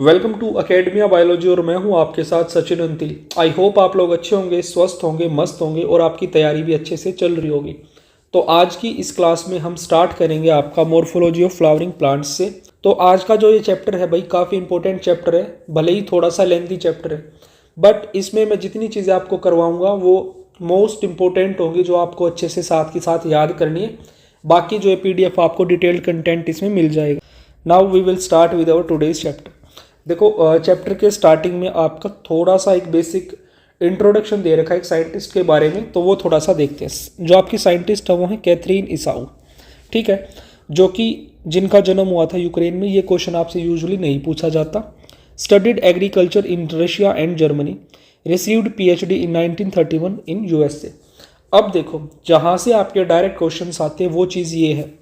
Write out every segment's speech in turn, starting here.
Welcome to academia biology और मैं हूं आपके साथ सचिन अंतिल। आई होप आप लोग अच्छे होंगे, स्वस्थ होंगे, मस्त होंगे और आपकी तैयारी भी अच्छे से चल रही होगी। तो आज की इस क्लास में हम स्टार्ट करेंगे आपका मॉर्फोलॉजी ऑफ फ्लावरिंग प्लांट्स से। तो आज का जो ये चैप्टर है भाई काफ़ी इंपॉर्टेंट चैप्टर है, भले ही थोड़ा सा लेंथी चैप्टर है, बट इसमें मैं जितनी चीज़ें आपको करवाऊँगा वो मोस्ट इंपॉर्टेंट होंगी जो आपको अच्छे से साथ के साथ याद करनी है। बाकी जो है PDF आपको डिटेल्ड कंटेंट इसमें मिल जाएगा। Now we will start with our today's chapter. देखो चैप्टर के स्टार्टिंग में आपका थोड़ा सा एक बेसिक इंट्रोडक्शन दे रखा है एक साइंटिस्ट के बारे में, तो वो थोड़ा सा देखते हैं। जो आपकी साइंटिस्ट है वो है कैथरीन इसाऊ, ठीक है, जो कि जिनका जन्म हुआ था यूक्रेन में। ये क्वेश्चन आपसे यूजुअली नहीं पूछा जाता। Studied agriculture in Russia and Germany, received PhD in 1931 in USA। अब देखो जहाँ से आपके डायरेक्ट क्वेश्चन आते हैं वो चीज़ ये है,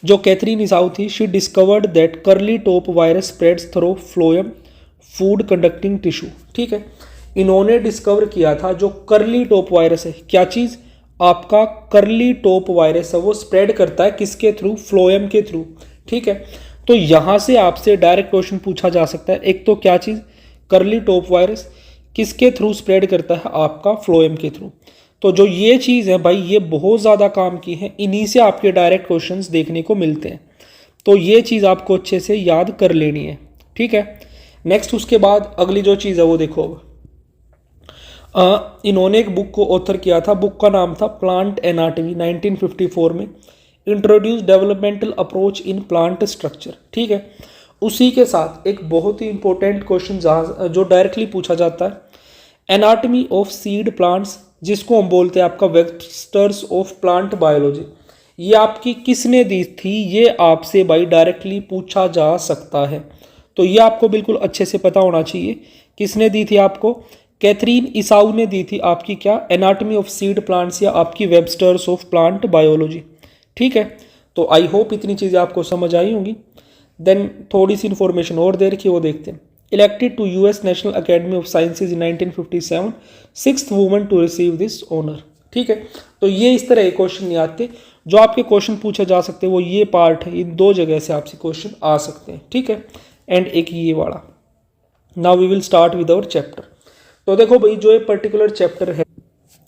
जो कैथरीन इसाऊ थी, she discovered that curly top virus spreads through phloem food conducting tissue. ठीक है, इन्होंने डिस्कवर किया था जो कर्ली टॉप वायरस है, क्या चीज़, आपका कर्ली टॉप वायरस है, वो स्प्रेड करता है किसके थ्रू, फ्लोएम के थ्रू। ठीक है, तो यहाँ से आपसे डायरेक्ट क्वेश्चन पूछा जा सकता है। एक तो क्या चीज़, कर्ली टॉप वायरस किसके थ्रू स्प्रेड करता है, आपका फ्लोएम के थ्रू। तो जो ये चीज़ है भाई ये बहुत ज़्यादा काम की है, इन्हीं से आपके डायरेक्ट क्वेश्चंस देखने को मिलते हैं। तो ये चीज़ आपको अच्छे से याद कर लेनी है। ठीक है, नेक्स्ट उसके बाद अगली जो चीज़ है वो देखो। अब इन्होंने एक बुक को ऑथर किया था, बुक का नाम था प्लांट एनाटमी, 1954 में। Introduce developmental approach in plant structure. ठीक है, उसी के साथ एक बहुत ही इंपॉर्टेंट क्वेश्चन जो डायरेक्टली पूछा जाता है, एनाटमी ऑफ सीड प्लांट्स, जिसको हम बोलते हैं आपका वेक्टर्स ऑफ प्लांट बायोलॉजी। ये आपकी किसने दी थी, ये आपसे भाई डायरेक्टली पूछा जा सकता है। तो ये आपको बिल्कुल अच्छे से पता होना चाहिए, किसने दी थी आपको, कैथरीन इसाऊ ने दी थी आपकी क्या, एनाटमी ऑफ सीड प्लांट्स या आपकी वेक्टर्स ऑफ प्लांट बायोलॉजी। ठीक है, तो आई होप इतनी चीज़ें आपको समझ आई होंगी। देन थोड़ी सी इंफॉर्मेशन और दे रखी है वो देखते हैं। Elected to US national academy of sciences in 1957, 6th woman to receive this honour. ठीक है, तो ये इस तरह के क्वेश्चन नहीं आते। जो आपके क्वेश्चन पूछे जा सकते हैं वो ये पार्ट है, इन दो जगह से आपसे क्वेश्चन आ सकते हैं। ठीक है, एंड एक ये वाला। Now we will start with our chapter. तो देखो भाई जो ये पर्टिकुलर चैप्टर है,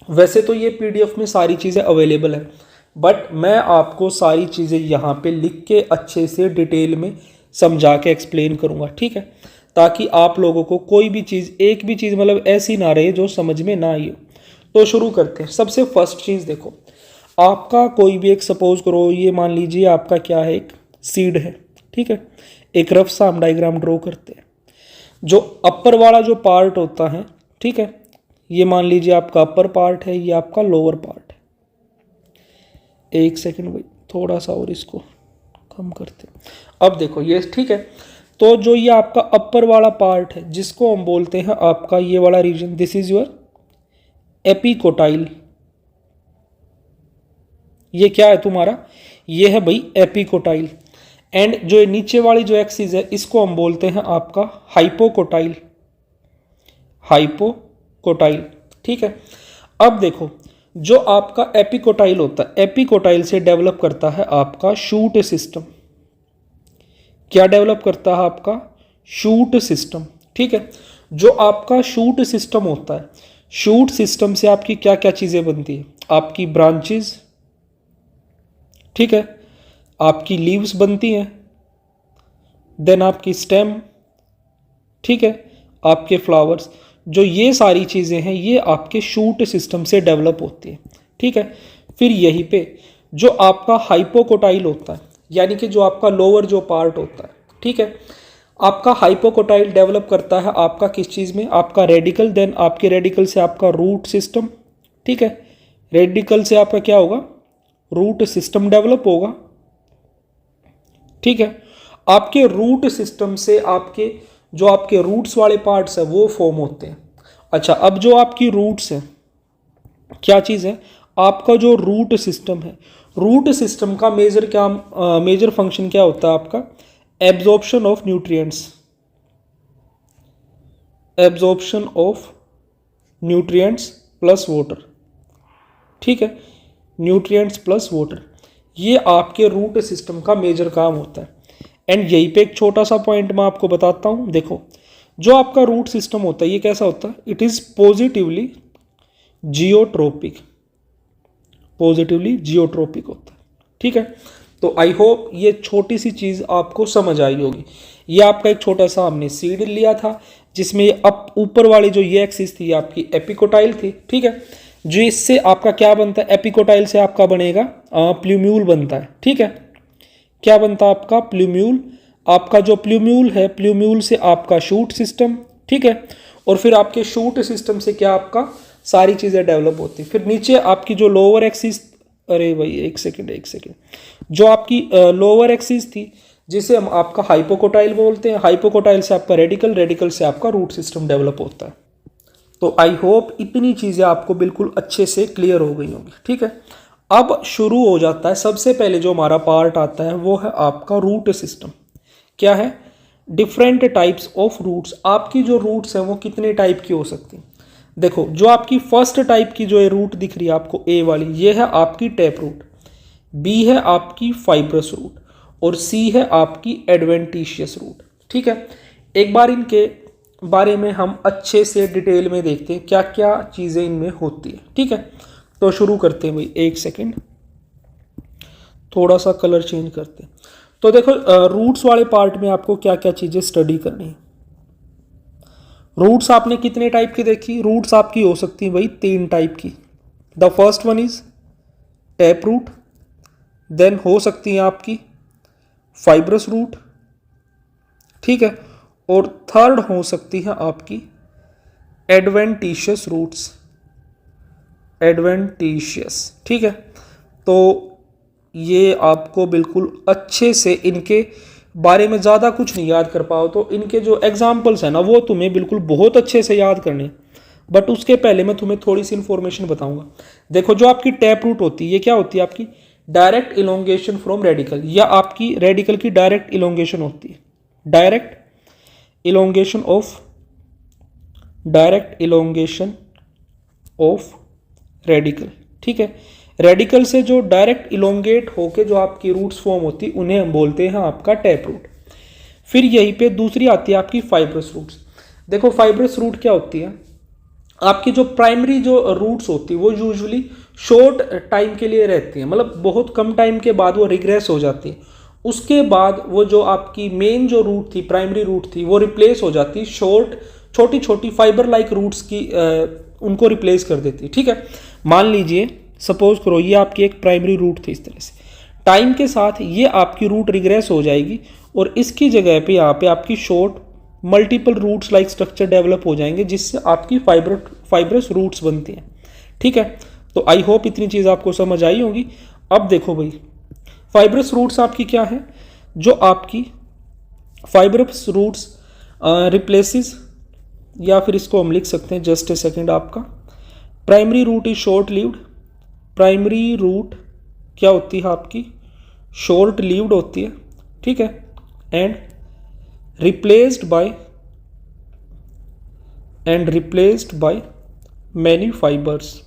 वैसे तो ये PDF में सारी चीज़ें अवेलेबल है, बट मैं आपको सारी चीज़ें यहाँ पे लिख के अच्छे से डिटेल में समझा के एक्सप्लेन करूँगा। ठीक है, ताकि आप लोगों को कोई भी चीज़, एक भी चीज़ मतलब ऐसी ना रहे जो समझ में ना आई हो। तो शुरू करते हैं। सबसे फर्स्ट चीज़ देखो, आपका कोई भी एक सपोज करो, ये मान लीजिए आपका क्या है, एक सीड है। ठीक है, एक रफ सा हम डायग्राम ड्रॉ करते हैं। जो अपर वाला जो पार्ट होता है, ठीक है, ये मान लीजिए आपका अपर पार्ट है, ये आपका लोअर पार्ट है। एक सेकेंड भाई, थोड़ा सा और इसको कम करते हैं। अब देखो ये ठीक है, तो जो ये आपका अपर वाला पार्ट है जिसको हम बोलते हैं आपका ये वाला region, this is your epicotyl. ये क्या है तुम्हारा, ये है भाई एपिकोटाइल। एंड जो नीचे वाली जो एक्सिस है इसको हम बोलते हैं आपका हाइपोकोटाइल, हाइपोकोटाइल। ठीक है, अब देखो जो आपका एपिकोटाइल होता है, एपिकोटाइल से डेवलप करता है आपका शूट सिस्टम। क्या डेवलप करता है आपका, शूट सिस्टम। ठीक है, जो आपका शूट सिस्टम होता है, शूट सिस्टम से आपकी क्या क्या चीज़ें बनती है, आपकी ब्रांचेस, ठीक है, आपकी लीव्स बनती हैं, देन आपकी स्टेम, ठीक है, आपके फ्लावर्स। जो ये सारी चीज़ें हैं ये आपके शूट सिस्टम से डेवलप होती है। ठीक है, फिर यहीं पे जो आपका हाइपोकोटाइल होता है, यानी कि जो आपका लोअर जो पार्ट होता है, ठीक है, आपका हाइपोकोटाइल डेवलप करता है आपका किस चीज़ में, आपका रेडिकल, देन आपके रेडिकल से आपका रूट सिस्टम। ठीक है, रेडिकल से आपका क्या होगा, रूट सिस्टम डेवलप होगा। ठीक है, आपके रूट सिस्टम से आपके जो आपके रूट्स वाले पार्ट्स है वो फॉर्म होते हैं। अच्छा, अब जो आपकी रूट्स है, क्या चीज़ है, आपका जो रूट सिस्टम है, रूट सिस्टम का मेजर फंक्शन क्या होता है आपका, absorption of nutrients, absorption of nutrients plus water. ठीक है, न्यूट्रिएंट्स प्लस वाटर, ये आपके रूट सिस्टम का मेजर काम होता है। एंड यहीं पे एक छोटा सा पॉइंट मैं आपको बताता हूँ। देखो, जो आपका रूट सिस्टम होता है ये कैसा होता है? It is positively geotropic, positively geotropic होता है। ठीक है, तो आई होप ये छोटी सी चीज़ आपको समझ आई होगी। ये आपका एक छोटा सा हमने सीड लिया था जिसमें ये अप ऊपर वाली जो ये एक्सिस थी आपकी एपिकोटाइल थी। ठीक है, जो इससे आपका क्या बनता है? एपिकोटाइल से आपका बनेगा प्लूम्यूल बनता है। ठीक है, क्या बनता है आपका? प्लूम्यूल। आपका जो प्लूम्यूल है, प्लूम्यूल से आपका शूट सिस्टम। ठीक है, और फिर आपके शूट सिस्टम से क्या आपका सारी चीज़ें डेवलप होती। फिर नीचे आपकी जो लोअर एक्सिस, अरे भाई एक सेकेंड, जो आपकी लोअर एक्सिस थी जिसे हम आपका हाइपोकोटाइल बोलते हैं, हाइपोकोटाइल से आपका रेडिकल, रेडिकल से आपका रूट सिस्टम डेवलप होता है। तो आई होप इतनी चीज़ें आपको बिल्कुल अच्छे से क्लियर हो गई होंगी। ठीक है, अब शुरू हो जाता है। सबसे पहले जो हमारा पार्ट आता है वो है आपका रूट सिस्टम। क्या है? Different types of roots. आपकी जो रूट्स हैं वो कितने टाइप की हो सकती हैं? देखो, जो आपकी फर्स्ट टाइप की जो ये रूट दिख रही है आपको, ए वाली, ये है आपकी टैप रूट, बी है आपकी फाइब्रस रूट, और सी है आपकी एडवेंटिशियस रूट। ठीक है, एक बार इनके बारे में हम अच्छे से डिटेल में देखते हैं क्या क्या चीज़ें इनमें होती है। ठीक है, तो शुरू करते हैं भाई। एक सेकेंड, थोड़ा सा कलर चेंज करते हैं। तो देखो, रूट्स वाले पार्ट में आपको क्या क्या चीज़ें स्टडी करनी है। रूट्स आपने कितने टाइप की देखी? रूट्स आपकी हो सकती है भाई 3 टाइप की। The first one is tap root, then हो सकती है आपकी फाइब्रस रूट। ठीक है, और थर्ड हो सकती है आपकी एडवेंटिशियस रूट्स, एडवेंटिशियस। ठीक है, तो ये आपको बिल्कुल अच्छे से इनके बारे में ज़्यादा कुछ नहीं याद कर पाओ तो इनके जो एग्जाम्पल्स हैं ना वो तुम्हें बिल्कुल बहुत अच्छे से याद करने। बट उसके पहले मैं तुम्हें थोड़ी सी इन्फॉर्मेशन बताऊंगा। देखो, जो आपकी टैप रूट होती है ये क्या होती है? आपकी डायरेक्ट इलोंगेशन फ्रॉम रेडिकल, या आपकी रेडिकल की डायरेक्ट इलोंगेशन होती है। Direct elongation of radical. ठीक है, रेडिकल से जो डायरेक्ट इलोंगेट होके जो आपकी रूट्स फॉर्म होती है उन्हें हम बोलते हैं आपका टैप रूट। फिर यहीं पे दूसरी आती है आपकी फाइब्रस रूट्स। देखो, फाइब्रस रूट क्या होती है? आपकी जो प्राइमरी जो रूट्स होती है वो यूजुअली शॉर्ट टाइम के लिए रहती है, मतलब बहुत कम टाइम के बाद वो रिग्रेस हो जाती है। उसके बाद वो जो आपकी मेन जो रूट थी, प्राइमरी रूट थी, वो रिप्लेस हो जाती है शॉर्ट छोटी छोटी फाइबर लाइक रूट्स की, उनको रिप्लेस कर देती है। ठीक है, मान लीजिए सपोज करो ये आपकी एक प्राइमरी रूट थी। इस तरह से टाइम के साथ ये आपकी रूट रिग्रेस हो जाएगी और इसकी जगह पे यहाँ पे आपकी short multiple roots like structure develop हो जाएंगे जिससे आपकी फाइब्रस रूट्स बनती हैं। ठीक है, तो आई होप इतनी चीज़ आपको समझ आई होगी। अब देखो भाई, फाइब्रस रूट्स आपकी क्या है? जो आपकी फाइब्रस रूट्स रिप्लेसेस, या फिर इसको हम लिख सकते हैं, जस्ट ए सेकेंड, आपका primary root is short lived. Primary root क्या होती है आपकी? शॉर्ट लिव्ड होती है। ठीक है, and replaced by many fibres.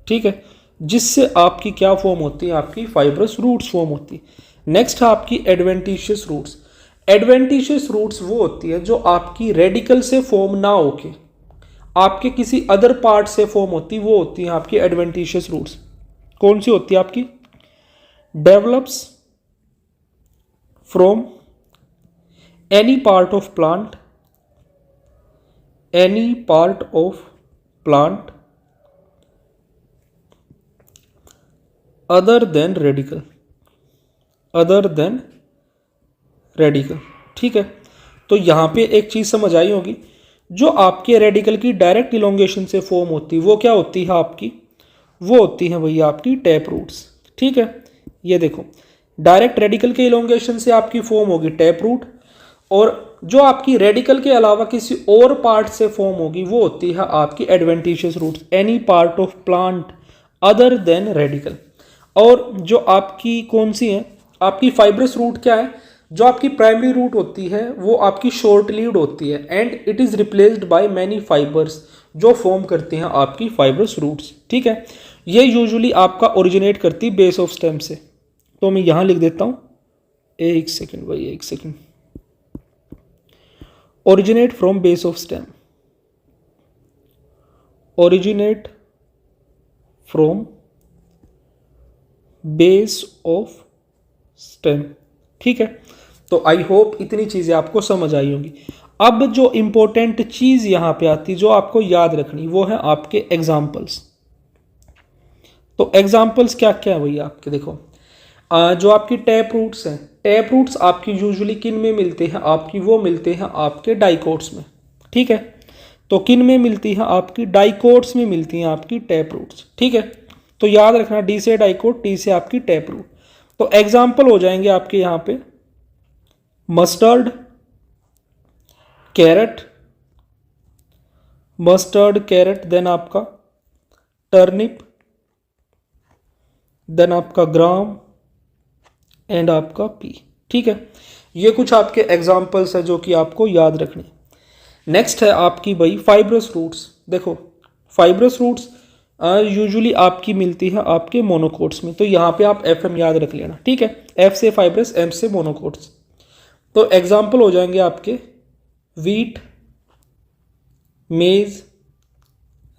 ठीक है, जिससे आपकी क्या फॉर्म होती है? आपकी फाइब्रस रूट्स फॉर्म होती है। नेक्स्ट है आपकी एडवेंटिशियस रूट्स। एडवेंटिशियस रूट्स वो होती है जो आपकी रेडिकल से फॉर्म ना होके आपके किसी अदर पार्ट से फॉर्म होती, वो होती है आपकी एडवेंटिशियस रूट्स। कौन सी होती है आपकी? Develops from any part of plant, other than radical. ठीक है, तो यहां पे एक चीज समझ आई होगी, जो आपके रेडिकल की डायरेक्ट इलोंगेशन से फॉर्म होती है वो क्या होती है आपकी? वो होती है भैया आपकी टैप रूट्स। ठीक है, ये देखो, डायरेक्ट रेडिकल के इलोंगेशन से आपकी फॉर्म होगी टैप रूट, और जो आपकी रेडिकल के अलावा किसी और पार्ट से फॉर्म होगी वो होती है आपकी adventitious roots, any part of plant other than radical. और जो आपकी कौन सी है? आपकी फाइब्रस रूट क्या है? जो आपकी प्राइमरी रूट होती है वो आपकी शॉर्ट लिव्ड होती है and it is replaced by many fibres, जो फॉर्म करते हैं आपकी फाइब्रस रूट्स। ठीक है, ये यूजुअली आपका ओरिजिनेट करती है बेस ऑफ स्टेम से। तो मैं यहां लिख देता हूं एक सेकेंड भाई, एक second. Originate from base of stem, originate from base of stem. ठीक है, तो आई होप इतनी चीजें आपको समझ आई होंगी। अब जो इंपॉर्टेंट चीज यहां पे आती, जो आपको याद रखनी, वो है आपके एग्जाम्पल्स। तो एग्जाम्पल्स क्या क्या है भैया आपके, देखो जो आपकी टैप रूट्स हैं, टैप रूट्स आपकी यूजुअली किन में मिलते हैं आपकी, वो मिलते हैं आपके डाइकोट्स में। ठीक है, तो किन में मिलती है आपकी, डाइकोट्स में मिलती हैं आपकी टैप रूट्स। ठीक है, तो याद रखना डी से डाइकोट, टी से आपकी टैप रूट। तो एग्जाम्पल हो जाएंगे आपके यहाँ पे mustard, carrot, mustard carrot, then आपका टर्निप, देन आपका ग्राम एंड आपका पी। ठीक है, ये कुछ आपके एग्जाम्पल्स है जो कि आपको याद रखने। नेक्स्ट है आपकी भाई फाइब्रस रूट्स। देखो फाइब्रस रूट्स यूजुअली आपकी मिलती है आपके मोनोकोट्स में, तो यहाँ पे आप एफ एम याद रख लेना। ठीक है, एफ से फाइब्रस, एम से मोनोकोट्स। तो एग्जाम्पल हो जाएंगे आपके वीट, मेज,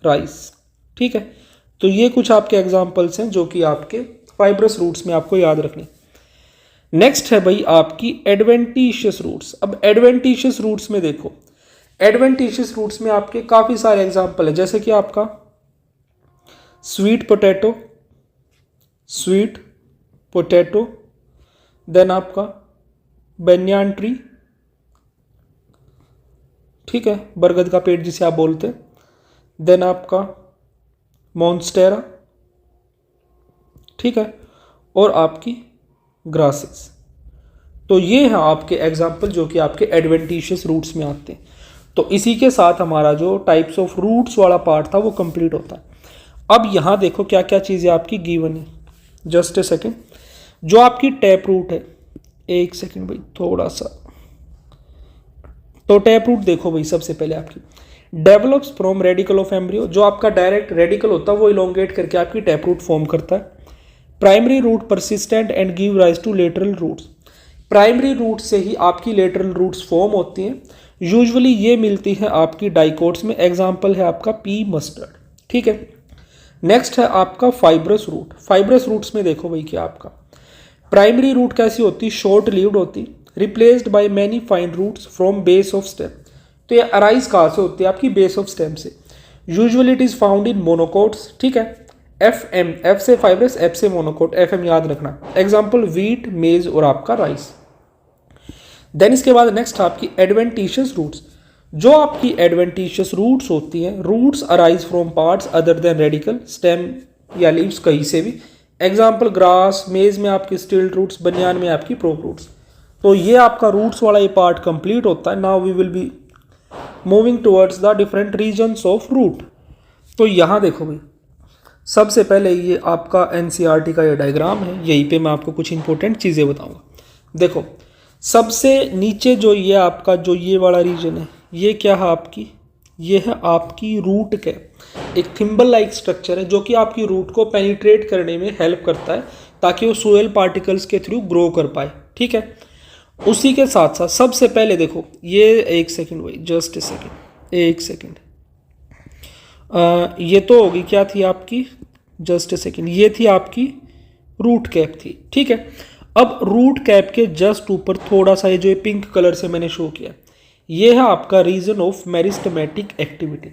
राइस। ठीक है, तो ये कुछ आपके एग्जाम्पल्स हैं जो कि आपके फाइब्रस रूट्स में आपको याद रखनी। नेक्स्ट है भाई आपकी एडवेंटिशियस रूट्स। अब एडवेंटिशियस रूट्स में देखो, एडवेंटिशियस रूट्स में आपके काफी सारे एग्जाम्पल है, जैसे कि आपका sweet potato, sweet potato, then आपका बेन्यान ट्री। ठीक है, बरगद का पेड़ जिसे आप बोलते हैं, देन आपका मॉन्स्टेरा। ठीक है, और आपकी ग्रासेस। तो ये हैं आपके एग्जाम्पल जो कि आपके एडवेंटिशियस रूट्स में आते हैं। तो इसी के साथ हमारा जो टाइप्स ऑफ रूट्स वाला पार्ट था वो कंप्लीट होता है। अब यहाँ देखो क्या क्या चीज़ें आपकी गिवन है, जस्ट ए सेकेंड। जो आपकी टैप रूट है, एक सेकेंड भाई थोड़ा सा, तो टैप रूट देखो भाई, सबसे पहले आपकी develops from radical of embryo. जो आपका डायरेक्ट रेडिकल होता है वो इलोंगेट करके आपकी टैप रूट फॉर्म करता है। Primary root persistent and give rise to lateral roots. Primary root से ही आपकी लेटरल रूट्स फॉर्म होती हैं। यूजुअली ये मिलती है आपकी डाइकोट्स में। एग्जाम्पल है आपका पी मस्टर्ड। ठीक है, नेक्स्ट है आपका फाइब्रस रूट। फाइब्रस रूट्स में देखो भाई क्या आपका प्राइमरी रूट कैसी होती, शॉर्ट लीव्ड होती, replaced by many fine roots from base of stem. तो ये अराइज कहाँ से होती है आपकी, बेस ऑफ स्टेम से। Usually it is found in monocots. ठीक है, एफ एम, एफ से फाइब्रस, एफ से मोनोकोट, एफ एम याद रखना। एग्जाम्पल वीट, मेज और आपका राइस। देन इसके बाद नेक्स्ट आपकी एडवेंटिशियस रूट्स। जो आपकी एडवेंटिशियस रूट्स होती हैं, roots arise from parts other than radical, stem या लीव्स कहीं से भी। एग्जाम्पल ग्रास, मेज में आपकी स्टिल्ड रूट्स, बनियान में आपकी प्रोप रूट्स। तो ये आपका रूट्स वाला ये पार्ट कंप्लीट होता है। Now we will be moving towards the different regions of root. तो यहाँ देखो भाई, सबसे पहले ये आपका एनसीईआरटी का ये डायग्राम है, यहीं पे मैं आपको कुछ इंपॉर्टेंट चीज़ें बताऊंगा। देखो सबसे नीचे जो ये आपका जो ये वाला रीजन है, ये क्या है आपकी, ये है आपकी रूट कैप। एक थिम्बल लाइक स्ट्रक्चर है जो कि आपकी रूट को पेनिट्रेट करने में हेल्प करता है ताकि वो सोयल पार्टिकल्स के थ्रू ग्रो कर पाए। ठीक है, उसी के साथ साथ सबसे पहले देखो ये, एक सेकेंड भाई, जस्ट ए सेकेंड, एक सेकेंड। ये तो होगी क्या थी आपकी, जस्ट ए सेकेंड, ये थी आपकी रूट कैप थी। ठीक है, अब रूट कैप के जस्ट ऊपर थोड़ा सा ये जो पिंक कलर से मैंने शो किया, ये है आपका रीजन ऑफ मेरिस्टेमेटिक एक्टिविटी।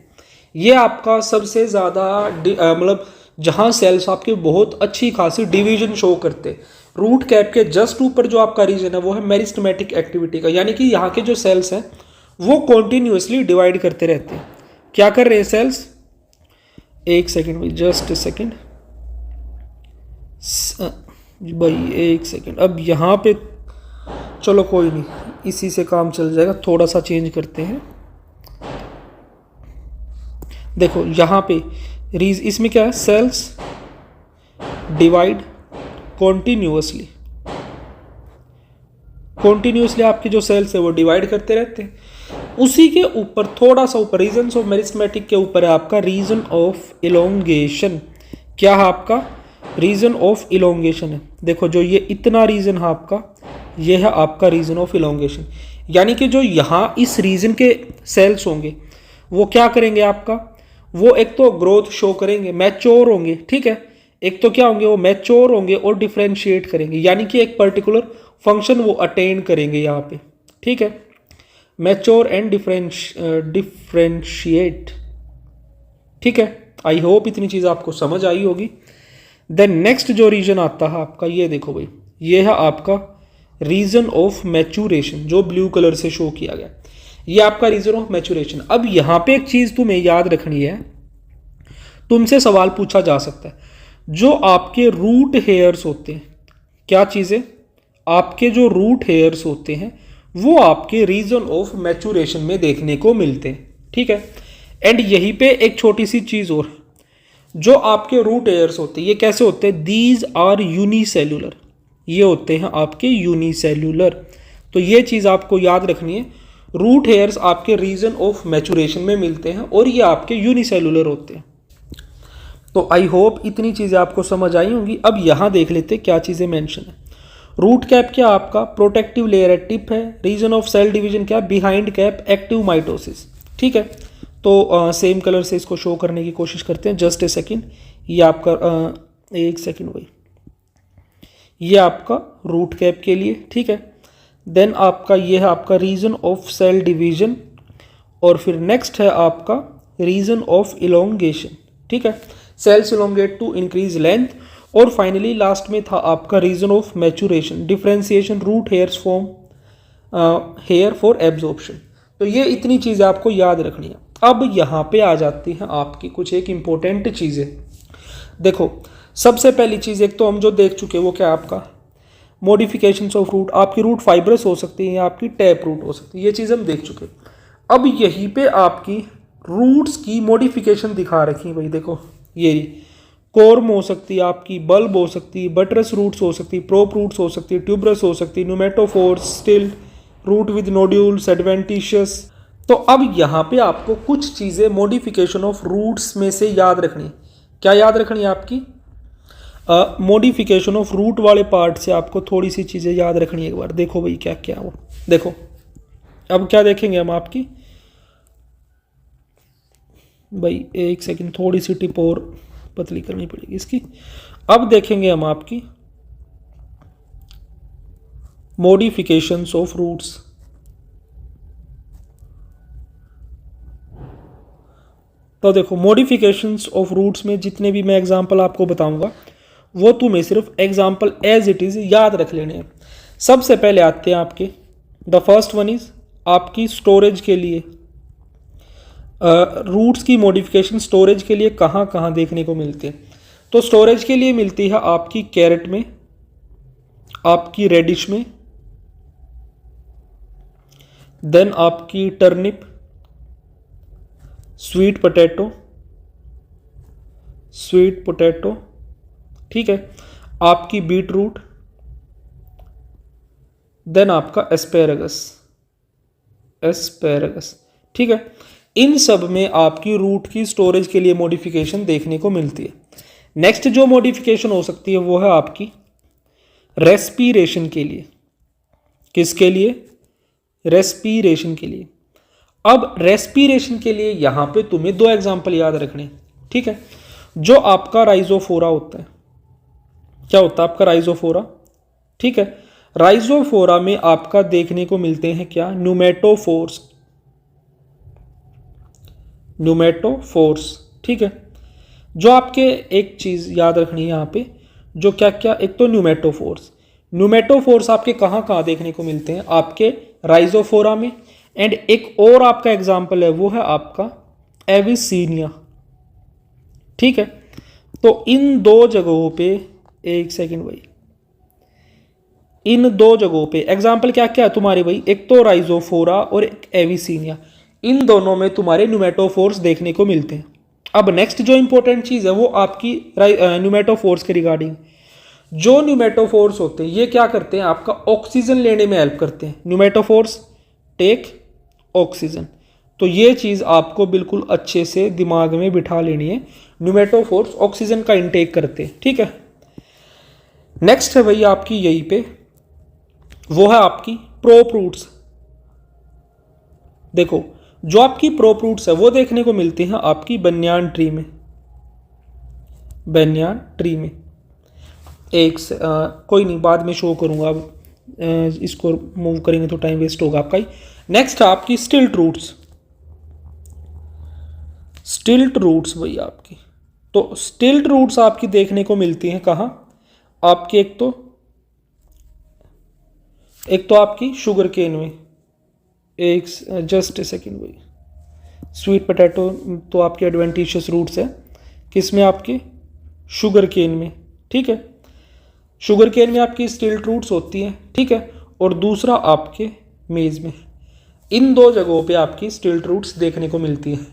ये आपका सबसे ज़्यादा मतलब जहाँ सेल्स आपके बहुत अच्छी खासी डिवीजन शो करते। रूट कैप के जस्ट ऊपर जो आपका रीजन है वो है मेरिस्टेमेटिक एक्टिविटी का, यानी कि यहाँ के जो सेल्स हैं वो कॉन्टिन्यूसली डिवाइड करते रहते हैं। क्या कर रहे हैं सेल्स, एक सेकेंड भाई, जस्ट ए सेकेंड भाई, एक सेकेंड। अब यहाँ पे चलो कोई नहीं, इसी से काम चल जाएगा। थोड़ा सा चेंज करते हैं। देखो यहाँ पे इसमें क्या है, सेल्स डिवाइड कॉन्टिन्यूसली। कॉन्टिन्यूसली आपके जो सेल्स है वो डिवाइड करते रहते हैं। उसी के ऊपर थोड़ा सा ऊपर रीजन ऑफ मेरिस्टेमेटिक के ऊपर है आपका रीजन ऑफ इलोंगेशन। क्या है आपका, रीजन ऑफ इलोंगेशन है। देखो जो ये इतना रीजन है आपका, ये है आपका रीजन ऑफ इलोंगेशन, यानी कि जो यहाँ इस रीजन के सेल्स होंगे वो क्या करेंगे आपका, वो एक तो ग्रोथ शो करेंगे, मैच्योर होंगे, ठीक है, एक तो क्या होंगे, वो मैच्योर होंगे और डिफ्रेंशिएट करेंगे, यानी कि एक पर्टिकुलर फंक्शन वो अटेन करेंगे यहाँ पे, ठीक है, मैच्योर एंड डिफ्रेंशिएट, ठीक है। आई होप इतनी चीज़ आपको समझ आई होगी। देन नेक्स्ट जो रीजन आता है आपका, ये देखो भाई, ये है आपका रीजन ऑफ मैच्योरेशन, जो ब्लू कलर से शो किया गया, ये आपका रीजन ऑफ मैच्योरेशन। अब यहाँ पे एक चीज़ तुम्हें याद रखनी है, तुमसे सवाल पूछा जा सकता है, जो आपके रूट हेयर्स होते हैं, क्या चीज़ें, आपके जो रूट हेयर्स होते हैं वो आपके रीजन ऑफ मैच्योरेशन में देखने को मिलते हैं, ठीक है। एंड यहीं पे एक छोटी सी चीज़ और, जो आपके रूट हेयर्स होते हैं ये कैसे होते हैं, दीज आर यूनिसेल्यूलर, ये होते हैं आपके यूनिसेल्यूलर। तो ये चीज़ आपको याद रखनी है, रूट हेयर्स आपके रीजन ऑफ मैच्योरेशन में मिलते हैं और ये आपके यूनिसेल्यूलर होते हैं। तो आई होप इतनी चीज़ें आपको समझ आई होंगी। अब यहाँ देख लेते क्या चीज़ें मेंशन है। रूट कैप क्या आपका प्रोटेक्टिव लेयर है, टिप है, रीजन ऑफ सेल डिवीजन क्या, बिहाइंड कैप एक्टिव माइटोसिस, ठीक है। तो सेम कलर से इसको शो करने की कोशिश करते हैं, जस्ट ए सेकेंड, ये आपका एक सेकेंड भाई, ये आपका रूट कैप के लिए, ठीक है। देन आपका ये है आपका रीजन ऑफ सेल डिवीजन, और फिर नेक्स्ट है आपका रीजन ऑफ इलोंगेशन, ठीक है, cells elongate to increase length, और फाइनली लास्ट में था आपका region of maturation, differentiation, root hairs form hair for absorption. तो ये इतनी चीज़ें आपको याद रखनी है। अब यहाँ पे आ जाती हैं आपकी कुछ एक इम्पोर्टेंट चीज़ें। देखो सबसे पहली चीज़, एक तो हम जो देख चुके वो क्या आपका मॉडिफिकेशंस ऑफ रूट, आपकी रूट फाइब्रस हो सकती है या आपकी टैप रूट हो सकती है, ये चीज़ हम देख चुके। अब यहीं पे आपकी रूट्स की मॉडिफिकेशन दिखा रखी है भाई, देखो ये कॉर्म हो सकती है आपकी, बल्ब हो सकती है, बटरस रूट्स हो सकती है, प्रोप रूट्स हो सकती है, ट्यूबरस हो सकती है, pneumatophores, stilt root with nodules, adventitious. तो अब यहाँ पे आपको कुछ चीज़ें मॉडिफिकेशन ऑफ रूट्स में से याद रखनी है। क्या याद रखनी है आपकी, मॉडिफिकेशन ऑफ रूट वाले पार्ट से आपको थोड़ी सी चीज़ें याद रखनी है। एक बार देखो भाई क्या क्या वो, देखो अब क्या देखेंगे हम आपकी, भाई एक सेकंड, थोड़ी सी टिप और पतली करनी पड़ेगी इसकी। अब देखेंगे हम आपकी मॉडिफिकेशंस ऑफ रूट्स। तो देखो मॉडिफिकेशंस ऑफ रूट्स में जितने भी मैं एग्जांपल आपको बताऊंगा वो तुम्हें सिर्फ एग्जांपल एज इट इज याद रख लेने हैं। सबसे पहले आते हैं आपके, द फर्स्ट वन इज आपकी स्टोरेज के लिए, रूट्स की मॉडिफिकेशन स्टोरेज के लिए कहाँ कहाँ देखने को मिलते हैं। तो स्टोरेज के लिए मिलती है आपकी कैरेट में, आपकी रेडिश में, देन आपकी टर्निप, स्वीट पोटैटो, ठीक है, आपकी बीट रूट, देन आपका एस्पेरेगस, ठीक है। इन सब में आपकी रूट की स्टोरेज के लिए मॉडिफिकेशन देखने को मिलती है। नेक्स्ट जो मॉडिफिकेशन हो सकती है वो है आपकी रेस्पिरेशन के लिए। किसके लिए, रेस्पिरेशन के लिए। अब रेस्पिरेशन के लिए यहां पे तुम्हें दो एग्जांपल याद रखने, ठीक है। जो आपका राइजोफोरा होता है, क्या होता है आपका राइजोफोरा, ठीक है। राइजोफोरा में आपका देखने को मिलते हैं क्या, न्यूमेटोफोर्स, ठीक है। जो आपके एक चीज़ याद रखनी है यहाँ पे, जो क्या क्या, एक तो न्यूमेटोफोर्स आपके कहाँ कहाँ देखने को मिलते हैं, आपके राइजोफोरा में, एंड एक और आपका एग्जाम्पल है वो है आपका एविसीनिया, ठीक है। तो इन दो जगहों पे, एक सेकेंड भाई, इन दो जगहों पे एग्जाम्पल क्या क्या है तुम्हारे भाई, एक तो राइजोफोरा और एक एविसीनिया, इन दोनों में तुम्हारे न्यूमेटोफोर्स देखने को मिलते हैं। अब नेक्स्ट जो इंपॉर्टेंट चीज़ है वो आपकी न्यूमेटोफोर्स के रिगार्डिंग, जो न्यूमेटोफोर्स होते हैं ये क्या करते हैं, आपका ऑक्सीजन लेने में हेल्प करते हैं। न्यूमेटोफोर्स टेक ऑक्सीजन, तो ये चीज़ आपको बिल्कुल अच्छे से दिमाग में बिठा लेनी है, न्यूमेटोफोर्स ऑक्सीजन का इंटेक करते हैं, ठीक है। नेक्स्ट है भाई आपकी यहीं पे वो है आपकी प्रोप रूट्स। देखो जो आपकी प्रोप रूट्स है वो देखने को मिलती हैं आपकी बनियान ट्री में। बनियान ट्री में कोई नहीं, बाद में शो करूंगा। अब इसको मूव करेंगे तो टाइम वेस्ट होगा आपका ही। नेक्स्ट है आपकी स्टिल्ट रूट्स। स्टिल्ट रूट्स भैया आपकी, तो स्टिल्ट रूट्स आपकी देखने को मिलती हैं कहाँ आपकी, एक तो आपकी शुगर केन में। एक जस्ट ए सेकेंड भाई, स्वीट पोटैटो तो आपके एडवेंटिशियस रूट्स है किसमें, आपके शुगर केन में। ठीक है, शुगर केन में आपकी स्टिल्ट रूट्स होती हैं। ठीक है, और दूसरा आपके मेज में। इन दो जगहों पे आपकी स्टिल्ट रूट्स देखने को मिलती है।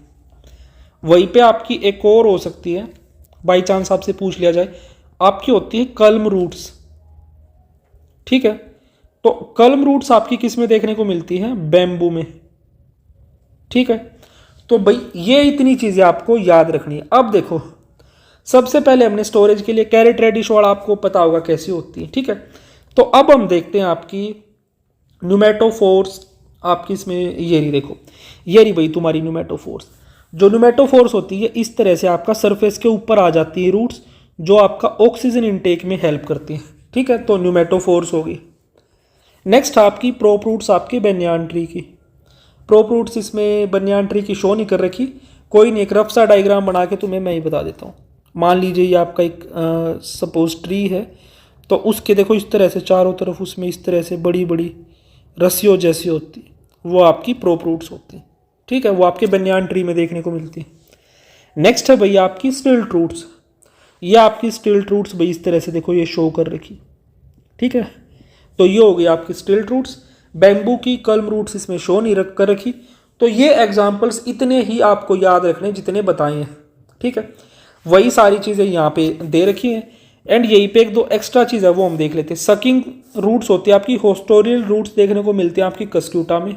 वहीं पे आपकी एक और हो सकती है, बाई चांस आपसे पूछ लिया जाए, आपकी होती है कल्म रूट्स। ठीक है, तो कल्म रूट्स आपकी किस में देखने को मिलती हैं, बैम्बू में। ठीक है, तो भाई ये इतनी चीजें आपको याद रखनी है। अब देखो सबसे पहले हमने स्टोरेज के लिए कैरेट रेडिश वाला आपको पता होगा कैसी होती है। ठीक है, तो अब हम देखते हैं आपकी न्यूमेटोफोर्स। आपकी इसमें ये रही, देखो ये रही भाई तुम्हारी न्यूमेटोफोर्स। जो न्यूमेटोफोर्स होती है इस तरह से आपका सरफेस के ऊपर आ जाती है रूट्स, जो आपका ऑक्सीजन इनटेक में हेल्प करती है। ठीक है, तो न्यूमेटोफोर्स होगी। नेक्स्ट आपकी प्रोप रूट्स आपके बनियान ट्री की। प्रोप रूट्स इसमें बनियान ट्री की शो नहीं कर रखी, कोई नहीं, एक रफ सा डायग्राम बना के तुम्हें मैं ही बता देता हूँ। मान लीजिए ये आपका एक सपोज ट्री है, तो उसके देखो इस तरह से चारों तरफ उसमें इस तरह से बड़ी बड़ी रस्सियों जैसी होती है, वो आपकी प्रोप रूट्स होती है। ठीक है, वो आपके बनियान ट्री में देखने को मिलती है। नेक्स्ट है भैया आपकी स्टिल्ट रूट्स। ये आपकी स्टिल्ट रूट्स भाई इस तरह से देखो ये शो कर रखी। ठीक है, तो ये हो गई आपकी स्टिल्ट रूट्स। बैम्बू की कल्म रूट्स इसमें शो नहीं कर रखी। तो ये एग्जाम्पल्स इतने ही आपको याद रखने जितने बताए हैं। ठीक है, वही सारी चीज़ें यहाँ पे दे रखी हैं। एंड यहीं पे एक दो एक्स्ट्रा चीज़ है वो हम देख लेते हैं। सकिंग रूट्स होती है आपकी, होस्टोरियल रूट्स देखने को मिलते हैं आपकी कस्क्यूटा में।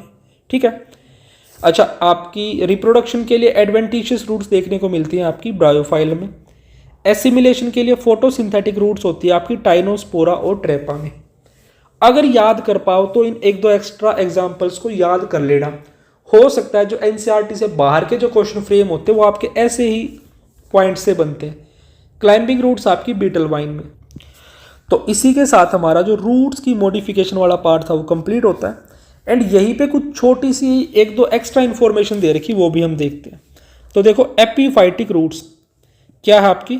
ठीक है, अच्छा आपकी रिप्रोडक्शन के लिए एडवेंटिशियस रूट्स देखने को मिलती हैं आपकी ब्रायोफाइलम में। एसिमिलेशन के लिए फोटोसिंथेटिक रूट्स होती है आपकी टाइनोस्पोरा और ट्रेपा में। अगर याद कर पाओ तो इन एक दो एक्स्ट्रा एग्जाम्पल्स को याद कर लेना। हो सकता है जो एनसीईआरटी से बाहर के जो क्वेश्चन फ्रेम होते हैं वो आपके ऐसे ही पॉइंट से बनते हैं। क्लाइंबिंग रूट्स आपकी बीटल वाइन में। तो इसी के साथ हमारा जो रूट्स की मॉडिफिकेशन वाला पार्ट था वो कंप्लीट होता है। एंड यहीं पे कुछ छोटी सी एक दो एक्स्ट्रा इन्फॉर्मेशन दे रखी, वो भी हम देखते हैं। तो देखो एपीफाइटिक रूट्स क्या है आपकी,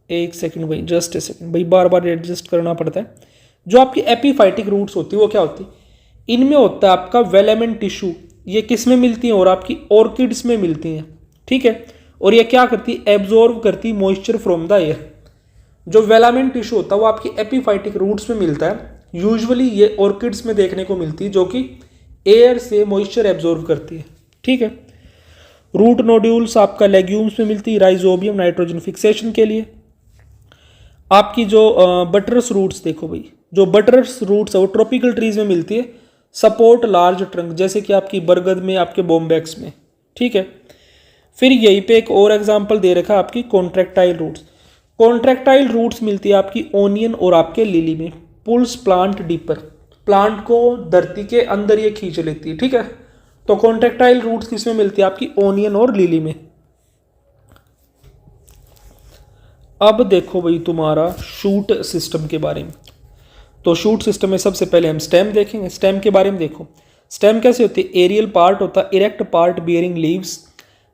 एक सेकंड भाई, जस्ट ए सेकंड भाई, बार बार एडजस्ट करना पड़ता है। जो आपकी एपीफाइटिक रूट्स होती है वो क्या होती है, इनमें होता है आपका वेलामेंट टिश्यू। ये किस में मिलती हैं, और आपकी ऑर्किड्स में मिलती हैं। ठीक है, और ये क्या करती है, एब्जॉर्व करती है मॉइस्चर फ्रॉम द एयर। जो वेलामेंट टिश्यू होता है वो आपकी एपीफाइटिक रूट्स में मिलता है। यूजुअली ये ऑर्किड्स में देखने को मिलती है, जो कि एयर से मॉइस्चर एब्जॉर्व करती है। ठीक है, रूट नोड्यूल्स आपका लेग्यूम्स में मिलती है, राइजोबियम नाइट्रोजन फिक्सेशन के लिए। आपकी जो बटरस रूट्स देखो भाई, जो बटरस रूट्स है वो ट्रॉपिकल ट्रीज में मिलती है, सपोर्ट लार्ज ट्रंक, जैसे कि आपकी बरगद में, आपके बॉम्बैक्स में। ठीक है, फिर यहीं पे एक और एग्जांपल दे रखा है आपकी कॉन्ट्रैक्टाइल रूट्स। कॉन्ट्रैक्टाइल रूट्स मिलती है आपकी ओनियन और आपके लिली में। पुल्स प्लांट डीपर, प्लांट को धरती के अंदर ये खींच लेती है। ठीक है, तो कॉन्ट्रैक्टाइल रूट्स किसमें मिलती है, आपकी ओनियन और लिली में। अब देखो भाई तुम्हारा शूट सिस्टम के बारे में। तो शूट सिस्टम में सबसे पहले हम स्टेम देखेंगे। स्टेम के बारे में देखो, स्टेम कैसे होती है, एरियल पार्ट होता है, erect part bearing leaves,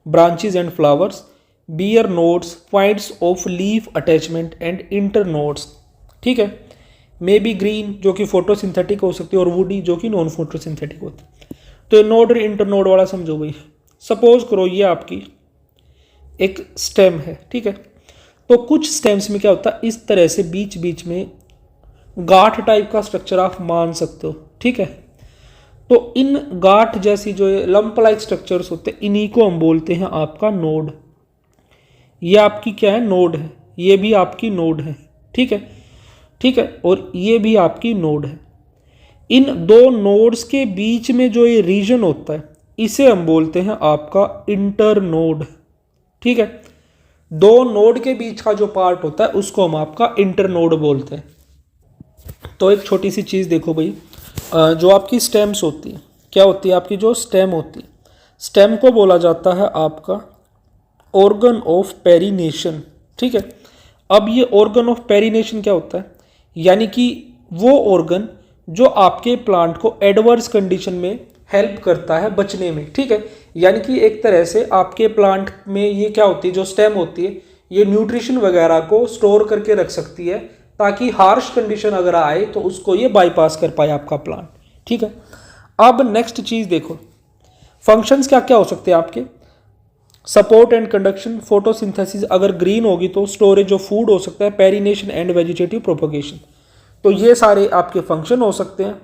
branches and flowers, bear nodes, points of leaf attachment and internodes. ठीक है, मे बी ग्रीन जो कि फोटोसिंथेटिक हो सकती है, और वुडी जो कि नॉन फोटोसिंथेटिक होती है। तो ये नोड और इंटर नोड वाला समझो भाई। सपोज करो ये आपकी एक स्टेम है। ठीक है, तो कुछ स्टेम्स में क्या होता है, इस तरह से बीच बीच में गांठ टाइप का स्ट्रक्चर आप मान सकते हो। ठीक है, तो इन गांठ जैसी जो लंप लाइक स्ट्रक्चर्स होते हैं इन्हीं को हम बोलते हैं आपका नोड। ये आपकी क्या है, नोड है। ये भी आपकी नोड है। ठीक है, ठीक है, और ये भी आपकी नोड है। इन दो नोड्स के बीच में जो ये रीजन होता है इसे हम बोलते हैं आपका इंटर नोड। ठीक है, दो नोड के बीच का जो पार्ट होता है उसको हम आपका इंटर नोड बोलते हैं। तो एक छोटी सी चीज़ देखो भाई, जो आपकी स्टेम्स होती है, क्या होती है आपकी जो स्टेम होती है, स्टेम को बोला जाता है आपका ऑर्गन ऑफ पेरिनेशन। ठीक है, अब ये ऑर्गन ऑफ पेरिनेशन क्या होता है, यानी कि वो ऑर्गन जो आपके प्लांट को एडवर्स कंडीशन में हेल्प करता है बचने में। ठीक है, यानी कि एक तरह से आपके प्लांट में ये क्या होती है, जो स्टेम होती है ये न्यूट्रिशन वगैरह को स्टोर करके रख सकती है, ताकि हार्श कंडीशन अगर आए तो उसको ये बाईपास कर पाए आपका प्लांट। ठीक है, अब नेक्स्ट चीज देखो, फंक्शंस क्या क्या हो सकते हैं आपके, सपोर्ट एंड कंडक्शन, फोटोसिंथेसिस अगर ग्रीन होगी तो स्टोरेज ऑफ फूड हो सकता है, पेरिनेशन एंड वेजिटेटिव प्रोपगेशन, तो ये सारे आपके फंक्शन हो सकते हैं।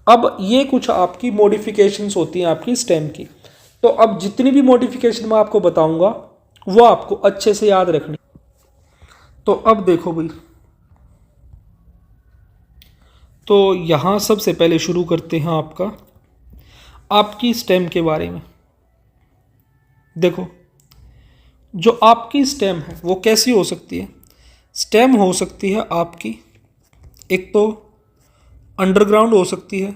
अब ये कुछ आपकी मॉडिफिकेशंस होती हैं आपकी स्टेम की। तो अब जितनी भी मॉडिफिकेशन मैं आपको बताऊंगा वो आपको अच्छे से याद रखनी। तो अब देखो भाई, तो यहाँ सबसे पहले शुरू करते हैं आपकी स्टेम के बारे में। देखो, जो आपकी स्टेम है वो कैसी हो सकती है, स्टेम हो सकती है आपकी एक तो अंडरग्राउंड हो सकती है।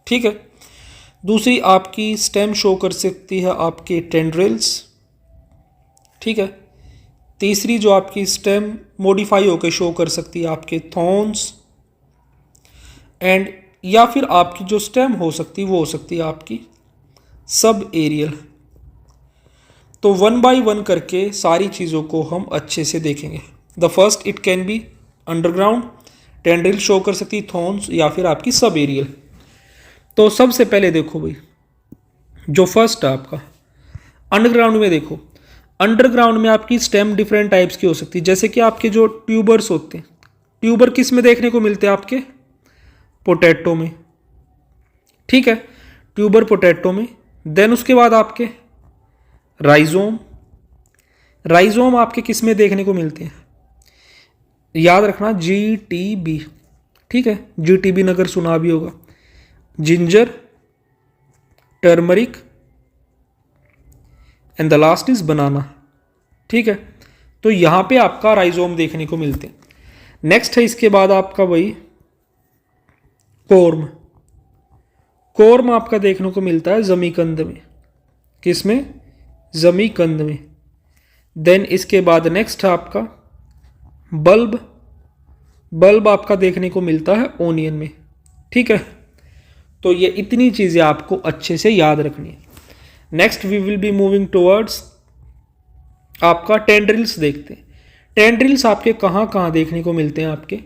ठीक है, दूसरी आपकी स्टेम शो कर सकती है आपके टेंड्रिल्स। ठीक है, तीसरी जो आपकी स्टेम मॉडिफाई होकर शो कर सकती है आपके थॉर्न्स, एंड या फिर आपकी जो स्टेम हो सकती है वो हो सकती है आपकी सब एरियल। तो वन बाय वन करके सारी चीज़ों को हम अच्छे से देखेंगे। The first, it can be underground, tendril show कर सकती है, थॉर्न्स या फिर आपकी सब एरियल। तो सबसे पहले देखो भाई, जो फर्स्ट है आपका अंडरग्राउंड में, देखो अंडरग्राउंड में आपकी स्टेम डिफरेंट टाइप्स की हो सकती है, जैसे कि आपके जो ट्यूबर्स होते हैं, ट्यूबर किस में देखने को मिलते हैं आपके, पोटैटो में। ठीक है, ट्यूबर पोटैटो में। देन उसके बाद आपके राइजोम, राइजोम आपके किस में देखने को मिलते हैं, याद रखना GTB। ठीक है, GTB नगर सुना भी होगा, ginger, turmeric and the last is banana. ठीक है, तो यहां पे आपका राइजोम देखने को मिलते हैं। नेक्स्ट है इसके बाद आपका वही कोर्म, कोर्म आपका देखने को मिलता है जमीकंद में, किसमें, जमीकंद में। देन इसके बाद नेक्स्ट है आपका बल्ब, बल्ब आपका देखने को मिलता है ओनियन में। ठीक है, तो ये इतनी चीजें आपको अच्छे से याद रखनी है। Next we will be moving towards आपका टेंड्रिल्स देखते हैं। टेंड्रिल्स आपके कहाँ कहाँ देखने को मिलते हैं, आपके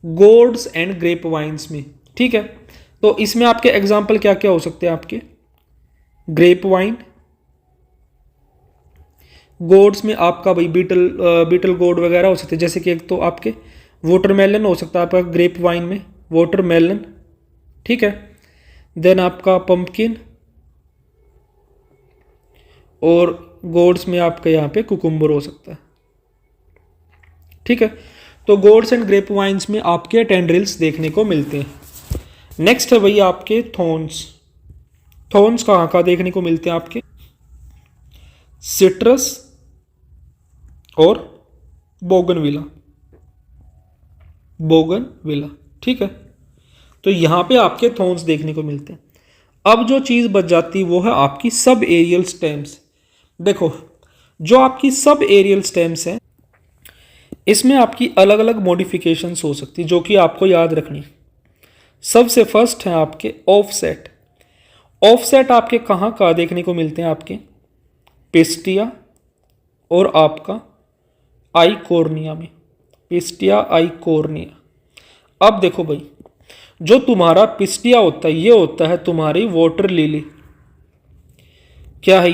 गोर्ड्स एंड ग्रेप वाइन्स में। ठीक है, तो इसमें आपके एग्जाम्पल क्या क्या हो सकते हैं, आपके ग्रेप वाइन, गोर्ड्स में आपका भाई बीटल गोर्ड वगैरह हो सकते हैं, जैसे कि एक तो आपके वाटरमेलन हो सकता है आपका ग्रेप वाइन में, वाटरमेलन। ठीक है, देन आपका पंपकिन, और गोड्स में आपका यहाँ पे कुकुम्बर हो सकता है। ठीक है, तो गोड्स एंड ग्रेप वाइन्स में आपके टेंड्रिल्स देखने को मिलते हैं। नेक्स्ट है भैया आपके थॉर्न्स, थॉर्न्स कहाँ कहाँ देखने को मिलते हैं आपके, सिट्रस और बोगनविला, बोगनविला। ठीक है, तो यहां पे आपके थॉर्न्स देखने को मिलते हैं। अब जो चीज बच जाती है वो है आपकी सब एरियल स्टेम्स। देखो, जो आपकी सब एरियल स्टेम्स हैं इसमें आपकी अलग अलग मॉडिफिकेशंस हो सकती है, जो कि आपको याद रखनी। सबसे फर्स्ट है आपके ऑफसेट। ऑफसेट आपके कहाँ कहाँ देखने को मिलते हैं, आपके पिस्टिया और आपका आइकोर्निया में, पिस्टिया आइकोर्निया। अब देखो भाई, जो तुम्हारा पिस्टिया होता है ये होता है तुम्हारी वाटर लिली। क्या है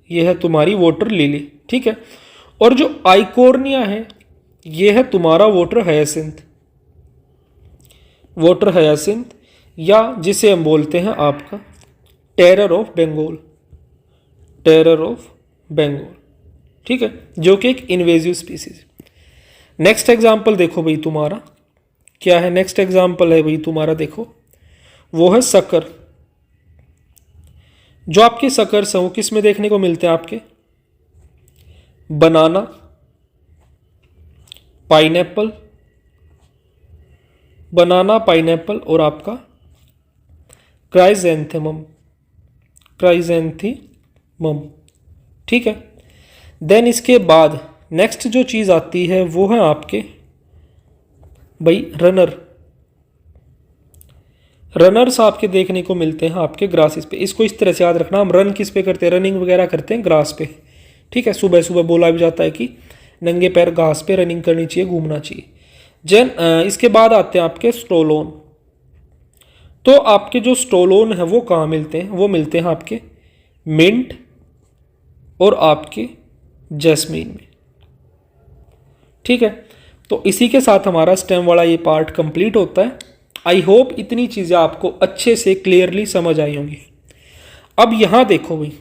ये है तुम्हारी वाटर लिली। ठीक है, और जो आइकोर्निया है ये है तुम्हारा वाटर हायासिंथ, वाटर हायासिंथ, या जिसे हम बोलते हैं आपका terror of Bengal, terror of Bengal. ठीक है, जो कि एक इन्वेजिव स्पीसीज है। नेक्स्ट एग्जाम्पल देखो भाई तुम्हारा क्या है, नेक्स्ट एग्जाम्पल है भाई तुम्हारा, देखो वो है शक्कर। जो आपके शकर्स हैं वो किस में देखने को मिलते हैं, आपके बनाना, पाइनएप्पल बनाना, पाइनएप्पल और आपका क्राइजेंथेमम, क्राइजेंथीमम। ठीक है। देन इसके बाद नेक्स्ट जो चीज़ आती है वो है आपके भाई रनर। रनर्स आपके देखने को मिलते हैं आपके ग्रासेस पे। इसको इस तरह से याद रखना, हम रन किस पे करते हैं, रनिंग वगैरह करते हैं ग्रास पे। ठीक है। सुबह सुबह बोला भी जाता है कि नंगे पैर घास पे रनिंग करनी चाहिए, घूमना चाहिए। इसके बाद आते हैं आपके स्टोलोन। तो आपके जो स्टोलोन है वो कहाँ मिलते हैं, वो मिलते हैं आपके मिंट और आपके जैस्मीन में। ठीक है। तो इसी के साथ हमारा स्टेम वाला ये पार्ट कंप्लीट होता है। आई होप इतनी चीज़ें आपको अच्छे से क्लियरली समझ आई होंगी। अब यहाँ देखो भाई,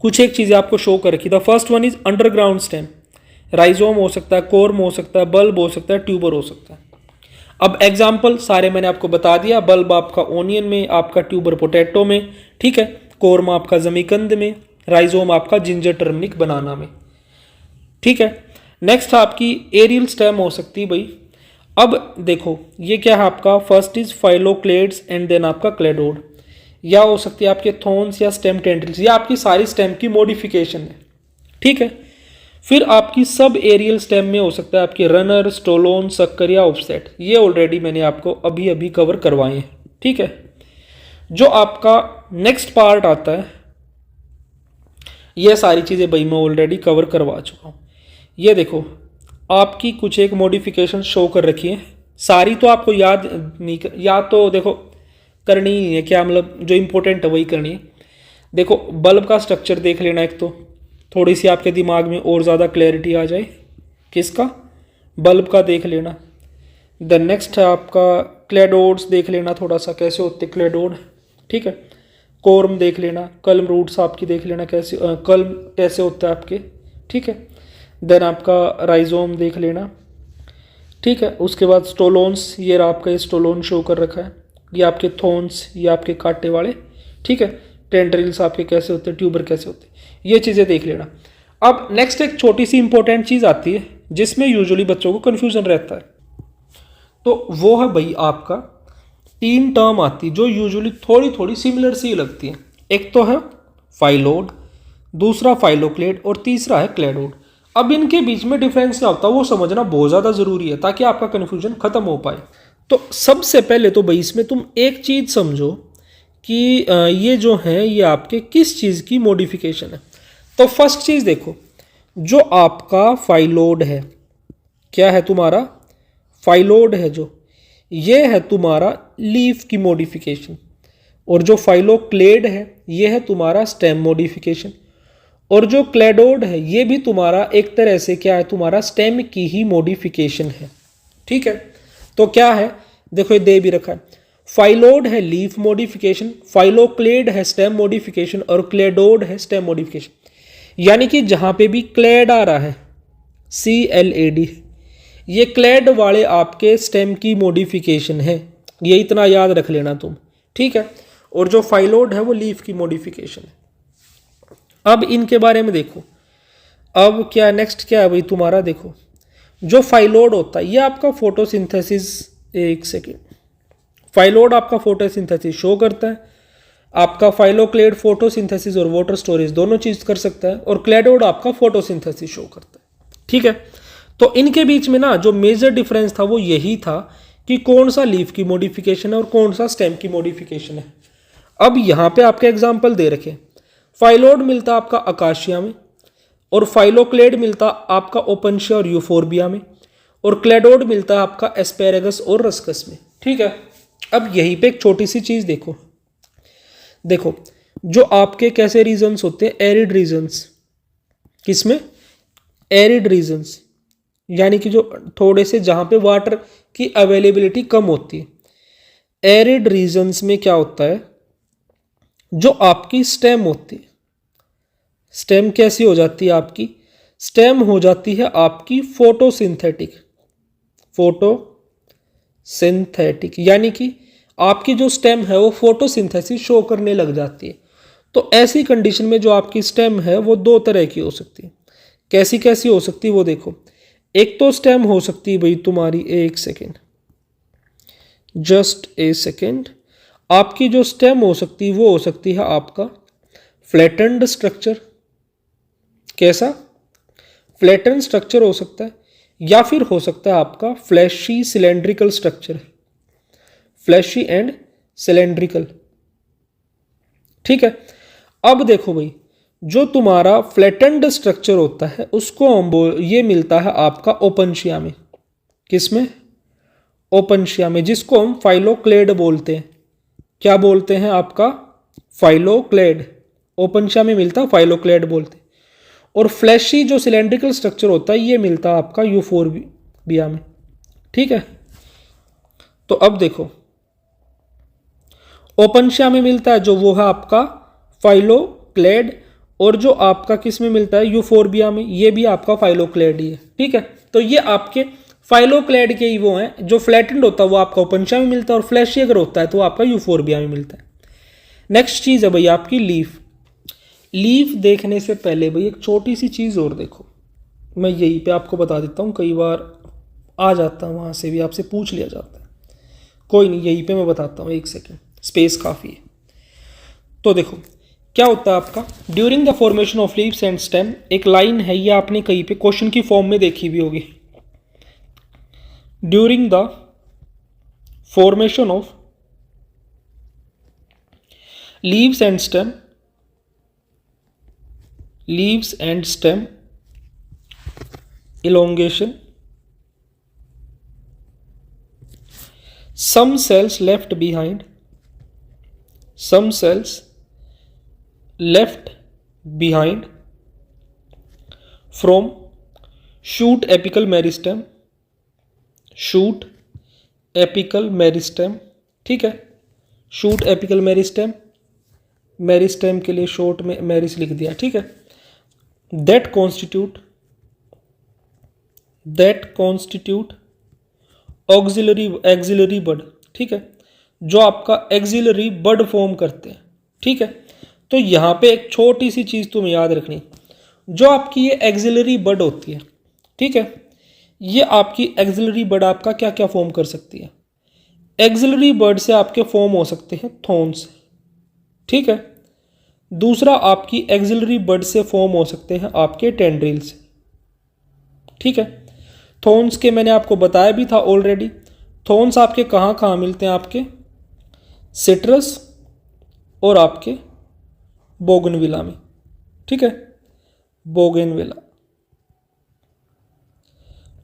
कुछ एक चीज़ें आपको शो कर रखी। The first one is underground stem. Rhizome हो सकता है, कोर्म हो सकता है, बल्ब हो सकता है, ट्यूबर हो सकता है। अब एग्जाम्पल सारे मैंने आपको बता दिया। बल्ब आपका ओनियन में, आपका ट्यूबर पोटैटो में, ठीक है, कोर्म आपका जमीकंद में, राइजोम आपका जिंजर टर्मरिक बनाना में। ठीक है। नेक्स्ट आपकी एरियल स्टेम हो सकती है भाई। अब देखो ये क्या है आपका, फर्स्ट इज फाइलोक्लेड्स एंड देन आपका क्लेडोड, या हो सकती है आपके थॉर्न्स या स्टेम टेंड्रिल्स, या आपकी सारी स्टेम की मॉडिफिकेशन है। ठीक है। फिर आपकी सब एरियल स्टेम में हो सकता है आपके रनर, स्टोलोन, सक्कर या ऑफसेट। ये ऑलरेडी मैंने आपको अभी अभी कवर करवाए हैं। ठीक है। जो आपका नेक्स्ट पार्ट आता है, ये सारी चीज़ें भाई मैं ऑलरेडी कवर करवा चुका हूँ। ये देखो आपकी कुछ एक मॉडिफिकेशन शो कर रखी है, सारी तो आपको याद नहीं याद तो देखो करनी ही है, क्या मतलब जो इम्पोर्टेंट है वही करनी है। देखो बल्ब का स्ट्रक्चर देख लेना एक, तो थोड़ी सी आपके दिमाग में और ज़्यादा क्लैरिटी आ जाए। किसका, बल्ब का देख लेना। देन नेक्स्ट है आपका क्लेडोड्स देख लेना, थोड़ा सा कैसे होते क्लेडोड। ठीक है। कोर्म देख लेना, कल्म रूट्स आपकी देख लेना कैसे, कल्म कैसे होता है आपके। ठीक है। देन आपका राइजोम देख लेना। ठीक है। उसके बाद स्टोलोन्स, ये आपका ये स्टोलोन शो कर रखा है, ये आपके थॉर्न्स, ये आपके कांटे वाले। ठीक है। टेंड्रिल्स आपके कैसे होते हैं, ट्यूबर कैसे होते हैं, ये चीज़ें देख लेना। अब नेक्स्ट एक छोटी सी इंपॉर्टेंट चीज़ आती है जिसमें यूजुअली बच्चों को कन्फ्यूजन रहता है, तो वो है भाई आपका 3 टर्म आती है जो यूजुअली थोड़ी थोड़ी सिमिलर सी लगती है। एक तो है फाइलोड, दूसरा फाइलोक्लेड और तीसरा है क्लेडोड। अब इनके बीच में डिफरेंस क्या होता है वो समझना बहुत ज़्यादा ज़रूरी है ताकि आपका कन्फ्यूजन खत्म हो पाए। तो सबसे पहले तो भाई इसमें तुम एक चीज़ समझो कि ये जो है ये आपके किस चीज़ की मॉडिफिकेशन है। तो फर्स्ट चीज़ देखो, जो आपका फाइलोड है, क्या है तुम्हारा फाइलोड है, जो ये है तुम्हारा लीफ की मॉडिफिकेशन, और जो फाइलोक्लेड है ये है तुम्हारा स्टेम मॉडिफिकेशन, और जो क्लेडोड है ये भी तुम्हारा एक तरह से क्या है, तुम्हारा स्टेम की ही मॉडिफिकेशन है। ठीक है। तो क्या है, देखो ये दे भी रखा है, फाइलोड है लीफ मॉडिफिकेशन, फाइलोक्लेड है स्टेम मॉडिफिकेशन, और क्लेडोड है स्टेम मॉडिफिकेशन। यानी कि जहां पे भी क्लेड आ रहा है, CLAD, ये क्लेड वाले आपके स्टेम की मॉडिफिकेशन है, ये इतना याद रख लेना तुम। ठीक है। और जो फाइलोड है वो लीफ की मॉडिफिकेशन है। अब इनके बारे में देखो, अब क्या नेक्स्ट क्या है भाई तुम्हारा, देखो जो फाइलोड होता है ये आपका फोटोसिंथेसिस, एक सेकेंड, फाइलोड आपका फोटोसिंथेसिस शो करता है, आपका फाइलोक्लेड फोटोसिंथेसिस और वाटर स्टोरेज दोनों चीज कर सकता है, और क्लेडोड आपका फोटोसिंथेसिस शो करता है। ठीक है। तो इनके बीच में ना जो मेजर डिफरेंस था वो यही था कि कौन सा लीफ की मॉडिफिकेशन है और कौन सा स्टेम की मॉडिफिकेशन है। अब यहाँ पे आपके एग्जाम्पल दे रखे, फाइलोड मिलता आपका अकाशिया में, और फाइलोक्लेड मिलता आपका ओपनशिया और यूफोर्बिया में, और क्लेडोड मिलता आपका एस्पेरेगस और रस्कस में। ठीक है। अब यहीं पे एक छोटी सी चीज देखो, देखो जो आपके कैसे रीजन्स होते हैं, एरिड रीजन्स, किसमें, एरिड रीजन्स, यानी कि जो थोड़े से जहां पे वाटर की अवेलेबिलिटी कम होती है। एरिड रीजन्स में क्या होता है, जो आपकी स्टेम होती है, स्टेम कैसी हो जाती है आपकी, स्टेम हो जाती है आपकी फोटोसिंथेटिक, फोटोसिंथेटिक, यानी कि आपकी जो स्टेम है वो फोटोसिंथेसिस शो करने लग जाती है। तो ऐसी कंडीशन में जो आपकी स्टेम है वो 2 तरह की हो सकती है। कैसी कैसी हो सकती है वो देखो, एक तो स्टेम हो सकती है भाई तुम्हारी, एक सेकेंड, जस्ट ए सेकेंड। आपकी जो स्टेम हो सकती है वो हो सकती है आपका फ्लैटेंड स्ट्रक्चर। कैसा? फ्लैटेंड स्ट्रक्चर हो सकता है, या फिर हो सकता है आपका fleshy cylindrical structure, fleshy and cylindrical. ठीक है। अब देखो भाई, जो तुम्हारा फ्लैटेंड स्ट्रक्चर होता है उसको हम ये मिलता है आपका ओपनशिया में। किसमें? ओपनशिया में, जिसको हम फाइलोक्लेड बोलते हैं। क्या बोलते हैं आपका? फाइलोक्लेड। ओपनशिया में मिलता है, फाइलोक्लेड बोलते हैं। और फ्लैशी जो सिलेंड्रिकल स्ट्रक्चर होता है ये मिलता है आपका यूफोरबिया में। ठीक है। तो अब देखो, ओपनशिया में मिलता है जो वो है आपका फाइलोक्लेड, और जो आपका किस में मिलता है? यूफोरबिया में। ये भी आपका फाइलोक्लेड ही है। ठीक है। तो ये आपके फाइलोक्लेड के ही वो हैं। जो फ्लैटेंड होता है वो आपका ओपनशिया में मिलता है, और फ्लैशी अगर होता है तो आपका यूफोरबिया में मिलता है। नेक्स्ट चीज है भाई आपकी लीफ। लीफ देखने से पहले भाई एक छोटी सी चीज और देखो, मैं यहीं पे आपको बता देता हूँ। कई बार आ जाता है, वहां से भी आपसे पूछ लिया जाता है। कोई नहीं, यहीं पे मैं बताता हूँ, एक सेकेंड, स्पेस काफी है। तो देखो क्या होता है आपका, during the formation of leaves and stem, एक लाइन है, ये आपने कहीं पे क्वेश्चन की फॉर्म में देखी भी होगी। During the formation of leaves and stem, leaves and stem elongation, some cells left behind, some cells left behind from shoot apical meristem, shoot apical meristem। ठीक है। shoot apical meristem, मेरिस्टेम के लिए short में मेरिस लिख दिया। ठीक है। that constitute axillary बड। ठीक है। जो आपका एक्सिलरी बड फॉर्म करते हैं। ठीक है। तो यहां पे एक छोटी सी चीज तुम्हें याद रखनी, जो आपकी ये एक्सिलरी बड होती है। ठीक है। ये आपकी एक्सिलरी बड आपका क्या क्या फॉर्म कर सकती है? एक्सिलरी बड से आपके फॉर्म हो सकते हैं थॉर्न्स। ठीक है। दूसरा, आपकी एक्सिलरी बड से फॉर्म हो सकते हैं आपके टेंड्रिल्स। ठीक है। थॉर्न्स के मैंने आपको बताया भी था ऑलरेडी। थॉर्न्स आपके कहाँ कहाँ मिलते हैं? आपके सिट्रस और आपके बोगनविला में। ठीक है। बोगनविला।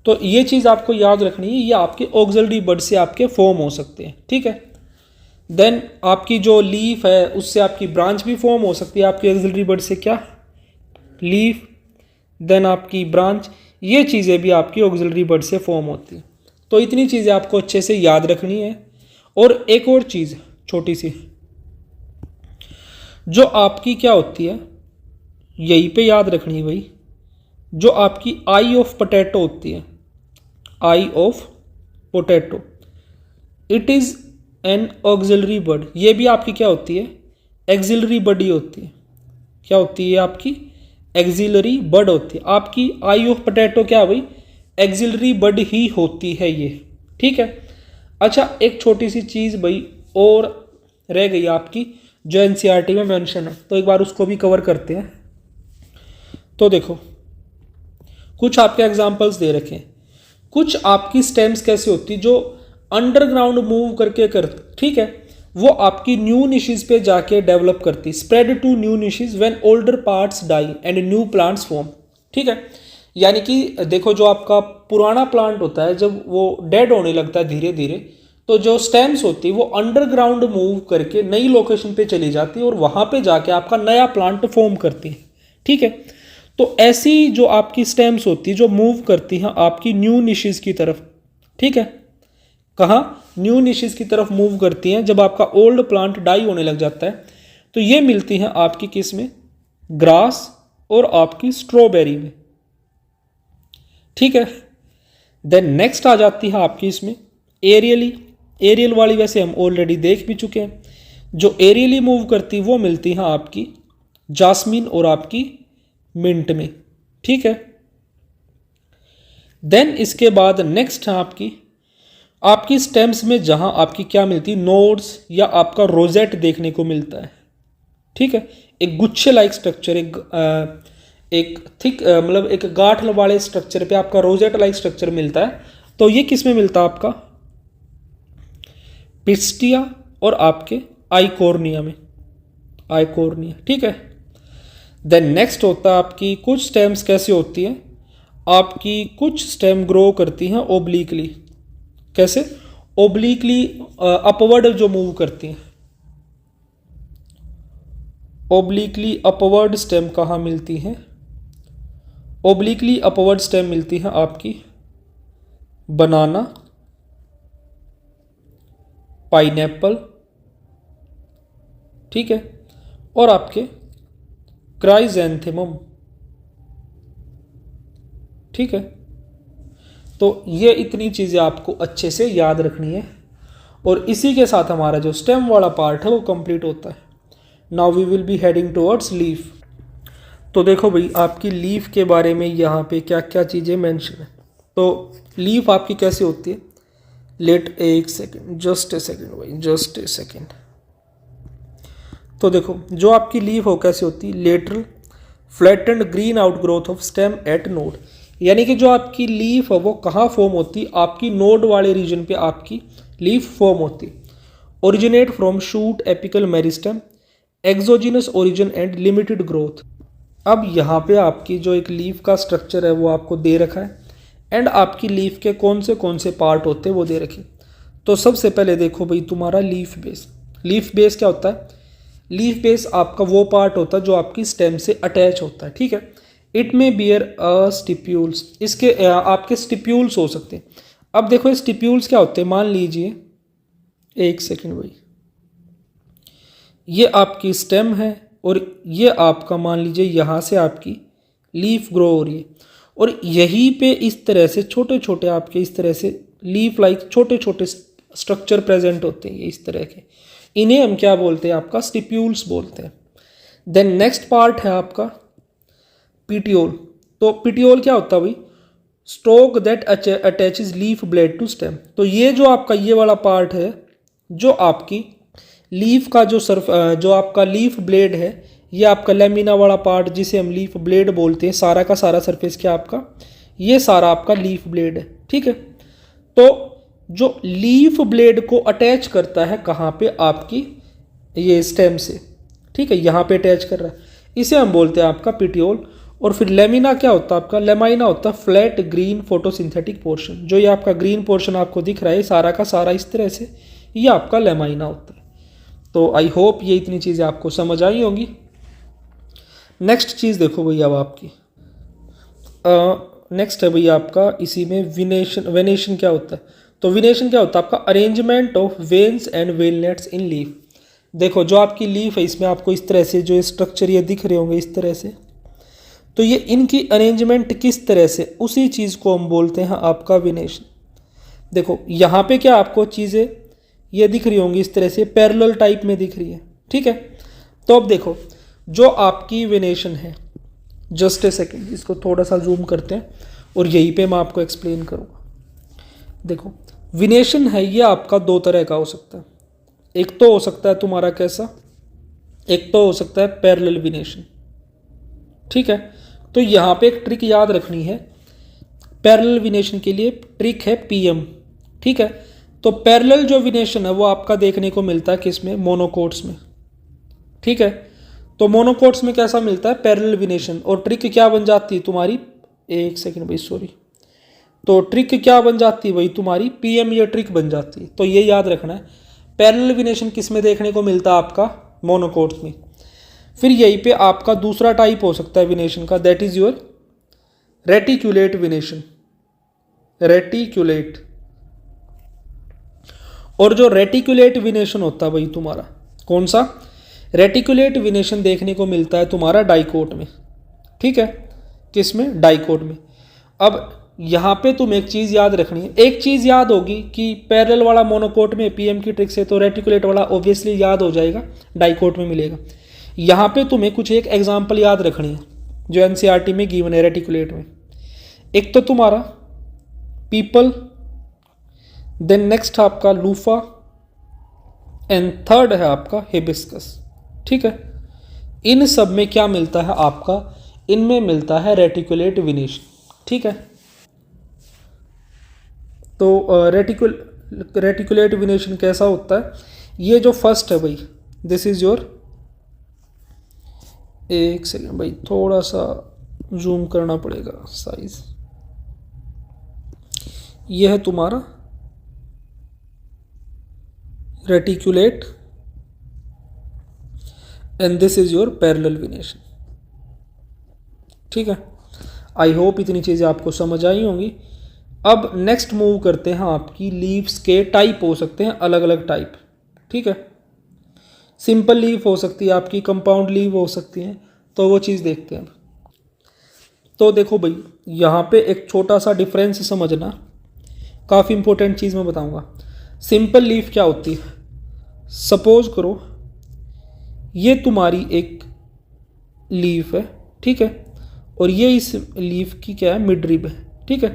तो ये चीज आपको याद रखनी है, ये आपके ऑक्सिलरी बड से आपके फॉर्म हो सकते हैं। ठीक है। देन आपकी जो लीफ है उससे आपकी ब्रांच भी फॉर्म हो सकती है। आपकी ऑक्सिलरी बड से क्या? लीफ, देन आपकी ब्रांच। ये चीज़ें भी आपकी ऑक्सिलरी बड से फॉर्म होती है। तो इतनी चीज़ें आपको अच्छे से याद रखनी है। और एक और चीज़ छोटी सी, जो आपकी क्या होती है, यहीं पे याद रखनी है भाई, जो आपकी आई ऑफ पोटैटो होती है, eye of potato, it is an auxiliary bud. ये भी आपकी क्या होती है? एक्सिलरी बड ही होती है। क्या होती है आपकी? एक्सिलरी बड होती है। आपकी आई ऑफ पोटैटो क्या भाई? एक्सिलरी बड ही होती है ये। ठीक है। अच्छा, एक छोटी सी चीज़ भाई और रह गई आपकी, जो एनसीईआरटी में मेंशन है, तो एक बार उसको भी कवर करते हैं। तो देखो, कुछ आपके एग्जांपल्स दे रखे हैं। कुछ आपकी स्टेम्स कैसी होती, जो अंडरग्राउंड मूव करके ठीक है, वो आपकी न्यू निशेस पे जाके डेवलप करती, spread to new niches when older parts die and new plants form. ठीक है। यानी कि देखो, जो आपका पुराना प्लांट होता है जब वो डेड होने लगता है धीरे धीरे, तो जो स्टेम्स होती है वो अंडरग्राउंड मूव करके नई लोकेशन पे चली जाती है और वहां पे जाके आपका नया प्लांट फॉर्म करती है। ठीक है। तो ऐसी जो आपकी स्टेम्स होती है जो मूव करती हैं आपकी न्यू निशेस की तरफ। ठीक है। कहाँ? न्यू निशेस की तरफ मूव करती हैं जब आपका ओल्ड प्लांट डाई होने लग जाता है। तो ये मिलती हैं आपकी किस में? ग्रास और आपकी स्ट्रॉबेरी में। ठीक है। देन नेक्स्ट आ जाती है आपकी इसमें एरियली। एरियल वाली वैसे हम ऑलरेडी देख भी चुके हैं। जो एरियली मूव करती वो मिलती हैं आपकी जास्मिन और आपकी मिंट में। ठीक है। देन इसके बाद नेक्स्ट है आपकी आपकी स्टेम्स में जहां आपकी क्या मिलती है, नोड्स या आपका रोजेट देखने को मिलता है। ठीक है, एक गुच्छे लाइक स्ट्रक्चर, एक थिक मतलब एक गांठ वाले स्ट्रक्चर पे आपका रोजेट लाइक स्ट्रक्चर मिलता है। तो ये किस में मिलता है आपका, पिस्टिया और आपके आइकोर्निया में, आइकोर्निया। ठीक है, देन नेक्स्ट होता है आपकी कुछ स्टेम्स कैसे होती है, आपकी कुछ स्टेम ग्रो करती हैं ओब्लिकली। कैसे, ओब्लिकली अपवर्ड जो मूव करती हैं, ओब्लिकली अपवर्ड स्टेम कहाँ मिलती हैं, ओब्लिकली अपवर्ड स्टेम मिलती है आपकी बनाना, पाइनएप्पल, ठीक है, और आपके क्राइजेंथेमम। ठीक है, तो ये इतनी चीज़ें आपको अच्छे से याद रखनी है और इसी के साथ हमारा जो स्टेम वाला पार्ट है वो कंप्लीट होता है। Now we will be heading towards leaf. तो देखो भाई, आपकी लीफ के बारे में यहाँ पे क्या क्या चीज़ें मेंशन है। तो लीफ आपकी कैसे होती है, लेट एक सेकेंड, जस्ट ए सेकेंड भाई, जस्ट ए सेकेंड। तो देखो जो आपकी लीफ हो कैसे होती है, lateral flattened green out growth of stem eight node. यानी कि जो आपकी लीफ है वो कहाँ फॉर्म होती है, आपकी नोड वाले रीजन पे आपकी लीफ फॉर्म होती है। Originate from shoot apical meristem, exogenous origin and limited growth. अब यहाँ पे आपकी जो एक लीफ का स्ट्रक्चर है वो आपको दे रखा है एंड आपकी लीफ के कौन से पार्ट होते हैं वो दे रखे। तो सबसे पहले देखो भाई तुम्हारा लीफ बेस। लीफ बेस क्या होता है, लीफ बेस आपका वो पार्ट होता है जो आपकी स्टेम से अटैच होता है। ठीक है, इट में बियर अ स्टिप्यूल्स, इसके आपके स्टिप्यूल्स हो सकते हैं। अब देखो स्टिप्यूल्स क्या होते हैं, मान लीजिए एक सेकेंड भाई, ये आपकी स्टेम है और ये आपका मान लीजिए यहाँ से आपकी लीफ ग्रो हो रही है और यहीं पे इस तरह से छोटे छोटे आपके इस तरह से लीफ लाइक छोटे छोटे स्ट्रक्चर प्रेजेंट होते हैं, ये इस तरह के, इन्हें हम क्या बोलते हैं, आपका स्टिप्यूल्स बोलते हैं। देन नेक्स्ट पार्ट है आपका पिटियोल। तो पिटियोल क्या होता है भाई, stalk that attaches leaf blade to stem. तो ये जो आपका ये वाला पार्ट है जो आपकी लीफ का जो आपका लीफ ब्लेड है, ये आपका लेमिना वाला पार्ट जिसे हम लीफ ब्लेड बोलते हैं, सारा का सारा सरफेस क्या आपका, ये सारा आपका लीफ ब्लेड है। ठीक है, तो जो लीफ ब्लेड को अटैच करता है कहाँ पे, आपकी ये स्टेम से। ठीक है, यहाँ पे अटैच कर रहा है, इसे हम बोलते हैं आपका पिटियोल। और फिर लेमिना क्या होता है आपका, लेमाइना होता है फ्लैट ग्रीन फोटोसिंथेटिक पोर्शन। जो ये आपका ग्रीन पोर्शन आपको दिख रहा है सारा का सारा इस तरह से, ये आपका लेमाइना होता है। तो आई होप ये इतनी चीज़ें आपको समझ आई होंगी। नेक्स्ट चीज़ देखो भैया, अब आपकी नेक्स्ट है भैया आपका इसी में वेनेशन। वेनेशन क्या होता है, तो वेनेशन क्या होता है आपका arrangement of veins and veinlets in leaf. देखो जो आपकी लीफ है इसमें आपको इस तरह से जो स्ट्रक्चर ये दिख रहे होंगे इस तरह से, तो ये इनकी अरेंजमेंट किस तरह से, उसी चीज़ को हम बोलते हैं आपका वेनेशन। देखो यहाँ पे क्या आपको चीज़ें ये दिख रही होंगी इस तरह से पैरेलल टाइप में दिख रही है। ठीक है, तो अब देखो जो आपकी वेनेशन है, जस्ट ए सेकेंड इसको थोड़ा सा जूम करते हैं और यहीं पे मैं आपको एक्सप्लेन करूँगा। देखो वेनेशन है ये आपका दो तरह का हो सकता है। एक तो हो सकता है तुम्हारा कैसा, एक तो हो सकता है पैरेलल वेनेशन। ठीक है, तो यहाँ पे एक ट्रिक याद रखनी है, पैरेलल वेनेशन के लिए ट्रिक है पीएम। ठीक है, तो पैरेलल जो वेनेशन है वो आपका देखने को मिलता है किसमें, मोनोकोट्स में। ठीक है, तो मोनोकोट्स में कैसा मिलता है पैरेलल वेनेशन, और ट्रिक क्या बन जाती है तुम्हारी, एक सेकेंड भाई सॉरी, तो ट्रिक क्या बन जाती है भाई तुम्हारी पीएम, ये ट्रिक बन जाती है। तो ये याद रखना है, पैरेलल वेनेशन किस में देखने को मिलता है आपका, मोनोकोट्स में। फिर यहीं पे आपका दूसरा टाइप हो सकता है वेनेशन का, दैट इज योर रेटिक्यूलेट वेनेशन, रेटिक्यूलेट। और जो रेटिकुलेट वेनेशन होता है भाई तुम्हारा कौन सा, रेटिकुलेट वेनेशन देखने को मिलता है तुम्हारा डाइकोट में। ठीक है, किसमें, डाइकोट में। अब यहाँ पे तुम एक चीज़ याद रखनी है, एक चीज़ याद होगी कि पैरेलल वाला मोनोकोट में पीएम की ट्रिक से, तो रेटिकुलेट वाला ऑब्वियसली याद हो जाएगा, डाइकोट में मिलेगा। यहाँ पे तुम्हें कुछ एक एग्जाम्पल याद रखनी है जो एनसीईआरटी में गिवन है रेटिकुलेट में। एक तो तुम्हारा पीपल, देन नेक्स्ट है आपका लूफा एंड थर्ड है आपका हिबिस्कस। ठीक है, इन सब में क्या मिलता है आपका, इनमें मिलता है रेटिकुलेट वेनेशन। ठीक है, तो रेटिकुलेट वेनेशन कैसा होता है, ये जो फर्स्ट है भाई, दिस इज योर, एक सेकेंड भाई थोड़ा सा जूम करना पड़ेगा साइज, ये है तुम्हारा reticulate and this is your parallel venation. ठीक है, आई होप इतनी चीज़ें आपको समझ आई होंगी। अब नेक्स्ट मूव करते हैं, आपकी लीव्स के टाइप हो सकते हैं अलग अलग टाइप। ठीक है, सिंपल लीव हो सकती है आपकी, कंपाउंड लीव हो सकती है, तो वो चीज़ देखते हैं। तो देखो भाई, यहाँ पे एक छोटा सा डिफरेंस समझना, काफ़ी इंपॉर्टेंट चीज़ मैं बताऊँगा। सिंपल लीव क्या होती है, सपोज करो ये तुम्हारी एक लीफ है। ठीक है, और ये इस लीफ की क्या है, मिड रिब है। ठीक है,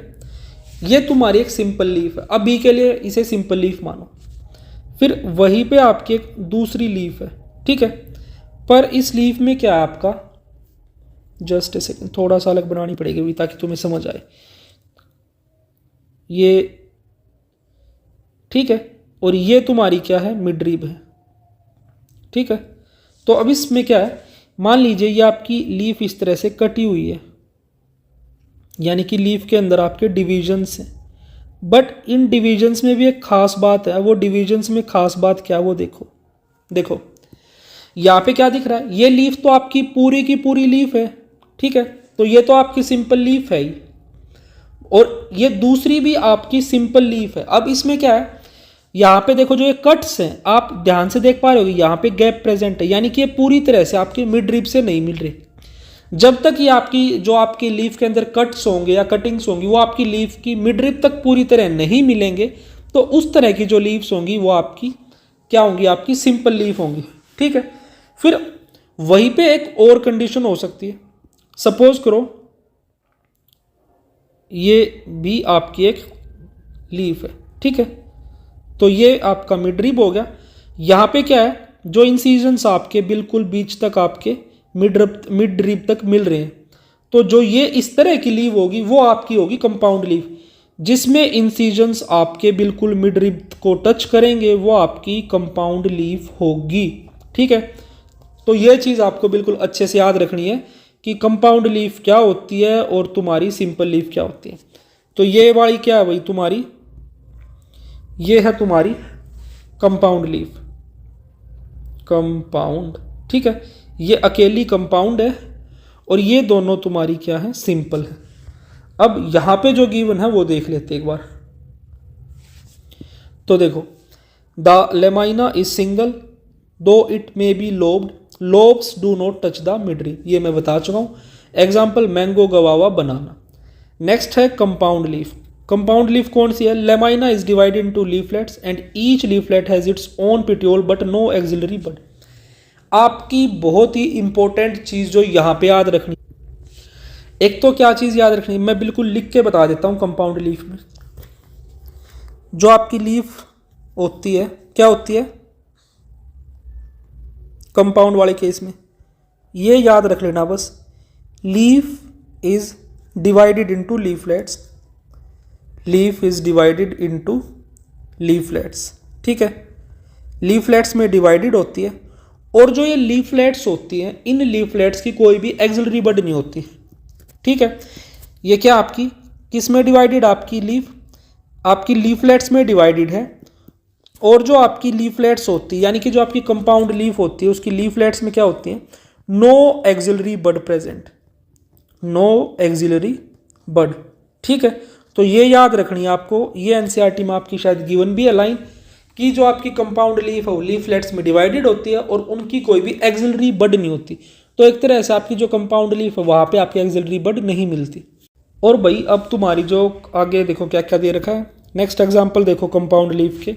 ये तुम्हारी एक सिंपल लीफ है, अभी के लिए इसे सिंपल लीफ मानो। फिर वहीं पे आपकी एक दूसरी लीफ है। ठीक है, पर इस लीफ में क्या है आपका, जस्ट ए सेकेंड, थोड़ा सा अलग बनानी पड़ेगी अभी ताकि तुम्हें समझ आए ये। ठीक है, और ये तुम्हारी क्या है, मिड रिब है। ठीक है, तो अब इसमें क्या है, मान लीजिए ये आपकी लीफ इस तरह से कटी हुई है, यानी कि लीफ के अंदर आपके डिविजन्स हैं। बट इन डिविजन्स में भी एक खास बात है, वो डिविजन्स में खास बात क्या है वो देखो। देखो यहाँ पे क्या दिख रहा है, ये लीफ तो आपकी पूरी की पूरी लीफ है। ठीक है, तो ये तो आपकी सिंपल लीफ है ही, और ये दूसरी भी आपकी सिंपल लीफ है। अब इसमें क्या है, यहाँ पे देखो जो ये कट्स हैं, आप ध्यान से देख पा रहे हो, यहाँ पे गैप प्रेजेंट है, यानी कि ये पूरी तरह से आपकी मिड रिब से नहीं मिल रही। जब तक ये आपकी जो आपकी लीफ के अंदर कट्स होंगे या कटिंग्स होंगी, वो आपकी लीफ की मिड रिब तक पूरी तरह नहीं मिलेंगे, तो उस तरह की जो लीव्स होंगी वो आपकी क्या होंगी, आपकी सिंपल लीफ होंगी। ठीक है, फिर वहीं पे एक और कंडीशन हो सकती है, सपोज करो ये भी आपकी एक लीफ है। ठीक है, तो ये आपका मिड रिब हो गया। यहाँ पे क्या है, जो इंसीजन्स आपके बिल्कुल बीच तक आपके मिड रिब तक मिल रहे हैं, तो जो ये इस तरह की लीव होगी वो आपकी होगी कंपाउंड लीव, जिसमें इंसीजन्स आपके बिल्कुल मिड रिब को टच करेंगे, वो आपकी कंपाउंड लीव होगी। ठीक है, तो ये चीज़ आपको बिल्कुल अच्छे से याद रखनी है कि कंपाउंड लीफ क्या होती है और तुम्हारी सिंपल लीफ क्या होती है। तो ये वाली क्या है भाई तुम्हारी, ये है तुम्हारी कंपाउंड लीफ, कंपाउंड। ठीक है, ये अकेली कंपाउंड है और ये दोनों तुम्हारी क्या है, सिंपल है। अब यहां पे जो गिवन है वो देख लेते एक बार। तो देखो, the lamina is single though it may be lobed, lobes do not touch the mid rib, ये मैं बता चुका हूं। Example mango, guava, banana. Next है कंपाउंड लीफ। कंपाउंड लीफ कौन सी है, lamina is divided into leaflets and each leaflet has its own petiole but no axillary bud. आपकी बहुत ही इंपॉर्टेंट चीज जो यहां पे याद रखनी, एक तो क्या चीज याद रखनी, मैं बिल्कुल लिख के बता देता हूं। कंपाउंड लीफ में जो आपकी लीफ होती है, क्या होती है कंपाउंड वाले केस में, ये याद रख लेना बस, leaf is divided into leaflets, leaf is divided into leaflets. ठीक है, लीफलेट्स में डिवाइडेड होती है, और जो ये लीफलेट्स होती हैं, इन लीफलेट्स की कोई भी एक्सिलरी बड नहीं होती। ठीक है, ये क्या आपकी किस में डिवाइडेड, आपकी लीफ आपकी लीफलेट्स में डिवाइडेड है, और जो आपकी लीफलेट्स होती है, यानी कि जो आपकी कंपाउंड लीफ होती है, उसकी लीफलेट्स में क्या होती है, नो एक्सिलरी बड प्रेजेंट, नो एक्सिलरी बड। ठीक है, तो ये याद रखनी है आपको, ये एनसीईआरटी में आपकी शायद गिवन भी है लाइन, कि जो आपकी कंपाउंड लीफ है वो लीफलेट्स में डिवाइडेड होती है और उनकी कोई भी एक्सिलरी बड नहीं होती। तो एक तरह से आपकी जो कंपाउंड लीफ है वहाँ पे आपकी एक्सिलरी बड नहीं मिलती। और भाई अब तुम्हारी जो आगे देखो क्या क्या दे रखा है, नेक्स्ट एग्जाम्पल देखो कंपाउंड लीफ के,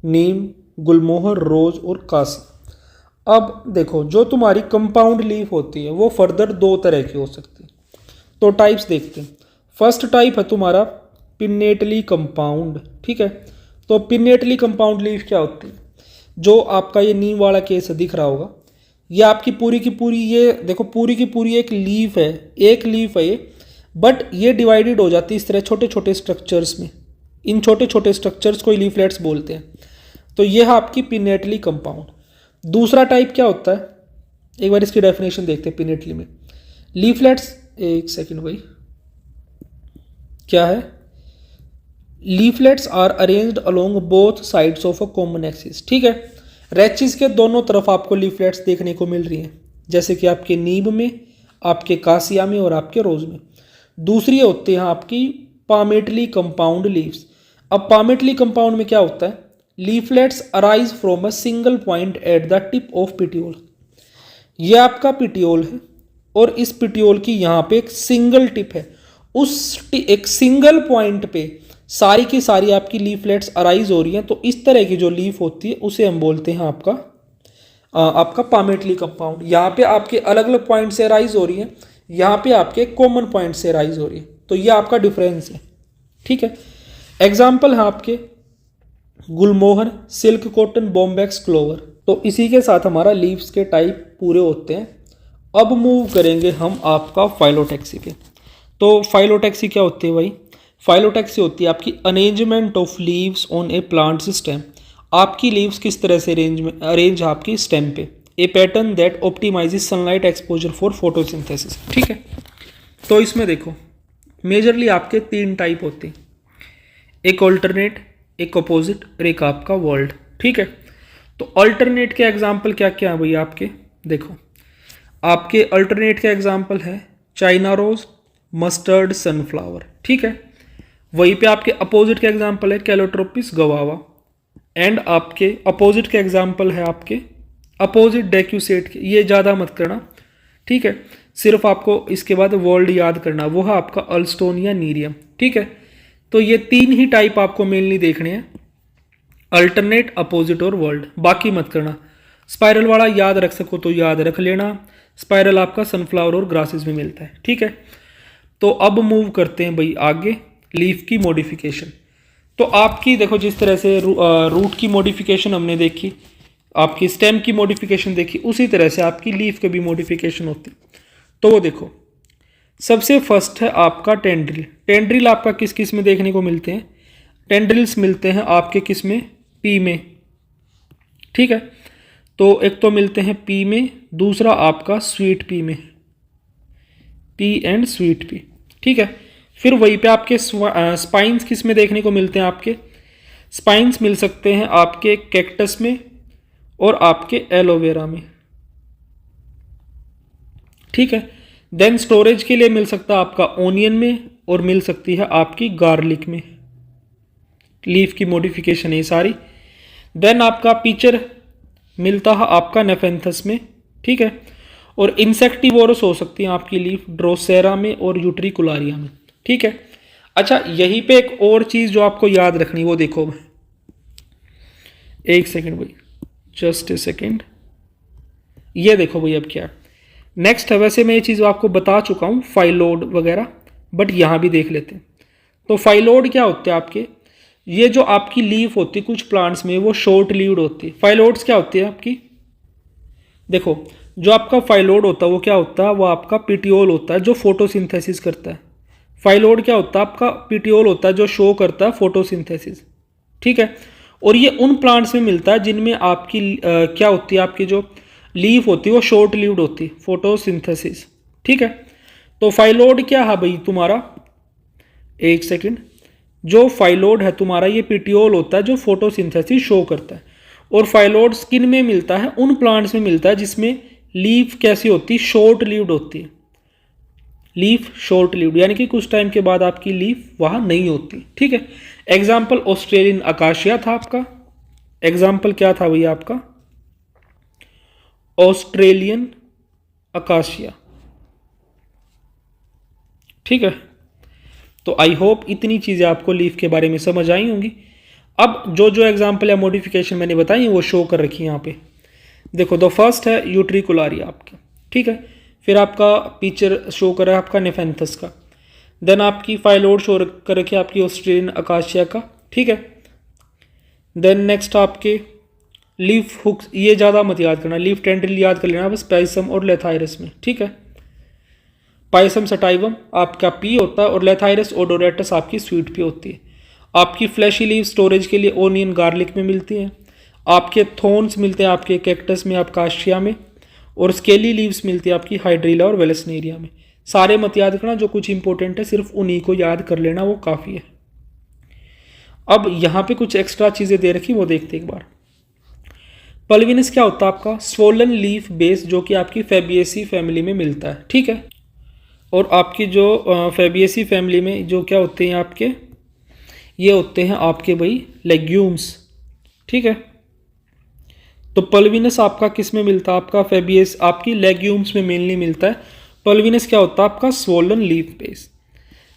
नीम, गुलमोहर, रोज और कासी। अब देखो जो तुम्हारी कंपाउंड लीफ होती है वो फर्दर दो तरह की हो सकती है, तो टाइप्स देखते हैं। फर्स्ट टाइप है तुम्हारा पिन्नेटली कंपाउंड। ठीक है, तो पिन्नेटली कंपाउंड लीफ क्या होती है? जो आपका ये नीम वाला केस दिख रहा होगा, ये आपकी पूरी की पूरी, ये देखो पूरी की पूरी एक लीफ है, एक लीफ है ये, बट ये डिवाइडेड हो जाती है इस तरह छोटे छोटे स्ट्रक्चर्स में। इन छोटे छोटे स्ट्रक्चर्स को लीफलेट्स बोलते हैं। तो ये है आपकी पिन्नेटली कंपाउंड। दूसरा टाइप क्या होता है, एक बार इसकी डेफिनेशन देखते हैं पिन्नेटली में। लीफलेट्स, एक सेकेंड भाई, क्या है? Leaflets are arranged along both sides of a common axis. ठीक है, रैचिस के दोनों तरफ आपको लीफलेट्स देखने को मिल रही हैं, जैसे कि आपके नीब में, आपके कासिया में और आपके रोज में। दूसरी होती है आपकी पामेटली कंपाउंड लीव्स। अब पामेटली कंपाउंड में क्या होता है? Leaflets arise from a single point at the tip of petiole. ये आपका पिटियोल है और इस पिटियोल की यहाँ पे एक सिंगल टिप है, उस एक सिंगल पॉइंट पे सारी की सारी आपकी लीफलेट्स अराइज हो रही हैं। तो इस तरह की जो लीफ होती है उसे हम बोलते हैं आपका पामेटली कंपाउंड। यहाँ पे आपके अलग अलग पॉइंट से अराइज हो रही है, यहाँ पे आपके कॉमन पॉइंट से अराइज हो रही है। तो ये आपका डिफरेंस है। ठीक है, एग्जाम्पल है आपके गुलमोहर, सिल्क कॉटन, बॉम्बैक्स, क्लोवर। तो इसी के साथ हमारा लीव्स के टाइप पूरे होते हैं। अब मूव करेंगे हम आपका फाइलोटैक्सी पे। तो फाइलोटैक्सी क्या होती है भाई? फाइलोटैक्सी होती है आपकी arrangement of leaves on a plant stem. आपकी लीव्स किस तरह से अरेंज है आपकी स्टेम पे। A pattern that optimizes sunlight exposure for photosynthesis. ठीक है, तो इसमें देखो मेजरली आपके 3 टाइप होते हैं, एक ऑल्टरनेट, एक अपोजिट और एक आपका वर्ल्ड। ठीक है, तो अल्टरनेट के एग्जाम्पल क्या क्या है भैया आपके? देखो आपके अल्टरनेट के एग्जाम्पल है चाइना रोज, मस्टर्ड, सनफ्लावर। ठीक है, वहीं पे आपके अपोजिट के एग्जाम्पल है कैलोट्रोपिस, गवावा। एंड आपके अपोजिट के एग्जाम्पल है आपके अपोजिट डेक्यूसेट के। ये ज़्यादा मत करना, ठीक है, सिर्फ आपको इसके बाद वर्ल्ड याद करना, वो है आपका अल्स्टोनिया, नीरियम। ठीक है, तो ये 3 ही टाइप आपको मेनली देखने हैं, अल्टरनेट, अपोजिट और वर्ल्ड। बाकी मत करना। स्पाइरल वाला याद रख सको तो याद रख लेना। स्पाइरल आपका सनफ्लावर और ग्रासेस में मिलता है। ठीक है, तो अब मूव करते हैं भाई आगे, लीफ की मॉडिफिकेशन। तो आपकी देखो जिस तरह से रूट की मॉडिफिकेशन हमने देखी, आपकी स्टेम की मॉडिफिकेशन देखी, उसी तरह से आपकी लीफ की भी मॉडिफिकेशन होती। तो वो देखो सबसे फर्स्ट है आपका टेंड्रिल। टेंड्रिल आपका किस किस में देखने को मिलते हैं? टेंड्रिल्स मिलते हैं आपके किस में? पी में। ठीक है, तो एक तो मिलते हैं पी में, दूसरा आपका स्वीट पी में, पी एंड स्वीट पी। ठीक है, फिर वहीं पे आपके स्पाइंस किस में देखने को मिलते हैं? आपके स्पाइंस मिल सकते हैं आपके कैक्टस में और आपके एलोवेरा में। ठीक है, देन स्टोरेज के लिए मिल सकता है आपका ओनियन में और मिल सकती है आपकी गार्लिक में। लीफ की मॉडिफिकेशन है सारी। देन आपका पिचर मिलता है आपका नेफेंथस में। ठीक है, और इंसेक्टिवोरस हो सकती है आपकी लीफ ड्रोसेरा में और यूट्रिकुलारिया में। ठीक है, अच्छा यहीं पे एक और चीज़ जो आपको याद रखनी, वो देखो, एक सेकेंड भाई, जस्ट ए सेकेंड, ये देखो भाई अब क्या है नेक्स्ट है। वैसे मैं ये चीज़ आपको बता चुका हूँ फाइलोड वगैरह, बट यहाँ भी देख लेते हैं। तो फाइलोड क्या होते हैं आपके? ये जो आपकी लीफ होती है कुछ प्लांट्स में वो शॉर्ट लीव्ड होती है। फाइलोड्स क्या होती है आपकी? देखो जो आपका फाइलोड होता है वो क्या होता है? वो आपका पिटियोल होता है जो फोटोसिंथेसिस करता है। फाइलोड क्या होता है? आपका पिटियोल होता है जो शो करता है फोटोसिंथेसिस। ठीक है, और ये उन प्लांट्स में मिलता है जिनमें आपकी क्या होती है, आपकी जो लीफ होती है वो शॉर्ट लीव्ड होती है, फोटोसिंथेसिस। ठीक है, तो फाइलोड क्या है भाई तुम्हारा? एक सेकेंड, जो फाइलोड है तुम्हारा ये पिटियोल होता है जो फोटोसिंथेसिस शो करता है। और फाइलोड स्किन में मिलता है, उन प्लांट्स में मिलता है जिसमें लीफ कैसी होती है? शॉर्ट लीव्ड होती है। लीफ शॉर्ट लीव्ड यानी कि कुछ टाइम के बाद आपकी लीफ वहां नहीं होती। ठीक है, एग्जाम्पल ऑस्ट्रेलियन अकाशिया था आपका। एग्जाम्पल क्या था भैया आपका? Australian acacia. ठीक है, तो आई होप इतनी चीज़ें आपको लीफ के बारे में समझ आई होंगी। अब जो जो एग्जाम्पल या मॉडिफिकेशन मैंने बताई वो शो कर रखी है यहाँ पे। देखो द फर्स्ट है यूट्रिकुलारिया आपके। ठीक है, फिर आपका पिक्चर शो कर रहा है आपका नेफेंथस का। देन आपकी फाइलोड शो कर रखी है आपकी ऑस्ट्रेलियन अकाशिया का। ठीक है, देन नेक्स्ट आपके लीफ हुक्स, ये ज़्यादा मत याद करना, लीफ टेंड्रिल याद कर लेना बस पाइसम और लेथाइरस में, ठीक है। पाइसम सटाइवम आपका पी होता है और लेथाइरस ओडोरेटस आपकी स्वीट पी होती है। आपकी फ्लैशी लीव स्टोरेज के लिए ओनियन गार्लिक में मिलती हैं। आपके थोन्स मिलते हैं आपके कैक्टस में, आपका आशिया में, और स्केली लीव्स मिलती है आपकी हाइड्रीला और वेलेसनेरिया में। सारे मत याद करना, जो कुछ इंपॉर्टेंट है सिर्फ उन्हीं को याद कर लेना, वो काफ़ी है। अब यहाँ पे कुछ एक्स्ट्रा चीज़ें दे रखी, वो देखते एक बार। पल्विनस क्या होता है आपका स्वोलन लीफ बेस, जो कि आपकी फेबिएसी फैमिली में मिलता है, ठीक है। और आपकी जो फेबिएसी फैमिली में जो क्या होते हैं आपके, ये होते हैं आपके भाई लेग्यूम्स, ठीक है। तो पल्विनस आपका किस में मिलता है, आपका फेबियस आपकी लेग्यूम्स में मेनली मिलता है। पल्विनस क्या होता है आपका swollen leaf base.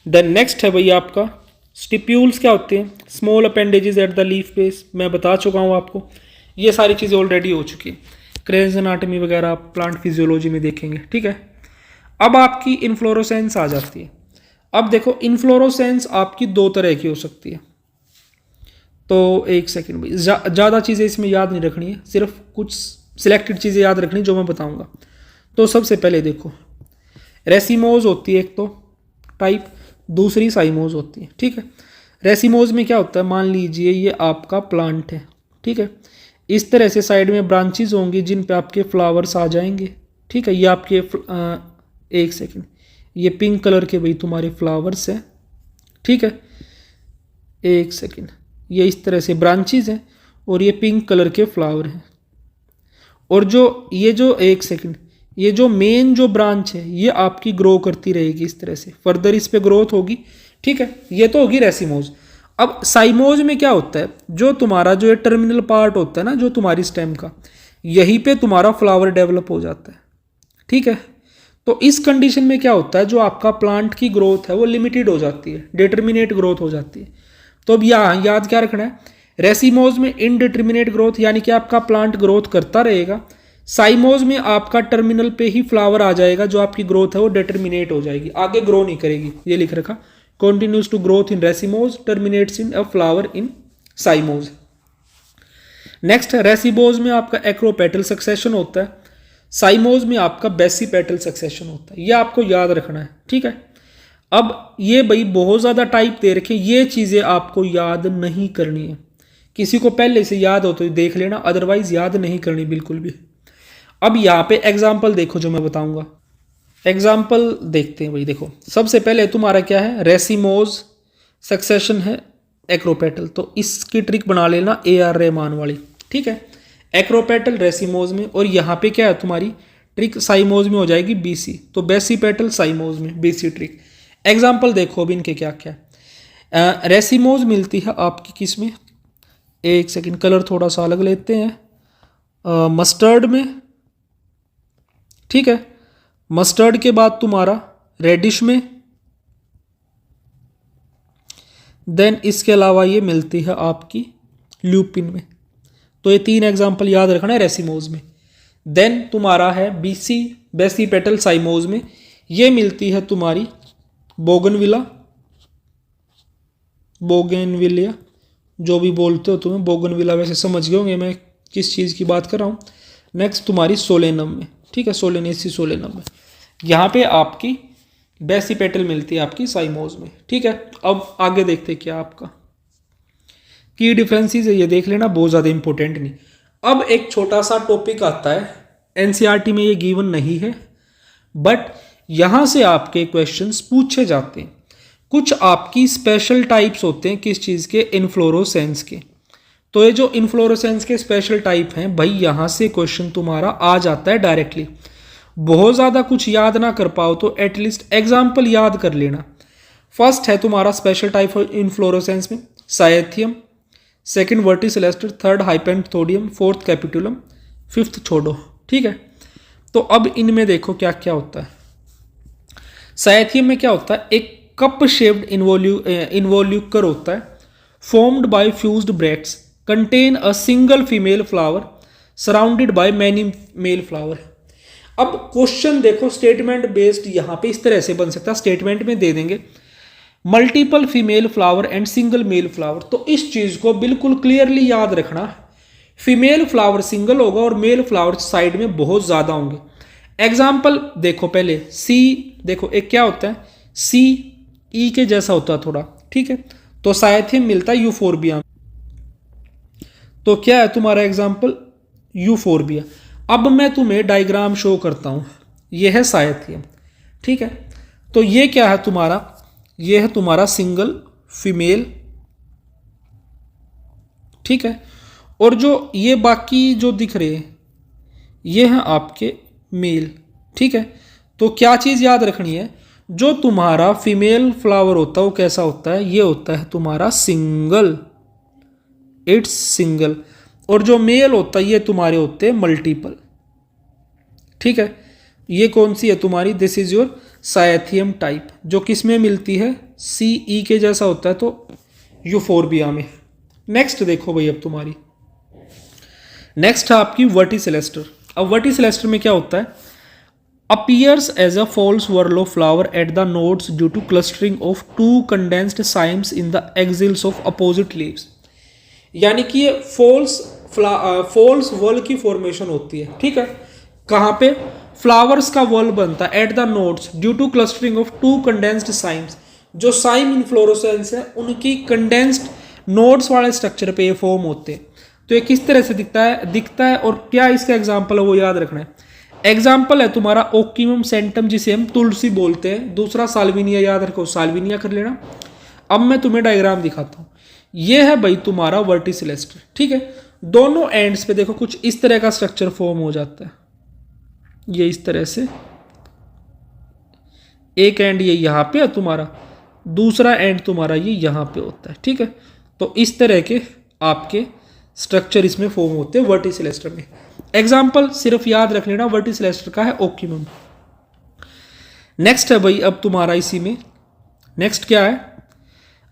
Then next है भैया आपका स्टिप्यूल्स, क्या होते हैं small appendages at the leaf base. मैं बता चुका हूँ आपको, ये सारी चीज़ें ऑलरेडी हो चुकी हैं। क्रेन्स एनाटॉमी वगैरह आप प्लांट फिजियोलॉजी में देखेंगे, ठीक है। अब आपकी इन्फ्लोरोसेंस आ जाती है। अब देखो इन्फ्लोरोसेंस आपकी दो तरह की हो सकती है। तो एक सेकंड भाई, ज़्यादा चीज़ें इसमें याद नहीं रखनी है, सिर्फ कुछ सिलेक्टेड चीज़ें याद रखनी जो मैं बताऊंगा। तो सबसे पहले देखो रेसिमोज होती है एक तो टाइप, दूसरी साइमोज होती है, ठीक है। रेसिमोज में क्या होता है, मान लीजिए ये आपका प्लांट है, ठीक है। इस तरह से साइड में ब्रांचेज होंगी जिन पे आपके फ्लावर्स आ जाएंगे, ठीक है। ये आपके एक सेकंड, ये पिंक कलर के भाई तुम्हारे फ्लावर्स हैं, ठीक है। एक सेकंड, ये इस तरह से ब्रांचेज हैं और ये पिंक कलर के फ्लावर हैं। और जो एक सेकंड, ये जो मेन जो ब्रांच है ये आपकी ग्रो करती रहेगी इस तरह से, फर्दर इस पे ग्रोथ होगी, ठीक है। ये तो होगी रेसिमोज। अब साइमोज में क्या होता है, जो तुम्हारा जो टर्मिनल पार्ट होता है ना, जो तुम्हारी स्टेम का, यहीं पे तुम्हारा फ्लावर डेवलप हो जाता है, ठीक है। तो इस कंडीशन में क्या होता है, जो आपका प्लांट की ग्रोथ है वो लिमिटेड हो जाती है, डिटर्मिनेट ग्रोथ हो जाती है। तो अब यहाँ याद क्या रखना है, रेसिमोज में इनडिटर्मिनेट ग्रोथ, यानी कि आपका प्लांट ग्रोथ करता रहेगा। साइमोज में आपका टर्मिनल पे ही फ्लावर आ जाएगा, जो आपकी ग्रोथ है वो डिटर्मिनेट हो जाएगी, आगे ग्रो नहीं करेगी। ये लिख रखा, continues to growth in racemose, terminates in a flower in cymose। Next racemose में आपका एक्रोपेटल सक्सेशन होता है, साइमोज में आपका बेसिपेटल सक्सेशन होता है। ये आपको याद रखना है, ठीक है। अब ये भाई बहुत ज़्यादा टाइप दे रखे, ये चीज़ें आपको याद नहीं करनी है। किसी को पहले से याद हो तो देख लेना, अदरवाइज याद नहीं करनी बिल्कुल भी। अब यहाँ पे एग्जाम्पल देखो जो मैं बताऊंगा, एग्जाम्पल देखते हैं भाई। देखो सबसे पहले तुम्हारा क्या है, रेसिमोज सक्सेशन है एक्रोपेटल, तो इसकी ट्रिक बना लेना AR रहमान वाली, ठीक है। एक्रोपेटल रेसिमोज में, और यहाँ पे क्या है तुम्हारी ट्रिक साइमोज में हो जाएगी BC, तो बेसिपेटल साइमोज में BC ट्रिक। एग्जाम्पल देखो अब इनके क्या क्या है। रेसिमोज मिलती है आपकी किस में, एक सेकंड कलर थोड़ा सा अलग लेते हैं, मस्टर्ड में, ठीक है। मस्टर्ड के बाद तुम्हारा रेडिश में, देन इसके अलावा ये मिलती है आपकी ल्यूपिन में। तो ये 3 एग्जाम्पल याद रखना है रेसिमोज में। देन तुम्हारा है BC बेसिपेटल साइमोज में, ये मिलती है तुम्हारी बोगनविलिया, जो भी बोलते हो तुम्हें बोगनविला, वैसे समझ गए होंगे मैं किस चीज़ की बात कर रहा हूँ। नेक्स्ट तुम्हारी सोलेनम में, ठीक है, सोलेनेसी सोलेनम में। यहाँ पे आपकी बेसिपेटल मिलती है आपकी साइमोज में, ठीक है। अब आगे देखते क्या आपका की डिफरेंसेस है, ये देख लेना, बहुत ज़्यादा इंपॉर्टेंट नहीं। अब एक छोटा सा टॉपिक आता है, NCERT में ये गिवन नहीं है, बट यहाँ से आपके क्वेश्चंस पूछे जाते हैं। कुछ आपकी स्पेशल टाइप्स होते हैं किस चीज़ के, इन्फ्लोरोसेंस के। तो ये जो इन्फ्लोरोसेंस के स्पेशल टाइप हैं भाई, यहाँ से क्वेश्चन तुम्हारा आ जाता है डायरेक्टली। बहुत ज़्यादा कुछ याद ना कर पाओ तो एटलीस्ट एग्जाम्पल याद कर लेना। फर्स्ट है तुम्हारा स्पेशल टाइप इन्फ्लोरोसेंस में cyathium, second verticillaster, third hypanthodium, fourth capitulum, fifth छोडो, ठीक है। तो अब इनमें देखो क्या क्या होता है। साइथियम में क्या होता है, एक कप शेप्ड इन्वोल्यूकर होता है, formed by fused bracts, contain a single female flower surrounded by many male flower. अब क्वेश्चन देखो स्टेटमेंट बेस्ड यहाँ पे इस तरह से बन सकता है, स्टेटमेंट में दे देंगे multiple female flower and single male flower. तो इस चीज को बिल्कुल क्लियरली याद रखना, फीमेल फ्लावर सिंगल होगा और मेल फ्लावर साइड में बहुत ज्यादा होंगे। एग्जाम्पल देखो, पहले सी देखो, एक क्या होता है सी ई के जैसा होता है थोड़ा, ठीक है, तो साइथियम मिलता है यूफोरबिया। तो क्या है तुम्हारा एग्जाम्पल यूफोरबिया। अब मैं तुम्हें डायग्राम शो करता हूं, यह है साइथियम, ठीक है। तो ये क्या है तुम्हारा, ये है तुम्हारा सिंगल फीमेल, ठीक है, और जो ये बाकी जो दिख रहे हैं ये हैं आपके मेल, ठीक है। तो क्या चीज याद रखनी है, जो तुम्हारा फीमेल फ्लावर होता है वो कैसा होता है, ये होता है तुम्हारा सिंगल, इट्स सिंगल, और जो मेल होता है ये तुम्हारे होते हैं मल्टीपल, ठीक है। ये कौन सी है तुम्हारी, this is your cyathium type, जो किस में मिलती है, सी ई के जैसा होता है तो यूफोरबिया में। नेक्स्ट देखो भाई, अब तुम्हारी नेक्स्ट है आपकी वर्टिसिलेस्टर। अब वर्टिसिलेस्टर में क्या होता है, appears as a false whorl of flower at the nodes due to clustering of two condensed cymes in the axils of opposite leaves. यानी कि ये फॉल्स व्हर्ल की फॉर्मेशन होती है, ठीक है। कहाँ पे, फ्लावर्स का व्हर्ल बनता है at the nodes due to clustering of two condensed cymes. जो साइम इनफ्लोरेसेंस है उनकी कंडेंस्ड नोड्स वाले स्ट्रक्चर पे ये फॉर्म होते हैं। तो ये किस तरह से दिखता है और क्या इसका एग्जाम्पल है वो याद रखना है। एग्जाम्पल है तुम्हारा ओक्यूमम सेंटम, जिसे हम तुलसी बोलते हैं, दूसरा साल्विनिया, याद रखो साल्विनिया कर लेना। अब मैं तुम्हें डायग्राम दिखाता हूँ, ये है भाई तुम्हारा वर्टिसिलेस्टर, ठीक है। दोनों एंड्स पे देखो कुछ इस तरह का स्ट्रक्चर फॉर्म हो जाता है, ये इस तरह से, एक एंड ये यहाँ पे है तुम्हारा, दूसरा एंड तुम्हारा ये यहाँ पे होता है, ठीक है। तो इस तरह के आपके स्ट्रक्चर इसमें फॉर्म होते हैं वर्टिसिलेस्टर में। एग्जाम्पल सिर्फ याद रख लेना वर्टिसिलेस्टर का है ओक्यूमम। नेक्स्ट है भाई अब तुम्हारा इसी में, नेक्स्ट क्या है,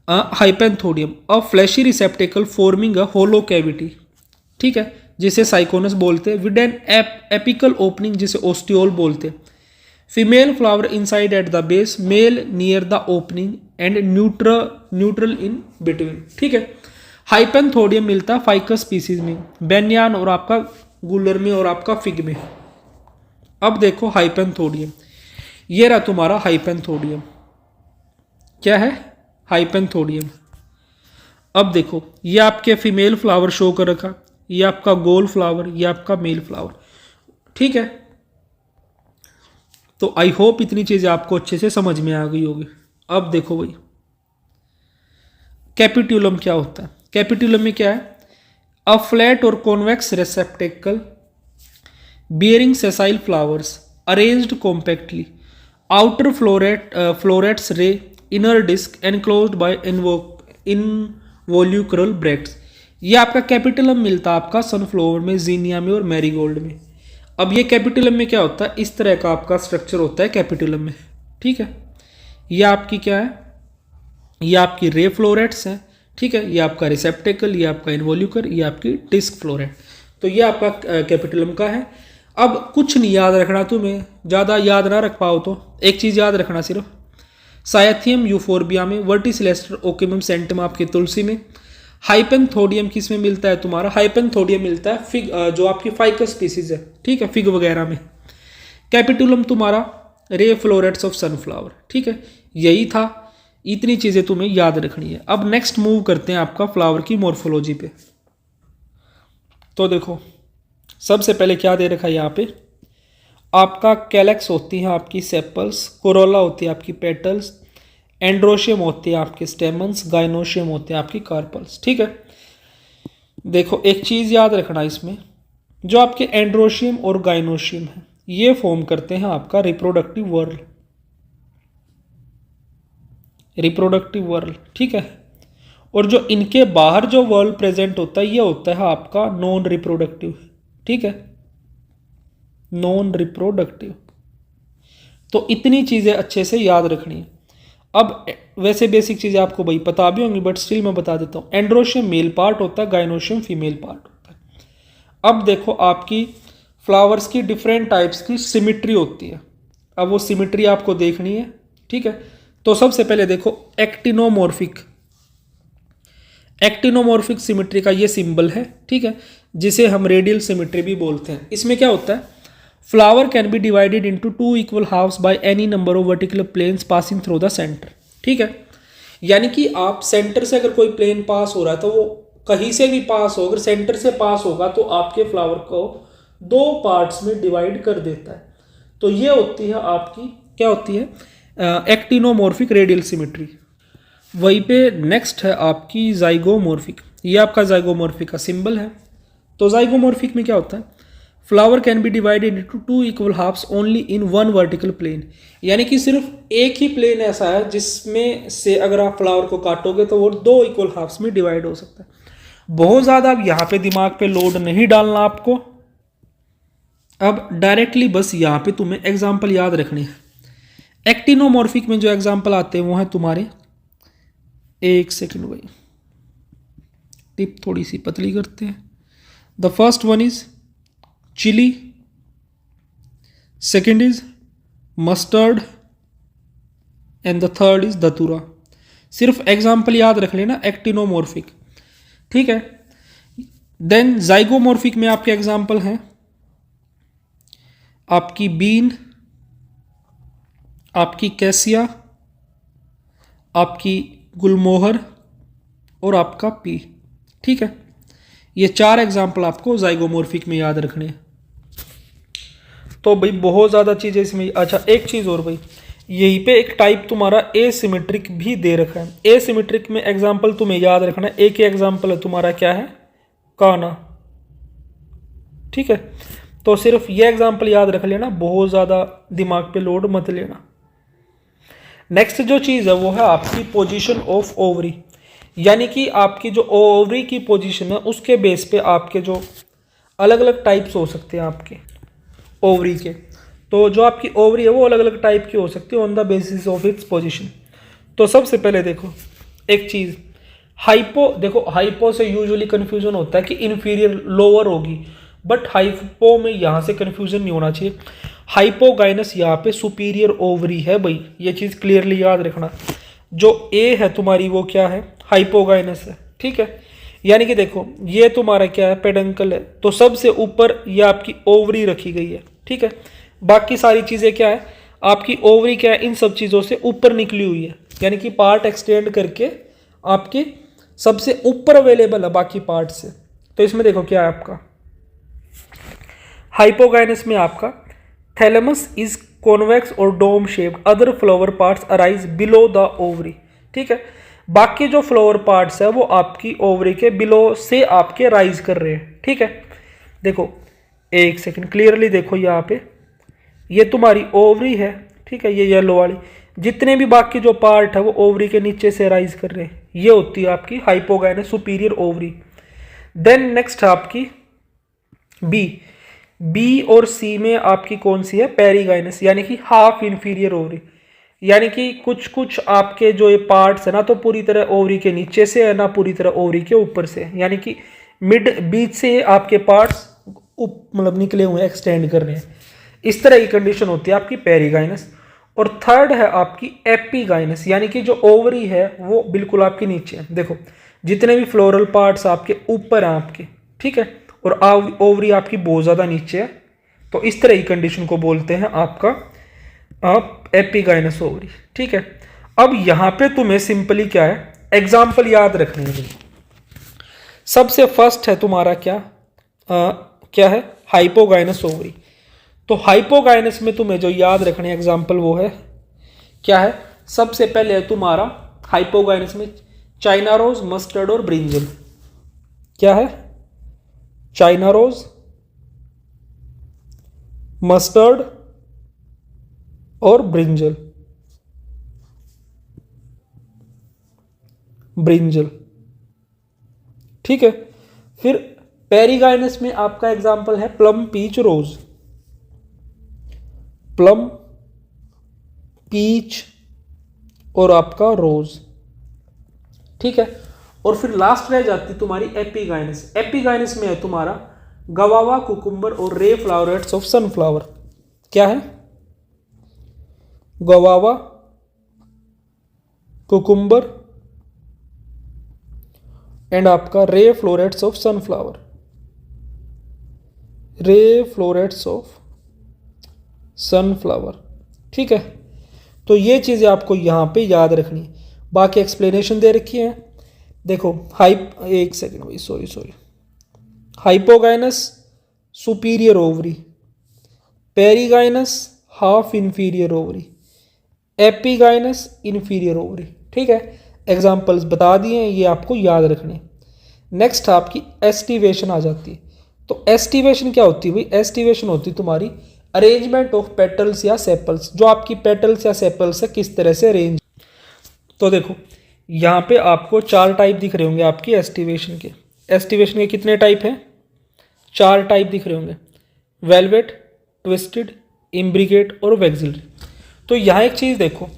hypanthodium, a fleshy receptacle forming a hollow cavity, ठीक है, जिसे साइकोनस बोलते हैं, विद एन एपिकल ओपनिंग जिसे ओस्टियोल बोलते हैं। Female flower inside at the base, male near the opening and neutral in between, ठीक है। हाइपेंथोडियम मिलता है फाइकस स्पीसीज में, बेन्यान और आपका गुलर में और आपका फिग में। अब देखो हाइपेंथोडियम, ये रहा तुम्हारा हाइपेंथोडियम, क्या है हाइपेंथोडियम। अब देखो ये आपके फीमेल फ्लावर शो कर रखा, ये आपका गोल फ्लावर, ये आपका मेल फ्लावर, ठीक है। तो आई होप इतनी चीजें आपको अच्छे से समझ में आ गई होगी। अब देखो भाई कैपिट्यूलम क्या होता है। कैपिट्यूलम में क्या है, अ फ्लैट और convex receptacle bearing sessile flowers arranged compactly, outer florets ray, inner disc enclosed by involucral bracts. ये आपका कैपिटलम मिलता है आपका सनफ्लावर में, जीनिया में और मैरीगोल्ड में। अब ये कैपिटलम में क्या होता है, इस तरह का आपका स्ट्रक्चर होता है कैपिटलम में, ठीक है। ये आपकी क्या है, ये आपकी रे फ्लोरेट्स हैं, ठीक है, ये आपका रिसेप्टेकल, ये आपका इनवोल्यूकर, ये आपकी डिस्क फ्लोरेट। तो ये आपका कैपिटलम का है। अब कुछ नहीं याद रखना, तुम्हें ज़्यादा याद ना रख पाओ तो एक चीज़ याद रखना सिर्फ, साइथियम यूफोरबिया में, वर्टिसिलेस्टर ओक्यूमम सेंटम आपके तुलसी में, हाइपेंथोडियम किस में मिलता है तुम्हारा, हाइपेंथोडियम मिलता है फिग, जो आपकी फाइकस स्पीसीज है, ठीक है, फिग वगैरह में। कैपिटुलम तुम्हारा रे फ्लोरेट्स ऑफ सनफ्लावर, ठीक है। यही था, इतनी चीज़ें तुम्हें याद रखनी है। अब नेक्स्ट मूव करते हैं आपका फ्लावर की मॉर्फोलॉजी पे। तो देखो सबसे पहले क्या दे रखा है यहाँ पे, आपका कैलेक्स होती है आपकी सेपल्स, कोरोला होती है आपकी पेटल्स, एंड्रोशियम होती है आपके स्टेमन्स, गाइनोशियम होते हैं आपकी कार्पल्स, ठीक है। देखो एक चीज़ याद रखना इसमें, जो आपके एंड्रोशियम और गाइनोशियम है ये फॉर्म करते हैं आपका रिप्रोडक्टिव वर्ल, ठीक है। और जो इनके बाहर जो वर्ल प्रेजेंट होता है ये होता है आपका नॉन रिप्रोडक्टिव, ठीक है, नॉन रिप्रोडक्टिव। तो इतनी चीज़ें अच्छे से याद रखनी है। अब वैसे बेसिक चीज़ें आपको भाई पता भी होंगी, बट स्टिल मैं बता देता हूँ। एंड्रोशियम मेल पार्ट होता है, गाइनोशियम फीमेल पार्ट होता है। अब देखो आपकी फ्लावर्स की डिफरेंट टाइप्स की सिमिट्री होती है, अब वो सिमिट्री आपको देखनी है, ठीक है। तो सबसे पहले देखो एक्टिनोमॉर्फिक, एक्टिनोमॉर्फिक सिमेट्री का ये सिंबल है, ठीक है, जिसे हम रेडियल सिमेट्री भी बोलते हैं। इसमें क्या होता है, flower can be divided into 2 equal halves by any number of vertical planes passing through the centre, ठीक है। यानी कि आप सेंटर से अगर कोई प्लेन पास हो रहा है तो वो कहीं से भी पास हो, अगर सेंटर से पास होगा तो आपके फ्लावर को 2 पार्ट्स में डिवाइड कर देता है। तो ये होती है आपकी, क्या होती है, एक्टिनोमॉर्फिक रेडियल सिमेट्री। वहीं पे नेक्स्ट है आपकी जाइगोमॉर्फिक। ये आपका जाइगोमॉर्फिक का सिंबल है। तो जाइगोमॉर्फिक में क्या होता है, flower can be divided into 2 equal halves only in 1 vertical plane. यानी कि सिर्फ एक ही प्लेन ऐसा है जिसमें से अगर आप फ्लावर को काटोगे तो वो 2 इक्वल हाफ्स में डिवाइड हो सकता है। बहुत ज़्यादा अब यहाँ पे दिमाग पे लोड नहीं डालना आपको। अब डायरेक्टली बस यहाँ पे तुम्हें एग्जाम्पल याद रखने हैं। एक्टिनोमॉर्फिक में जो एग्जाम्पल आते हैं वो है तुम्हारे, एक सेकेंड भाई, टिप थोड़ी सी पतली करते हैं। The first one is chilli, second is mustard and the third is datura. सिर्फ एग्जाम्पल याद रख लेना एक्टिनोमॉर्फिक, ठीक है। देन जाइगोमॉर्फिक में आपके एग्जाम्पल हैं आपकी बीन, आपकी कैसिया, आपकी गुलमोहर और आपका पी, ठीक है। ये 4 एग्जाम्पल आपको जाइगोमॉर्फिक में याद रखने हैं। तो भाई बहुत ज़्यादा चीज़ें इसमें। अच्छा एक चीज़ और भाई, यहीं पे एक टाइप तुम्हारा एसिमेट्रिक भी दे रखा है। एसिमेट्रिक में एग्जाम्पल तुम्हें याद रखना है। एक ही एग्जाम्पल है तुम्हारा, क्या है, काना, ठीक है। तो सिर्फ ये एग्जाम्पल याद रख लेना, बहुत ज़्यादा दिमाग पे लोड मत लेना। नेक्स्ट जो चीज़ है वो है आपकी पोजीशन ऑफ ओवरी। यानी कि आपकी जो ओवरी की पोजीशन है उसके बेस पे आपके जो अलग अलग टाइप्स हो सकते हैं आपके ओवरी के। तो जो आपकी ओवरी है वो अलग अलग टाइप की हो सकती है on the basis of its position. तो सबसे पहले देखो एक चीज़, हाइपो, देखो हाइपो से यूजुअली कन्फ्यूजन होता है कि इन्फीरियर लोअर होगी, बट हाइपो में यहाँ से कन्फ्यूजन नहीं होना चाहिए। हाइपोगाइनस यहाँ पे सुपीरियर ओवरी है भाई, ये चीज़ क्लियरली याद रखना। जो ए है तुम्हारी वो क्या है, हाइपोगाइनस है, ठीक है। यानी कि देखो ये तुम्हारा क्या है, पेडंकल है, तो सबसे ऊपर ये आपकी ओवरी रखी गई है, ठीक है। बाकी सारी चीज़ें क्या है, आपकी ओवरी क्या है, इन सब चीज़ों से ऊपर निकली हुई है, यानी कि पार्ट एक्सटेंड करके आपके सबसे ऊपर अवेलेबल है बाकी पार्ट से। तो इसमें देखो क्या है आपका हाइपोगाइनस में आपका थैलेमस इज कॉन्वेक्स और dome shaped, other flower parts arise below the ovary, ठीक है। बाकी जो फ्लावर पार्ट्स है वो आपकी ओवरी के बिलो से आपके राइज कर रहे हैं, ठीक है। देखो एक सेकंड क्लियरली देखो, यहाँ पे ये तुम्हारी ओवरी है, ठीक है, ये येलो वाली, जितने भी बाकी जो पार्ट है वो ओवरी के नीचे से राइज कर रहे हैं, ये होती है आपकी hypogynous superior ovary. Then next है आपकी बी और सी में आपकी कौन सी है, पेरीगाइनस, यानी कि हाफ इंफीरियर ओवरी। यानी कि कुछ कुछ आपके जो ये पार्ट्स है ना, तो पूरी तरह ओवरी के नीचे से है ना, पूरी तरह ओवरी के ऊपर से, यानी कि मिड बीच से आपके पार्ट्स मतलब निकले हुए एक्सटेंड कर रहे हैं। इस तरह की कंडीशन होती है आपकी पेरीगाइनस। और थर्ड है आपकी एपीगाइनस, यानी कि जो ओवरी है वो बिल्कुल आपके नीचे है। देखो जितने भी फ्लोरल पार्ट्स आपके ऊपर हैं आपके, ठीक है, और ओवरी आपकी बहुत ज़्यादा नीचे है। तो इस तरह की कंडीशन को बोलते हैं आपका एपीगाइनस ओवरी, ठीक है। अब यहाँ पे तुम्हें सिंपली क्या है, एग्जाम्पल याद रखने हैं। सबसे फर्स्ट है तुम्हारा क्या है, हाइपोगाइनस ओवरी। तो हाइपोगाइनस में तुम्हें जो याद रखने एग्जाम्पल वो है क्या है, सबसे पहले है तुम्हारा हाइपोगाइनस में चाइना रोज, मस्टर्ड और ब्रिंजल। क्या है, चाइना रोज, मस्टर्ड और ब्रिंजल, ठीक है। फिर पेरीगाइनस में आपका एग्जाम्पल है प्लम, पीच, रोज, प्लम, पीच और आपका रोज, ठीक है। और फिर लास्ट रह जाती तुम्हारी एपीगाइनस। एपीगाइनस में है तुम्हारा गवावा, कुकुम्बर और रे फ्लावरेट्स ऑफ सनफ्लावर। क्या है, गवावा, कुकुम्बर एंड आपका ray florets of sunflower, ray florets of sunflower. ठीक है, तो ये चीज़ें आपको यहाँ पे याद रखनी है। बाकी एक्सप्लेनेशन दे रखी है, देखो एक सेकेंड भाई, sorry, hypogynous superior ovary, perigynous half inferior ovary, epigynous inferior ovary. ठीक है, एग्जाम्पल्स बता दिए हैं, ये आपको याद रखने। नेक्स्ट आपकी एस्टिवेशन आ जाती है। तो एस्टिवेशन क्या होती है भाई? एस्टिवेशन होती है तुम्हारी अरेंजमेंट ऑफ पेटल्स या सेपल्स, जो आपकी पेटल्स या सेपल्स है किस तरह से अरेंज। तो देखो यहाँ पे आपको 4 टाइप दिख रहे होंगे आपकी एस्टिवेशन के। एस्टिवेशन के कितने टाइप हैं? 4 टाइप दिख रहे होंगे, वेलवेट, ट्विस्टेड, इम्ब्रिकेट और वेक्सिलरी। तो यहाँ एक चीज़ देखो,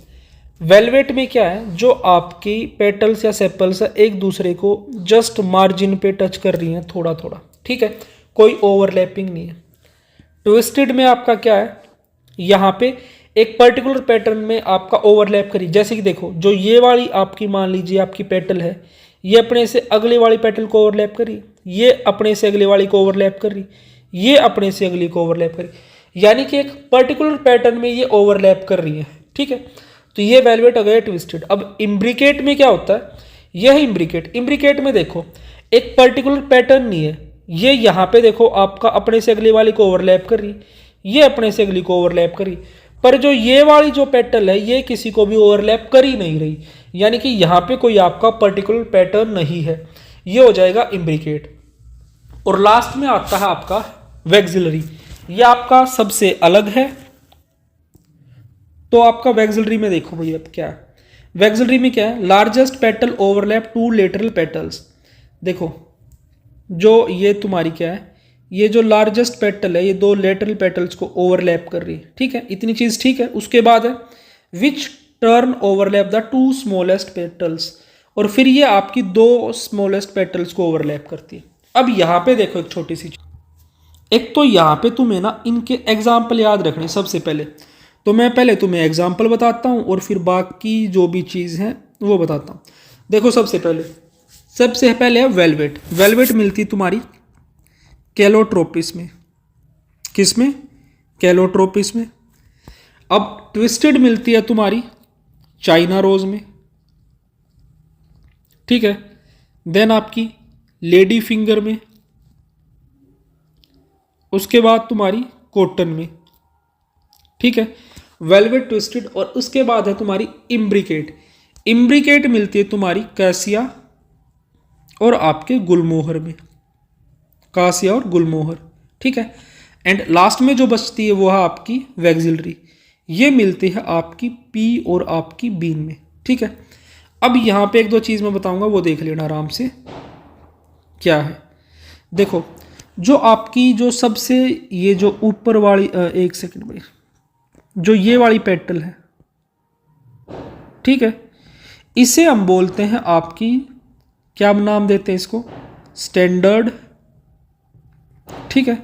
वेलवेट में क्या है, जो आपकी पेटल्स या सेपल्स है एक दूसरे को जस्ट मार्जिन पे टच कर रही हैं थोड़ा थोड़ा। ठीक है, कोई ओवरलैपिंग नहीं है। ट्विस्टेड में आपका क्या है, यहाँ पे एक पर्टिकुलर पैटर्न में आपका ओवरलैप करी। जैसे कि देखो, जो ये वाली आपकी मान लीजिए आपकी पेटल है, ये अपने से अगले वाली पेटल को ओवरलैप करी, ये अपने से अगले वाली को ओवरलैप कर रही, ये अपने से अगली को ओवरलैप करी, यानी कि एक पर्टिकुलर पैटर्न में ये ओवरलैप कर रही है। ठीक है, तो ये वेलवेट हो गया ट्विस्टेड। अब इम्ब्रिकेट में क्या होता है, यह है इम्ब्रिकेट। इम्ब्रिकेट में देखो एक पर्टिकुलर पैटर्न नहीं है, ये यहाँ पे देखो आपका अपने से अगली वाली को ओवरलैप कर रही, ये अपने से अगली को ओवरलैप करी, पर जो ये वाली जो पेटल है ये किसी को भी ओवरलैप कर ही नहीं रही, यानी कि यहाँ पे कोई आपका पर्टिकुलर पैटर्न नहीं है, ये हो जाएगा इम्ब्रिकेट। और लास्ट में आता है आपका वेक्सिलरी, ये आपका सबसे अलग है। तो आपका वेक्सिलरी में देखो भैया क्या है, वेक्सिलरी में क्या है, largest petal overlap 2 lateral petals. देखो जो ये तुम्हारी क्या है, ये जो लार्जेस्ट पेटल है ये 2 लेटरल पेटल्स को ओवरलैप कर रही है। ठीक है, इतनी चीज ठीक है। उसके बाद है विच turn overlap the 2 smallest petals, और फिर ये आपकी 2 स्मॉलेस्ट पेटल्स को ओवरलैप करती है। अब यहाँ पे देखो एक छोटी सी चीज, एक तो यहाँ पे तुम्हें ना इनके एग्जाम्पल याद रखने। सबसे पहले तो मैं पहले तुम्हें एग्जाम्पल बताता हूँ और फिर बाकी जो भी चीज़ है वो बताता हूँ। देखो सबसे पहले है वेलवेट। वेलवेट मिलती तुम्हारी कैलोट्रोपिस में, किस में? कैलोट्रोपिस में। अब ट्विस्टेड मिलती है तुम्हारी चाइना रोज में। ठीक है, देन आपकी लेडी फिंगर में, उसके बाद तुम्हारी कॉटन में। ठीक है, वेलवेट, ट्विस्टेड, और उसके बाद है तुम्हारी इम्ब्रिकेट। इम्ब्रिकेट मिलती है तुम्हारी कैसिया और आपके गुलमोहर में, कासिया और गुलमोहर। ठीक है, एंड लास्ट में जो बचती है वो है आपकी वेक्सिलरी, ये मिलती है आपकी पी और आपकी बीन में। ठीक है, अब यहाँ पे 1-2 चीज़ मैं बताऊंगा, वो देख लेना आराम से क्या है। देखो जो आपकी जो सबसे ये जो ऊपर वाली एक सेकंड भाई, जो ये वाली पेटल है, ठीक है, इसे हम बोलते हैं आपकी, क्या नाम देते हैं इसको, स्टैंडर्ड। ठीक है,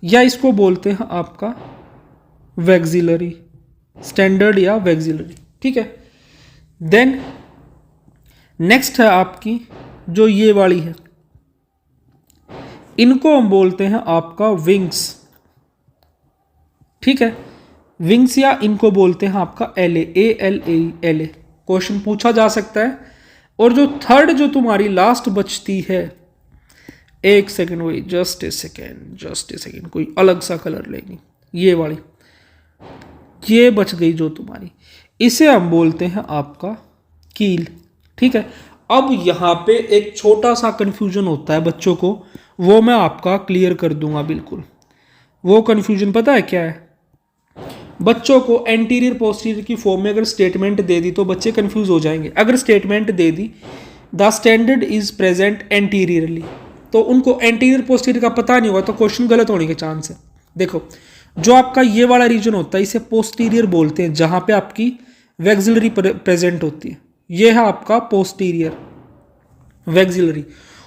या इसको बोलते हैं आपका वेक्सिलरी, स्टैंडर्ड या वेक्सिलरी। ठीक है, देन नेक्स्ट है आपकी जो ये वाली है, इनको हम बोलते हैं आपका विंग्स। ठीक है, विंग्स, या इनको बोलते हैं आपका एले, ALAE। क्वेश्चन पूछा जा सकता है। और जो थर्ड जो तुम्हारी लास्ट बचती है, एक सेकेंड वही, जस्ट ए सेकेंड, कोई अलग सा कलर लेंगे, ये वाली, ये बच गई जो तुम्हारी, इसे हम बोलते हैं आपका कील। ठीक है, अब यहाँ पे एक छोटा सा कंफ्यूजन होता है बच्चों को, वो मैं आपका क्लियर कर दूंगा बिल्कुल। वो कंफ्यूजन पता है क्या है? बच्चों को एंटीरियर पोस्टीरियर की फॉर्म में अगर स्टेटमेंट दे दी तो बच्चे कंफ्यूज हो जाएंगे। अगर statement they the the standard is present anteriorly, तो उनको एंटीरियर पोस्टीरियर का पता नहीं होगा, तो क्वेश्चन गलत होने के चांस है। देखो जो आपका ये वाला रीजन होता है इसे पोस्टीरियर बोलते हैं, जहां पे आपकी वेक्सिलरी प्रेजेंट होती है, ये है आपका पोस्टीरियर वेक्सिलरी।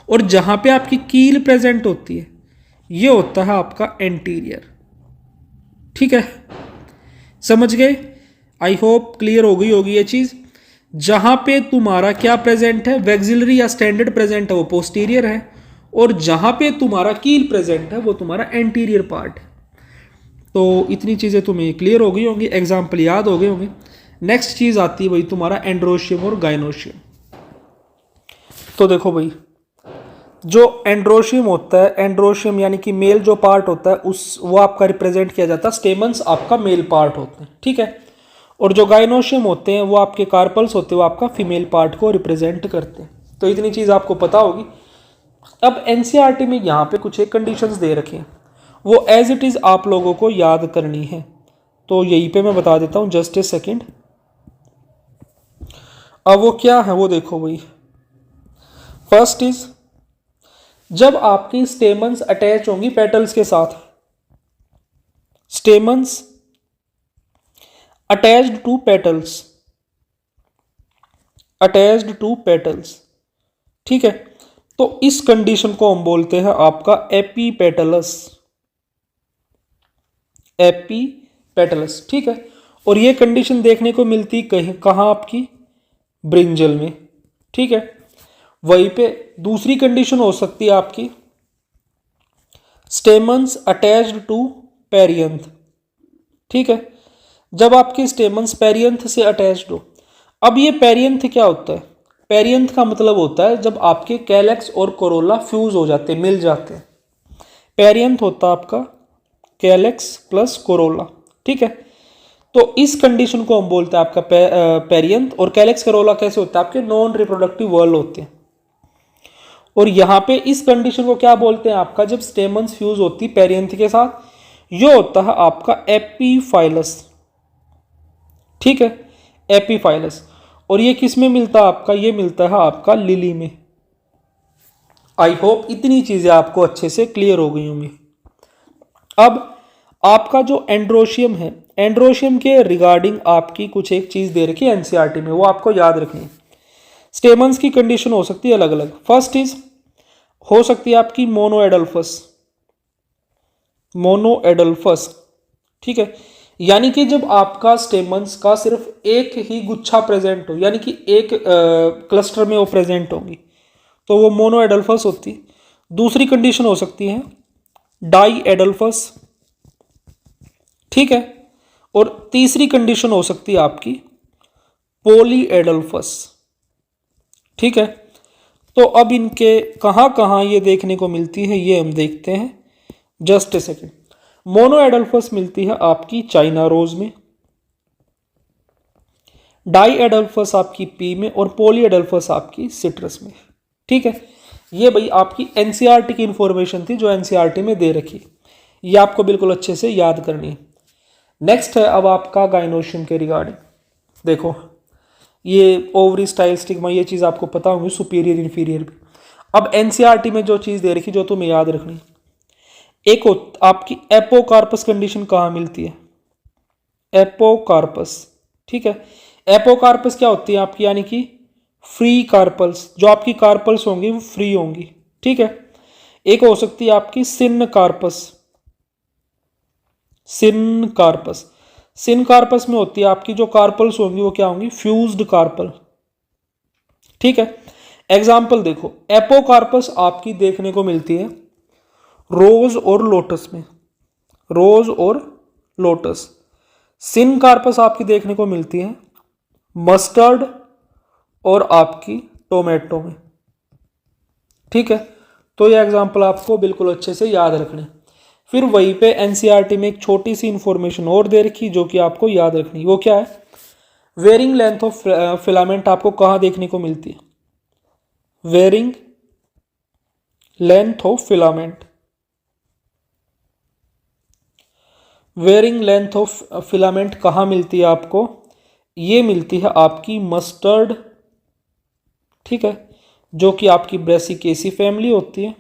और जहां पे आपकी कील प्रेजेंट होती है ये होता है आपका एंटीरियर। ठीक है, समझ गए? आई होप क्लियर हो गई होगी ये चीज़। जहां पे तुम्हारा क्या प्रेजेंट है, वैक्सिलरी या स्टैंडर्ड प्रेजेंट है वो पोस्टीरियर है, और जहां पे तुम्हारा कील प्रेजेंट है वो तुम्हारा एंटीरियर पार्ट है। तो इतनी चीज़ें तुम्हें क्लियर हो गई होंगी, एग्जाम्पल याद हो गए होंगे। नेक्स्ट चीज़ आती है भाई तुम्हारा एंड्रोशियम और गाइनोशियम। तो देखो भाई, जो एंड्रोशियम होता है, एंड्रोशियम यानी कि मेल जो पार्ट होता है वो आपका रिप्रेजेंट किया जाता है, स्टेमन्स आपका मेल पार्ट होते हैं, ठीक है। और जो गाइनोशियम होते हैं वो आपके कार्पल्स होते हैं, वो आपका फीमेल पार्ट को रिप्रेजेंट करते हैं। तो इतनी चीज़ आपको पता होगी। अब एनसीईआरटी में यहाँ पे कुछ एक कंडीशंस दे रखी हैं, वो एज इट इज़ आप लोगों को याद करनी है। तो यहीं पे मैं बता देता हूँ, जस्ट ए सेकेंड। अब वो क्या है वो देखो भाई। फर्स्ट इज, जब आपकी स्टेमन्स अटैच होंगी पेटल्स के साथ, stamens attached to petals, attached to petals, ठीक है। तो इस कंडीशन को हम बोलते हैं आपका एपीपेटलस, एपीपेटलस, ठीक है। और ये कंडीशन देखने को मिलती कहीं कहाँ, आपकी ब्रिंजल में, ठीक है। वहीं पे दूसरी कंडीशन हो सकती है आपकी स्टेमन्स अटैच्ड टू पेरियंथ, ठीक है। जब आपके स्टेमन्स पेरियंथ से अटैच्ड हो, अब ये पेरियंथ क्या होता है, पेरियंथ का मतलब होता है जब आपके कैलेक्स और कोरोला फ्यूज हो जाते हैं, मिल जाते हैं। पेरियंथ होता है आपका कैलेक्स प्लस कोरोला, ठीक है। तो इस कंडीशन को हम बोलते हैं आपका पेरियंथ। और कैलेक्स कोरोला कैसे होता है, आपके नॉन रिप्रोडक्टिव वर्ल होते हैं। और यहाँ पे इस कंडीशन को क्या बोलते हैं आपका, जब स्टेमन्स फ्यूज होती पेरियंथ के साथ, ये होता है आपका एपीफाइलस, ठीक है, एपीफाइलस। और ये किस में मिलता है आपका, ये मिलता है आपका लिली में। आई होप इतनी चीजें आपको अच्छे से क्लियर हो गई होंगी। अब आपका जो एंड्रोशियम है, एंड्रोशियम के रिगार्डिंग आपकी कुछ एक चीज दे रखी है एनसीईआरटी में, वो आपको याद रखनी है। स्टेमन्स की कंडीशन हो सकती है अलग अलग। फर्स्ट इज हो सकती है आपकी मोनोएडल्फस, मोनोएडल्फस, ठीक है। यानी कि जब आपका स्टेमन्स का सिर्फ एक ही गुच्छा प्रेजेंट हो, यानी कि एक क्लस्टर में वो प्रेजेंट होंगी, तो वो मोनोएडल्फस होती। दूसरी कंडीशन हो सकती है डाई एडल्फस, ठीक है। और तीसरी कंडीशन हो सकती है आपकी पॉली एडल्फस, ठीक है। तो अब इनके कहाँ कहाँ ये देखने को मिलती है ये हम देखते हैं, जस्ट ए सेकेंड। मोनोएडल्फस मिलती है आपकी चाइना रोज में, डाई एडल्फस आपकी पी में, और पॉली एडल्फस आपकी सिट्रस में, ठीक है। ये भाई आपकी एनसीईआरटी की इंफॉर्मेशन थी जो एनसीईआरटी में दे रखी, ये आपको बिल्कुल अच्छे से याद करनी है। नेक्स्ट है अब आपका गाइनोशियम के रिगार्डिंग। देखो ये ओवरी स्टाइल स्टिग्मा, ये चीज़ आपको पता होगी, सुपीरियर इन्फीरियर भी। अब एनसीईआरटी में जो चीज़ दे रखी जो तुम्हें याद रखनी, एक आपकी एपोकार्पस कंडीशन कहाँ मिलती है, एपोकार्पस, ठीक है। एपोकार्पस क्या होती है आपकी, यानी कि फ्री कार्पल्स, जो आपकी कार्पल्स होंगी वो फ्री होंगी, ठीक है। एक हो सकती है आपकी सिन कार्पस, सिन कार्पस, सिन कार्पस में होती है आपकी जो कार्पल्स होंगी वो क्या होंगी, फ्यूज्ड कार्पल, ठीक है। एग्जाम्पल देखो, एपोकार्पस आपकी देखने को मिलती है रोज और लोटस में, रोज और लोटस। सिन कार्पस आपकी देखने को मिलती है मस्टर्ड और आपकी टोमेटो में, ठीक है। तो ये एग्जाम्पल आपको बिल्कुल अच्छे से याद रखने। फिर वहीं पे एनसीईआरटी में एक छोटी सी इंफॉर्मेशन और दे रखी जो कि आपको याद रखनी, वो क्या है, वेरिंग लेंथ ऑफ फिलामेंट आपको कहाँ देखने को मिलती है, varying length of filament, varying length of filament कहाँ मिलती है आपको, ये मिलती है आपकी मस्टर्ड, ठीक है, जो कि आपकी ब्रेसिकेसी फैमिली होती है,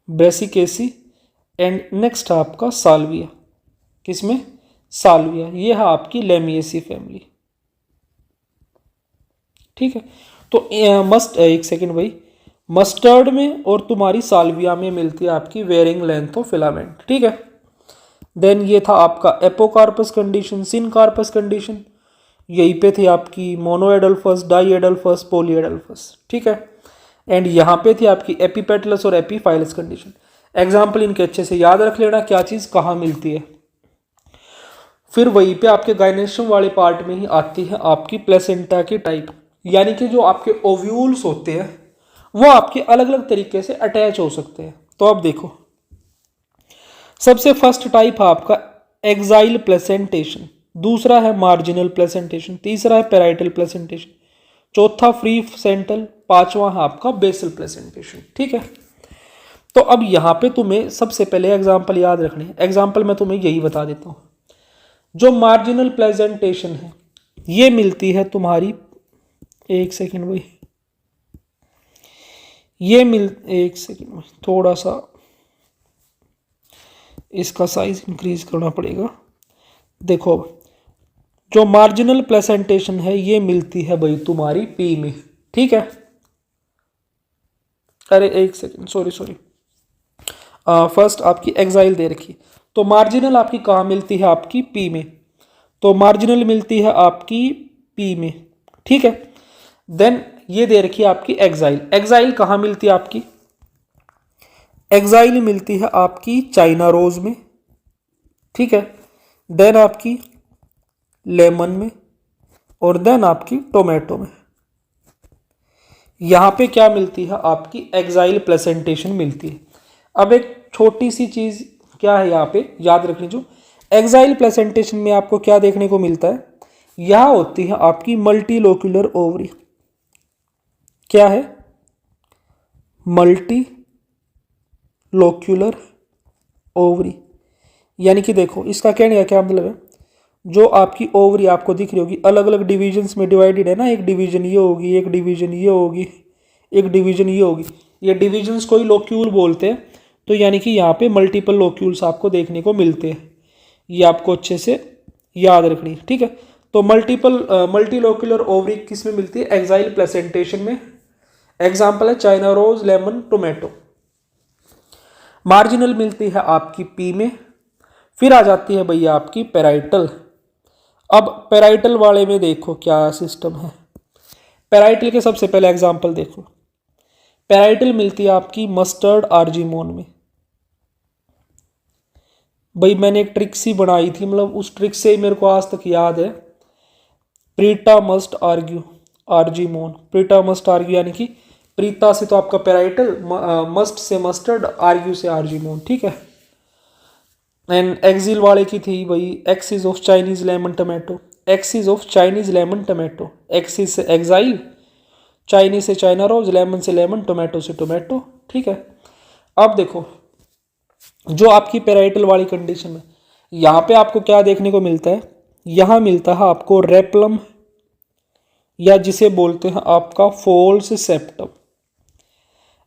ब्रेसिकेसी। एंड नेक्स्ट है आपका साल्विया, किसमें, साल्विया, ये है आपकी लेमिएसी फैमिली, ठीक है। तो एक सेकेंड भाई, मस्टर्ड में और तुम्हारी साल्विया में मिलती है आपकी वेरिंग लेंथ ऑफ फिलामेंट, ठीक है। देन ये था आपका apocarpous condition, syncarpous condition. यहीं पे थी आपकी monoadelphous, diadelphous, polyadelphous, ठीक है। एंड यहाँ पे थी आपकी एपिपेटलस और एपीफाइलस कंडीशन। एग्जाम्पल इनके अच्छे से याद रख लेना, क्या चीज़ कहाँ मिलती है। फिर वहीं पे आपके गायनेशियम वाले पार्ट में ही आती है आपकी प्लेसेंटा की टाइप, यानी कि जो आपके ओव्यूल्स होते हैं वो आपके अलग अलग तरीके से अटैच हो सकते हैं। तो अब देखो, सबसे फर्स्ट टाइप है आपका एक्साइल प्लेसेंटेशन, दूसरा है मार्जिनल प्लेसेंटेशन, तीसरा है पेराइटल प्लेसेंटेशन, चौथा फ्री सेंटल, पांचवा है आपका बेसल प्लेसेंटेशन, ठीक है। तो अब यहाँ पे तुम्हें सबसे पहले एग्जाम्पल याद रखने हैं। एग्जाम्पल मैं तुम्हें यही बता देता हूँ। जो मार्जिनल प्लेसेंटेशन है ये मिलती है तुम्हारी, एक सेकेंड भाई, एक सेकेंड में थोड़ा सा इसका साइज इंक्रीज करना पड़ेगा। देखो, जो मार्जिनल प्लेसेंटेशन है ये मिलती है भाई तुम्हारी पी में, ठीक है। अरे एक सेकेंड, सॉरी, फर्स्ट आपकी एक्साइल दे रखी, तो मार्जिनल आपकी कहाँ मिलती है? आपकी पी में। तो मार्जिनल मिलती है आपकी पी में, ठीक है। देन ये दे रखी है आपकी एक्साइल। एक्साइल कहाँ मिलती है आपकी? एक्साइल मिलती है आपकी चाइना रोज में, ठीक है। देन आपकी लेमन में, और देन आपकी टोमेटो में। यहाँ पे क्या मिलती है? आपकी एक्साइल प्लेसेंटेशन मिलती है। अब एक छोटी सी चीज़ क्या है यहाँ पे याद रखनी, जो एक्साइल प्लेसेंटेशन में आपको क्या देखने को मिलता है, यहाँ होती है आपकी मल्टीलोक्यूलर ओवरी। क्या है? Multilocular ovary. यानी कि देखो, इसका कहने का क्या मतलब है, जो आपकी ओवरी आपको दिख रही होगी अलग अलग डिविजन्स में डिवाइडेड है ना, एक डिवीजन ये होगी, एक डिवीजन ये होगी, एक डिवीजन ये होगी, ये डिविजन्स को ही लोक्यूल बोलते हैं। तो यानी कि यहाँ पे मल्टीपल लोक्यूल्स आपको देखने को मिलते हैं, ये आपको अच्छे से याद रखनी है, ठीक है। तो मल्टीलोक्यूलर ओवरी किस में मिलती है? एक्साइल प्लेसेंटेशन में। एग्जाम्पल है China rose, lemon, tomato. Marginal मिलती है आपकी पी में। फिर आ जाती है भैया आपकी पेराइटल। अब पेराइटल वाले में देखो क्या सिस्टम है। पेराइटल के सबसे पहले एग्जाम्पल देखो। पेराइटल मिलती है आपकी मस्टर्ड आर्जिमोन में। भाई मैंने एक ट्रिक सी बनाई थी, मतलब उस ट्रिक से ही मेरे को आज तक याद है। Preeta must argue Argemone, Preeta must argue यानी कि प्रीता से तो आपका पेराइटल, मस्ट से मस्टर्ड, आर्ग्यू से आर्जिमोन, ठीक है। एंड एक्सिल वाले की थी भाई axis of Chinese lemon tomato, axis of Chinese lemon tomato, axis से एक्साइल, चाइनीज से चाइना रोज, लेमन से लेमन, टोमेटो से टोमेटो, ठीक है। अब देखो, जो आपकी पेराइटल वाली कंडीशन है, यहाँ पे आपको क्या देखने को मिलता है? यहाँ मिलता है आपको रेपलम, या जिसे बोलते हैं आपका फोल्स सेप्टम।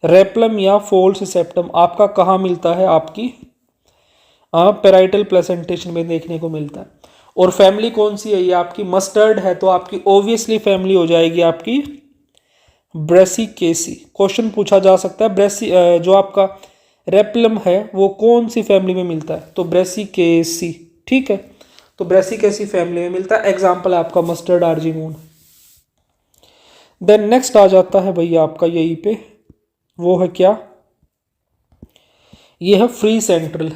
रेपलम या फोल्स सेप्टम आपका कहाँ मिलता है? आपकी पेराइटल प्लेसेंटेशन में देखने को मिलता है। और फैमिली कौन सी है? ये आपकी मस्टर्ड है, तो आपकी ओब्वियसली फैमिली हो जाएगी आपकी ब्रेसिकेसी। क्वेश्चन पूछा जा सकता है, जो आपका रेपलम है वो कौन सी फैमिली में मिलता है? तो ब्रेसिकेसी, ठीक है। तो ब्रेसिकेसी फैमिली में मिलता है। एग्जाम्पल है आपका मस्टर्ड आर्जिमोन। देन नेक्स्ट आ जाता है भैया आपका यहीं पे, वो है क्या? ये है फ्री सेंट्रल।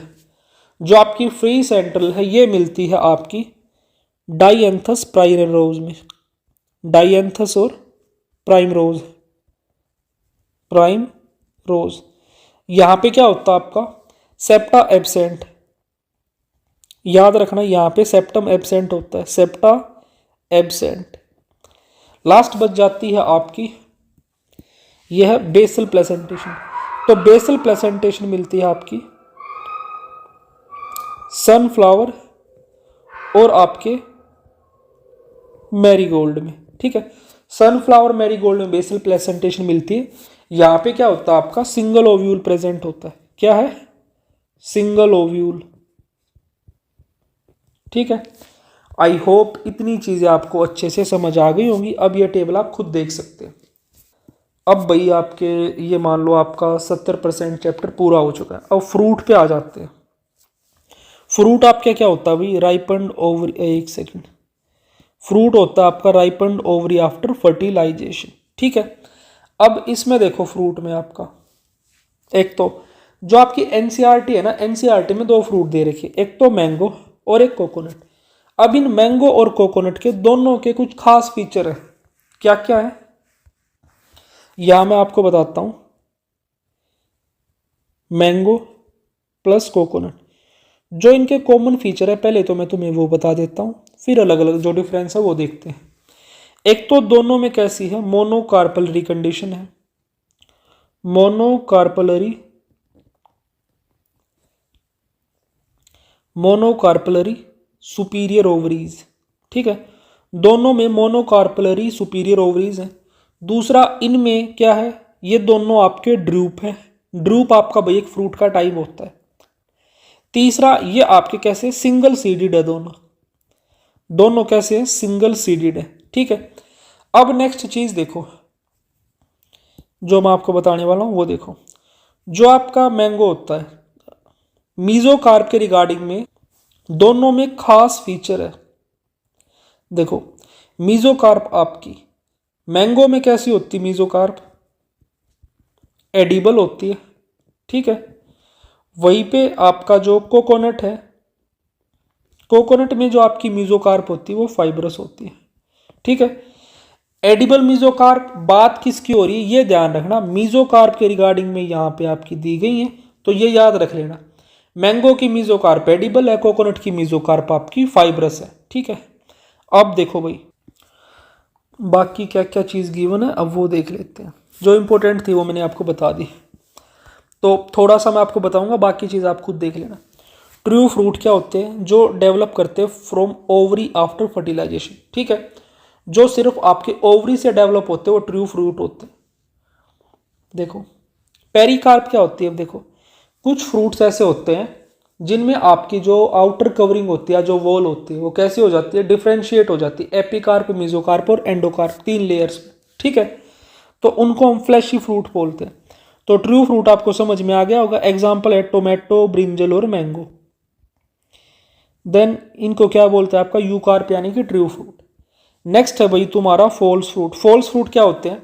जो आपकी फ्री सेंट्रल है ये मिलती है आपकी डाइएंथस प्राइम रोज में। डाइएंथस और प्राइम रोज। यहाँ पे क्या होता है आपका? Septa absent. याद रखना, यहाँ पे सेप्टम एब्सेंट होता है, सेप्टा एब्सेंट। लास्ट बच जाती है आपकी, यह है बेसल प्लेसेंटेशन। तो बेसल प्लेसेंटेशन मिलती है आपकी सनफ्लावर और आपके मैरीगोल्ड में, ठीक है। सनफ्लावर मैरीगोल्ड में बेसल प्लेसेंटेशन मिलती है। यहाँ पे क्या होता है आपका? सिंगल ओव्यूल प्रेजेंट होता है। क्या है? सिंगल ओव्यूल, ठीक है। आई होप इतनी चीज़ें आपको अच्छे से समझ आ गई होंगी। अब ये टेबल आप खुद देख सकते हैं। अब भाई आपके ये मान लो आपका 70% चैप्टर पूरा हो चुका है। अब फ्रूट पे आ जाते हैं। फ्रूट आपका क्या होता है भाई? राइपन्ड ओवर, एक सेकेंड, फ्रूट होता है आपका राइपन्ड ओवरी आफ्टर फर्टिलाइजेशन। ठीक है, अब इसमें देखो फ्रूट में आपका एक तो जो आपकी एनसीईआरटी है ना, एनसीईआरटी में दो फ्रूट दे रखे, एक तो मैंगो और एक कोकोनट। अब इन मैंगो और कोकोनट के दोनों के कुछ खास फीचर है। क्या क्या है यहां मैं आपको बताता हूं। मैंगो प्लस कोकोनट, जो इनके कॉमन फीचर है पहले तो मैं तुम्हें वो बता देता हूं, फिर अलग अलग जो डिफरेंस है वो देखते हैं। एक तो दोनों में कैसी है, मोनोकार्पलरी कंडीशन है, मोनोकार्पलरी सुपीरियर ओवरीज। ठीक है, दोनों में मोनोकार्पलरी सुपीरियर ओवरीज है। दूसरा इनमें क्या है, ये दोनों आपके ड्रूप है। ड्रूप आपका भाई एक फ्रूट का टाइप होता है। तीसरा ये आपके कैसे सिंगल सीडेड है, दोनों दोनों कैसे है सिंगल सीडेड है। ठीक है, अब नेक्स्ट चीज देखो जो मैं आपको बताने वाला हूं वो देखो। जो आपका मैंगो होता है, मीजोकार्प के रिगार्डिंग में दोनों में खास फीचर है। देखो मीजोकार्प आपकी मैंगो में कैसी होती है, मीजोकार्प एडिबल होती है। ठीक है, वहीं पे आपका जो कोकोनट है, कोकोनट में जो आपकी मीजोकार्प होती है वो फाइब्रस होती है। ठीक है, एडिबल मीजोकार्प बात किसकी हो रही है ये ध्यान रखना, मीजोकार्प के रिगार्डिंग में यहाँ पे आपकी दी गई है तो ये याद रख लेना। मैंगो की मीजोकार्प एडिबल है, कोकोनट की मीजोकार्प आपकी फाइब्रस है। ठीक है, अब देखो भाई बाकी क्या क्या चीज़ गिवन है, अब वो देख लेते हैं। जो इंपॉर्टेंट थी वो मैंने आपको बता दी, तो थोड़ा सा मैं आपको बताऊंगा, बाकी चीज़ आप खुद देख लेना। ट्रू फ्रूट क्या होते हैं, जो डेवलप करते हैं फ्रॉम ओवरी आफ्टर फर्टिलाइजेशन। ठीक है, जो सिर्फ आपके ओवरी से डेवलप होते हैं वो ट्रू फ्रूट होते हैं। देखो पेरिकार्प क्या होती है, अब देखो कुछ फ्रूट्स ऐसे होते हैं जिनमें आपकी जो आउटर कवरिंग होती है, जो वॉल होती है वो कैसी हो जाती है, डिफ्रेंशिएट हो जाती है, एपिकार्प, मीजोकार्प और एंडोकार्प, 3 लेयर्स में। ठीक है, तो उनको हम फ्लैशी फ्रूट बोलते हैं। तो ट्रू फ्रूट आपको समझ में आ गया होगा, एग्जाम्पल है टोमेटो, ब्रिंजल और मैंगो। देन इनको क्या बोलते हैं आपका यूकार्प यानी कि ट्रू फ्रूट। नेक्स्ट है भाई तुम्हारा फॉल्स फ्रूट। फॉल्स फ्रूट क्या होते हैं,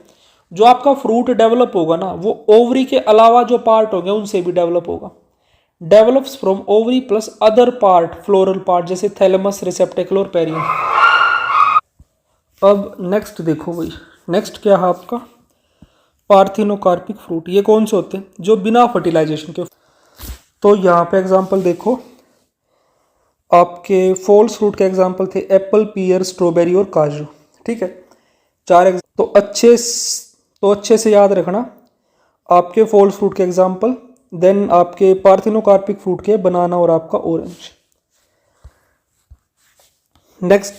जो आपका फ्रूट डेवलप होगा ना वो ओवरी के अलावा जो पार्ट होंगे उनसे भी डेवलप होगा। Develops from ovary plus other part, floral part जैसे थैलेमस, रिसेप्टेकल और पेरियम। अब नेक्स्ट देखो भाई, नेक्स्ट क्या है आपका पार्थिनोकार्पिक फ्रूट। ये कौन से होते हैं, जो बिना फर्टिलाइजेशन के। तो यहाँ पे एग्जांपल देखो, आपके फॉल्स फ्रूट के एग्जांपल थे एप्पल, पियर, स्ट्रॉबेरी और काजू। ठीक है, तो अच्छे से याद रखना आपके फॉल्स फ्रूट के एग्जांपल। देन आपके पार्थिनोकार्पिक फ्रूट के बनाना और आपका ऑरेंज। नेक्स्ट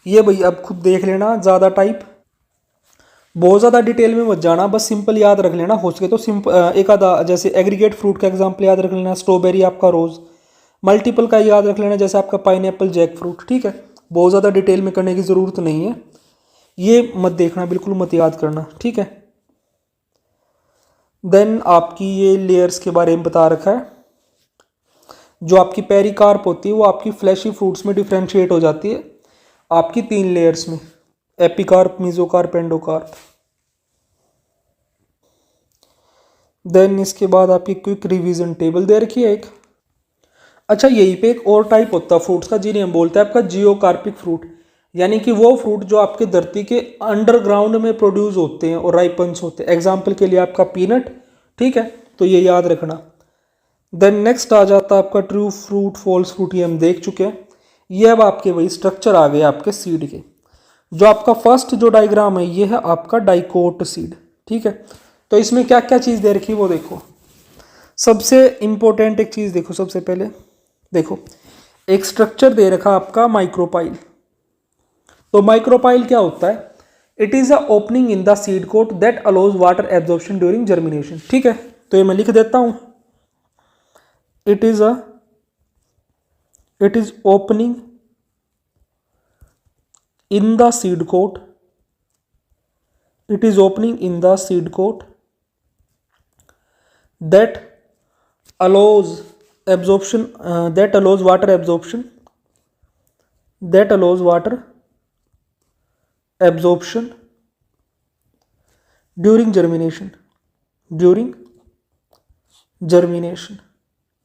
ये भाई अब खुद देख लेना, ज़्यादा टाइप बहुत ज़्यादा डिटेल में मत जाना, बस सिंपल याद रख लेना। हो सके तो सिंपल एक आधा, जैसे एग्रीगेट फ्रूट का एग्जांपल याद रख लेना, स्ट्रॉबेरी आपका रोज़। मल्टीपल का याद रख लेना, जैसे आपका पाइनएप्पल, जैक फ्रूट। ठीक है, बहुत ज़्यादा डिटेल में करने की ज़रूरत नहीं है, ये मत देखना, बिल्कुल मत याद करना। ठीक है, देन आपकी ये लेयर्स के बारे में बता रखा है। जो आपकी पेरिकार्प होती है वो आपकी फ्लैशी फ्रूट्स में डिफ्रेंशिएट हो जाती है आपकी 3 लेयर्स में, एपिकार्प, मीजोकार्प, एंडोकार्प। देन इसके बाद आपकी क्विक रिवीजन टेबल दे रखी है एक। अच्छा, यहीं पे एक और टाइप होता है फ्रूट्स का जिन्हें हम बोलते हैं आपका जियोकार्पिक फ्रूट, यानी कि वो फ्रूट जो आपके धरती के अंडरग्राउंड में प्रोड्यूस होते हैं और राइपन्स होते हैं। एग्जाम्पल के लिए आपका पीनट। ठीक है, तो ये याद रखना। देन नेक्स्ट आ जाता है आपका ट्रू फ्रूट, फॉल्स फ्रूट, ये हम देख चुके हैं। ये अब आपके वही स्ट्रक्चर आ गए आपके सीड के। जो आपका फर्स्ट जो डायग्राम है ये है आपका डाइकोट सीड। ठीक है, तो इसमें क्या क्या चीज़ दे रखी है वो देखो। सबसे इंपॉर्टेंट एक चीज़ देखो, सबसे पहले देखो एक स्ट्रक्चर दे रखा आपका माइक्रोपाइल। तो माइक्रोपाइल क्या होता है, it is a opening in the seed coat that allows water absorption during germination. ठीक है, तो ये मैं लिख देता हूं, it is opening in the seed coat, it is opening in the seed coat that allows water absorption, that allows water absorption during germination, during germination.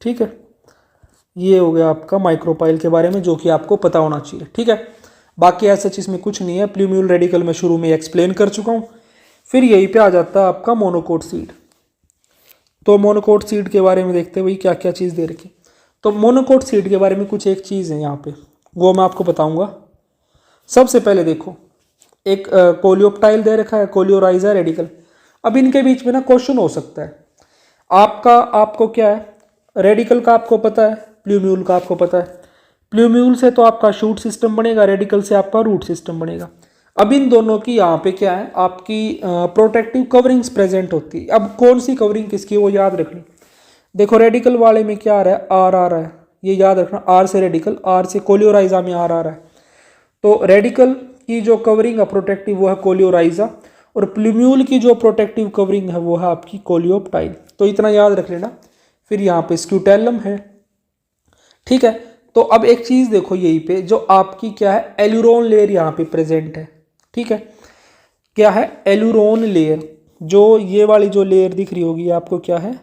ठीक है, ये हो गया आपका माइक्रोपाइल के बारे में जो कि आपको पता होना चाहिए। ठीक है, बाकी ऐसा चीज में कुछ नहीं है। प्लूम्यूल रेडिकल में शुरू में एक्सप्लेन कर चुका हूं। फिर यहीं पे आ जाता है आपका मोनोकोट सीड। तो मोनोकोट सीड के बारे में देखते हैं भाई क्या क्या चीज़ दे रखी। तो मोनोकोट सीड के बारे में कुछ एक चीज़ है यहाँ पे, वो मैं आपको बताऊंगा। सबसे पहले देखो, एक कोलियोप्टाइल दे रखा है, कोलियोराइजा रेडिकल। अब इनके बीच में ना क्वेश्चन हो सकता है आपको क्या है, रेडिकल का आपको पता है, प्लूम्यूल का आपको पता है। प्लूम्यूल से तो आपका शूट सिस्टम बनेगा, रेडिकल से आपका रूट सिस्टम बनेगा। अब इन दोनों की यहाँ पे क्या है, आपकी प्रोटेक्टिव कवरिंग्स प्रेजेंट होती है। अब कौन सी कवरिंग किसकी, वो याद रखनी। देखो रेडिकल वाले में क्या आ रहा है, आर आ रहा है, ये याद रखना। आर से रेडिकल, आर से कोलियोराइजा में आर आ रहा है। तो रेडिकल की जो कवरिंग है प्रोटेक्टिव वो है कोलियोराइजा, और प्लूम्यूल की जो प्रोटेक्टिव कवरिंग है वो है आपकी कोलियोप्टाइल। तो इतना याद रख लेना। फिर यहाँ पे स्क्यूटेलम है। ठीक है, तो अब एक चीज देखो, यहीं पे जो आपकी क्या है, एल्यूरोन लेयर यहाँ पे प्रेजेंट है। ठीक है, क्या है, एल्यूरोन लेयर। जो ये वाली जो लेयर दिख रही होगी आपको, क्या है,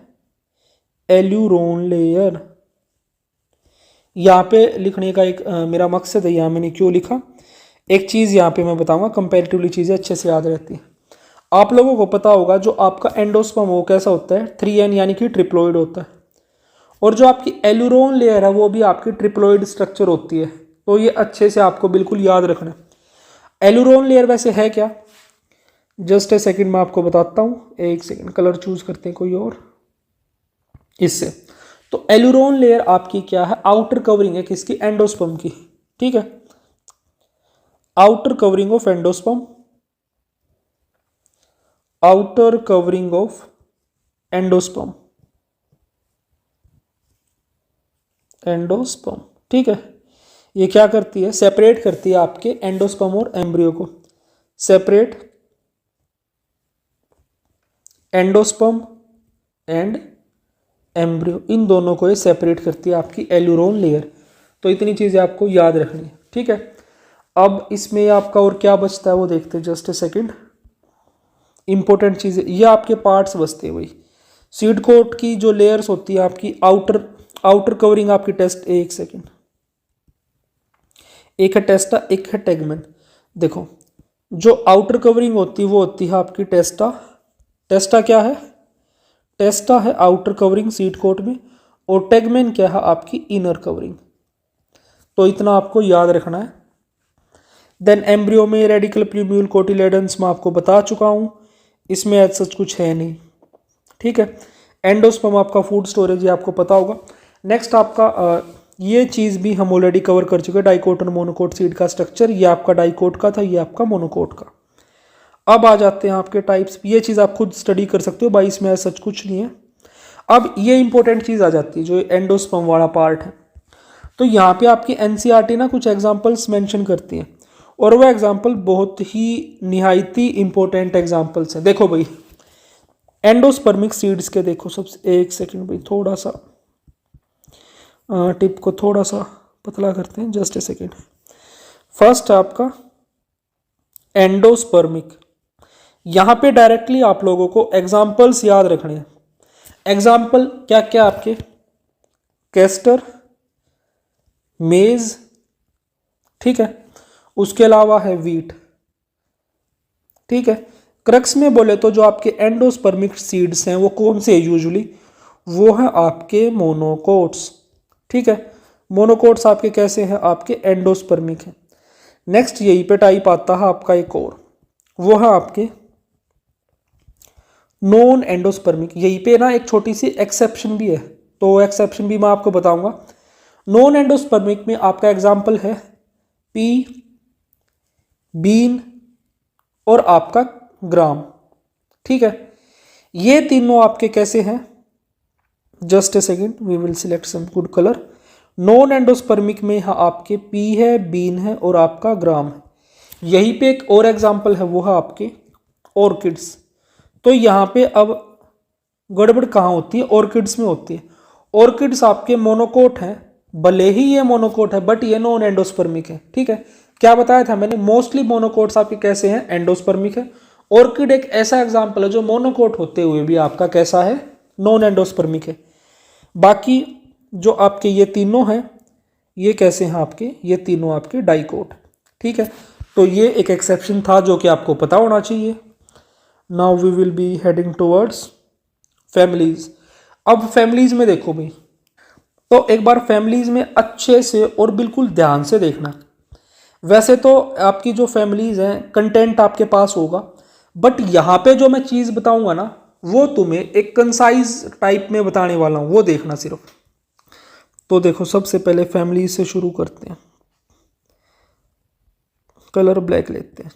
एल्यूरोन लेयर। यहाँ पे लिखने का एक मेरा मकसद है, यहाँ मैंने क्यों लिखा, एक चीज यहाँ पे मैं बताऊंगा, कंपैरेटिवली चीजें अच्छे से याद रहती है। आप लोगों को पता होगा जो आपका एंडोस्पर्म वो कैसा होता है, 3N यानी कि ट्रिप्लोइड होता है। और जो आपकी एल्यूरोन लेयर है वो भी आपकी ट्रिप्लोइड स्ट्रक्चर होती है। तो ये अच्छे से आपको बिल्कुल याद रखना है। एल्यूरोन लेयर वैसे है क्या, जस्ट ए सेकंड मैं आपको बताता हूँ। एक सेकंड, कलर चूज करते हैं कोई और इससे। तो एल्यूरोन लेयर आपकी क्या है, आउटर कवरिंग है किसकी, एंडोस्पर्म की। ठीक है, outer covering of endosperm, outer covering of endosperm, endosperm. ठीक है, ये क्या करती है, सेपरेट करती है आपके एंडोस्पर्म और एम्ब्रियो को। सेपरेट एंडोस्पर्म एंड एम्ब्रियो, इन दोनों को ये सेपरेट करती है आपकी एल्यूरोन लेयर। तो इतनी चीजें आपको याद रखनी है। ठीक है, अब इसमें आपका और क्या बचता है वो देखते हैं, जस्ट ए सेकेंड। इंपॉर्टेंट चीजें ये आपके पार्ट्स बचते हैं वही। सीड कोट की जो लेयर्स होती है आपकी, आउटर कवरिंग आपकी टेस्ट, एक सेकेंड, एक है टेस्टा, एक है टेगमेन। देखो जो आउटर कवरिंग होती है वो होती है आपकी टेस्टा। टेस्टा क्या है, टेस्टा है आउटर कवरिंग सीड कोट में, और टेगमेन क्या है आपकी इनर कवरिंग। तो इतना आपको याद रखना है। देन एम्ब्रियो में रेडिकल, प्लूम्यूल, कोटिलेडन्स मैं आपको बता चुका हूं, इसमें एज सच कुछ है नहीं। ठीक है, एंडोस्पर्म आपका फूड स्टोरेज, ये आपको पता होगा। नेक्स्ट आपका ये चीज़ भी हम ऑलरेडी कवर कर चुके हैं, डाइकोट और मोनोकोट सीड का स्ट्रक्चर। ये आपका डाइकोट का था, ये आपका मोनोकोट का। अब आ जाते हैं आपके टाइप्स। ये चीज़ आप खुद स्टडी कर सकते हो भाई, इसमें सच कुछ नहीं है। अब ये इंपॉर्टेंट चीज़ आ जाती है जो एंडोस्पर्म वाला पार्ट है। तो यहाँ पे आपकी एनसीईआरटी ना कुछ एग्जाम्पल्स मेंशन करती है, और वो एग्जाम्पल बहुत ही निहायती इंपॉर्टेंट एग्जाम्पल्स हैं। देखो भाई एंडोस्पर्मिक सीड्स के, देखो सबसे, एक सेकेंड भाई, थोड़ा सा टिप को थोड़ा सा पतला करते हैं, जस्ट ए सेकेंड। फर्स्ट आपका एंडोस्पर्मिक, यहां पे डायरेक्टली आप लोगों को एग्जाम्पल्स याद रखने हैं। एग्जाम्पल क्या क्या आपके, कैस्टर, मेज, ठीक है, उसके अलावा है वीट। ठीक है, क्रक्स में बोले तो जो आपके एंडोस्पर्मिक सीड्स हैं वो कौन से हैं यूजुअली, वो है आपके मोनोकोट्स। ठीक है, मोनोकोट्स आपके कैसे हैं, आपके एंडोस्पर्मिक हैं। नेक्स्ट यहीं पे टाइप आता है आपका एक और, वो है आपके नॉन एंडोस्पर्मिक। यहीं पे ना एक छोटी सी एक्सेप्शन भी है, तो एक्सेप्शन भी मैं आपको बताऊंगा। नॉन एंडोस्पर्मिक में आपका एग्जाम्पल है पी, बीन और आपका ग्राम। ठीक है, ये तीनों आपके कैसे हैं, just a second, we will select some good colour. Non endospermic में आपके पी है, बीन है और आपका ग्राम है। यहीं पे एक और एग्जाम्पल है, वो है आपके ऑर्किड्स। तो यहाँ पे अब गड़बड़ कहाँ होती है, ऑर्किड्स में होती है। ऑर्किड्स आपके मोनोकोट हैं, भले ही ये मोनोकोट है बट ये नॉन एंडोस्पर्मिक है। ठीक है, क्या बताया था मैंने, मोस्टली मोनोकोट्स आपके कैसे हैं, एंडोस्पर्मिक है। ऑर्किड एक ऐसा एग्जाम्पल है जो मोनोकोट होते हुए भी आपका कैसा है, नॉन एंडोस्पर्मिक है। बाकी जो आपके ये तीनों हैं ये कैसे हैं आपके, ये तीनों आपके डाइकोट। ठीक है, तो ये एक एक्सेप्शन था जो कि आपको पता होना चाहिए। Now we will be heading towards families. अब फैमिलीज में देखो भाई, तो एक बार फैमिलीज में अच्छे से और बिल्कुल ध्यान से देखना। वैसे तो आपकी जो फैमिलीज हैं कंटेंट आपके पास होगा, बट यहाँ पे जो मैं चीज़ बताऊंगा ना वो तुम्हें एक कंसाइज टाइप में बताने वाला हूँ, वो देखना सिर्फ। तो देखो सबसे पहले फैमिली से शुरू करते हैं, कलर ब्लैक लेते हैं।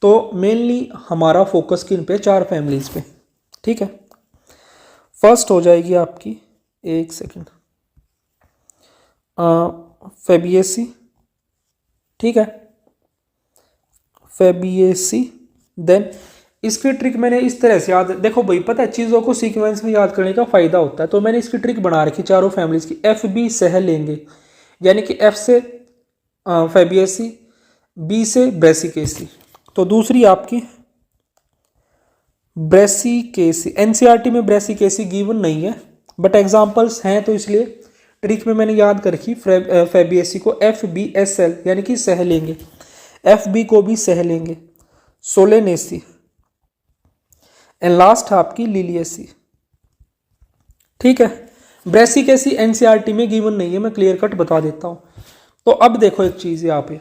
तो मेनली हमारा फोकस किन पे, 4 फैमिलीज पे। ठीक है, फर्स्ट हो जाएगी आपकी, एक सेकेंड, फेबिएसी। ठीक है, फेबिएसी। देन इसकी ट्रिक मैंने इस तरह से याद, देखो भाई पता है चीज़ों को सीक्वेंस में याद करने का फायदा होता है, तो मैंने इसकी ट्रिक बना रखी चारों फैमिलीज की। एफ बी सह लेंगे, यानी कि एफ से फेबिएसी, बी से ब्रेसिकेसी। तो दूसरी आपकी ब्रेसिकेसी, एनसीईआरटी में ब्रेसिकेसी गिवन नहीं है बट एग्जांपल्स हैं, तो इसलिए ट्रिक में मैंने याद कर रखी। फेबिएसी को एफ बी एस एल यानी कि सह लेंगे, एफ बी को भी सह लेंगे, सोलेनेसी, एंड लास्ट है आपकी लिलियसी। ठीक है, ब्रेसिकेसी एनसीईआरटी में गिवन नहीं है, मैं क्लियर कट बता देता हूं। तो अब देखो एक चीज यहाँ पे,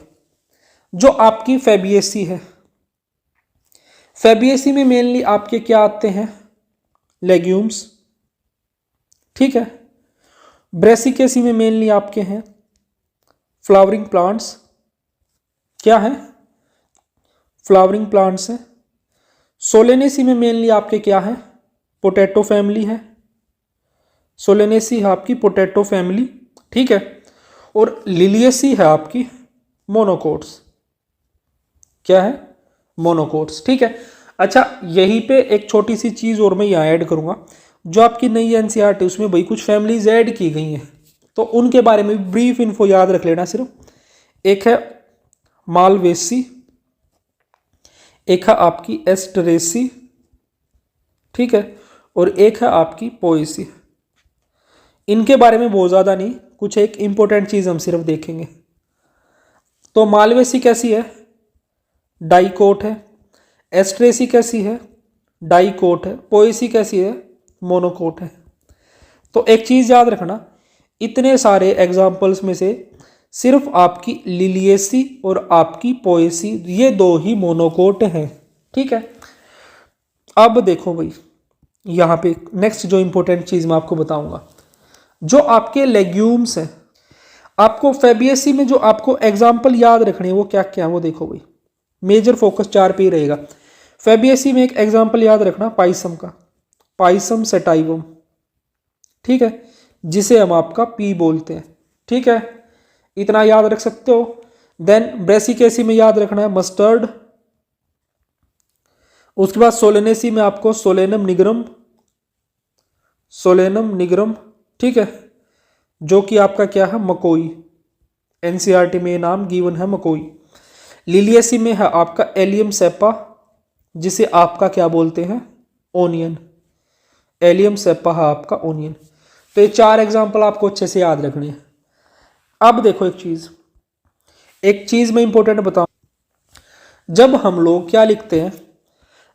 जो आपकी फेबिएसी है, फेबिएसी में मेनली आपके क्या आते हैं, लेग्यूम्स। ठीक है, ब्रेसिकेसी में मेनली आपके हैं फ्लावरिंग प्लांट्स। क्या है, फ्लावरिंग प्लांट्स है। सोलेनेसी में मेनली आपके क्या है, पोटैटो फैमिली है। सोलेनेसी है आपकी पोटैटो फैमिली। ठीक है, और लिलियसी है आपकी मोनोकोट्स। क्या है, मोनोकोट्स। ठीक है, अच्छा यहीं पे एक छोटी सी चीज़ और मैं यहाँ ऐड करूँगा, जो आपकी नई एनसीईआरटी उसमें भाई कुछ फैमिलीज ऐड की गई हैं, तो उनके बारे में ब्रीफ इन्फो याद रख लेना सिर्फ। एक है मालवेसी, एक है आपकी एस्टरेसी। ठीक है, और एक है आपकी पोएसी। इनके बारे में बहुत ज़्यादा नहीं, कुछ एक इंपॉर्टेंट चीज़ हम सिर्फ देखेंगे। तो मालवेसी कैसी है, डाइकोट है। एस्ट्रेसी कैसी है, डाइकोट है। पोएसी कैसी है, मोनोकोट है। तो एक चीज़ याद रखना, इतने सारे एग्जाम्पल्स में से सिर्फ आपकी लिलियसी और आपकी पोएसी ये 2 ही मोनोकोट हैं। ठीक है, अब देखो भाई यहाँ पे नेक्स्ट जो इंपॉर्टेंट चीज़ मैं आपको बताऊंगा, जो आपके लेग्यूम्स हैं, आपको फेबिएसी में जो आपको एग्जाम्पल याद रखने हैं वो क्या क्या है वो देखो भाई। मेजर फोकस 4 पे ही रहेगा। फेबिएसी में एक एग्जाम्पल याद रखना पाइसम का, पाइसम सेटाइवम। ठीक है, जिसे हम आपका पी बोलते हैं। ठीक है, इतना याद रख सकते हो। देन ब्रेसिकेसी में याद रखना है मस्टर्ड। उसके बाद सोलेनेसी में आपको सोलेनम निग्रम, सोलेनम निग्रम। ठीक है, जो कि आपका क्या है, मकोई। एनसीईआरटी में ये नाम गिवन है मकोई। लिलियसी में है आपका एलियम सेपा, जिसे आपका क्या बोलते हैं, ओनियन। एलियम सेपा है आपका ओनियन। तो ये 4 एग्जाम्पल आपको अच्छे से याद रखने हैं। अब देखो एक चीज मैं इंपॉर्टेंट बताऊं, जब हम लोग क्या लिखते हैं,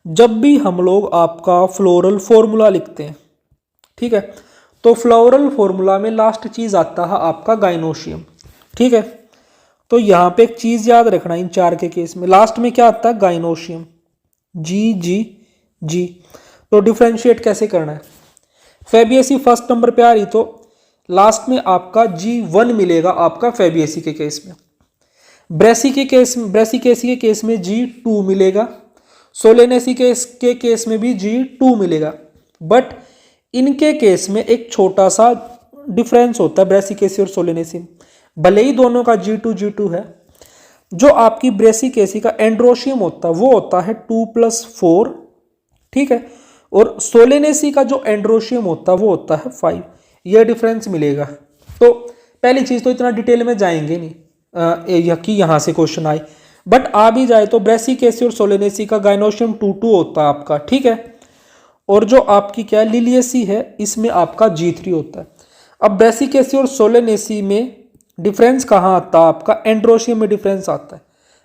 जब भी हम लोग आपका फ्लोरल फॉर्मूला लिखते हैं, ठीक है, तो फ्लोरल फॉर्मूला में लास्ट चीज आता है आपका गाइनोशियम। ठीक है, तो यहां पे एक चीज याद रखना, इन 4 के केस में लास्ट में क्या आता है, गाइनोशियम। जी जी जी। तो डिफ्रेंशिएट कैसे करना है, फेबिएसी फर्स्ट नंबर पे आ रही तो लास्ट में आपका G1 मिलेगा आपका फेबिएसी के केस में। ब्रेसिकेसी के केस में G2 मिलेगा। सोलेनेसी के केस में भी G2 मिलेगा। बट इनके केस में एक छोटा सा डिफरेंस होता है ब्रेसिकेसी और सोलेनेसी में। भले ही दोनों का G2 है, जो आपकी ब्रेसिकेसी का एंड्रोशियम होता है वो होता है 2+4। ठीक है, और सोलेनेसी का जो एंड्रोशियम होता है वो होता है 5। यह डिफरेंस मिलेगा। तो पहली चीज तो इतना डिटेल में जाएंगे नहीं, कि यहाँ से क्वेश्चन आए, बट आ भी जाए तो ब्रेसिकेसी और सोलेनेसी का गायनोशियम 2 होता है आपका, ठीक है। और जो आपकी क्या लिलियसी है इसमें आपका G3 होता है। अब ब्रेसिकेसी और सोलेनेसी में डिफरेंस कहाँ आता है आपका, एंड्रोशियम में डिफरेंस आता है।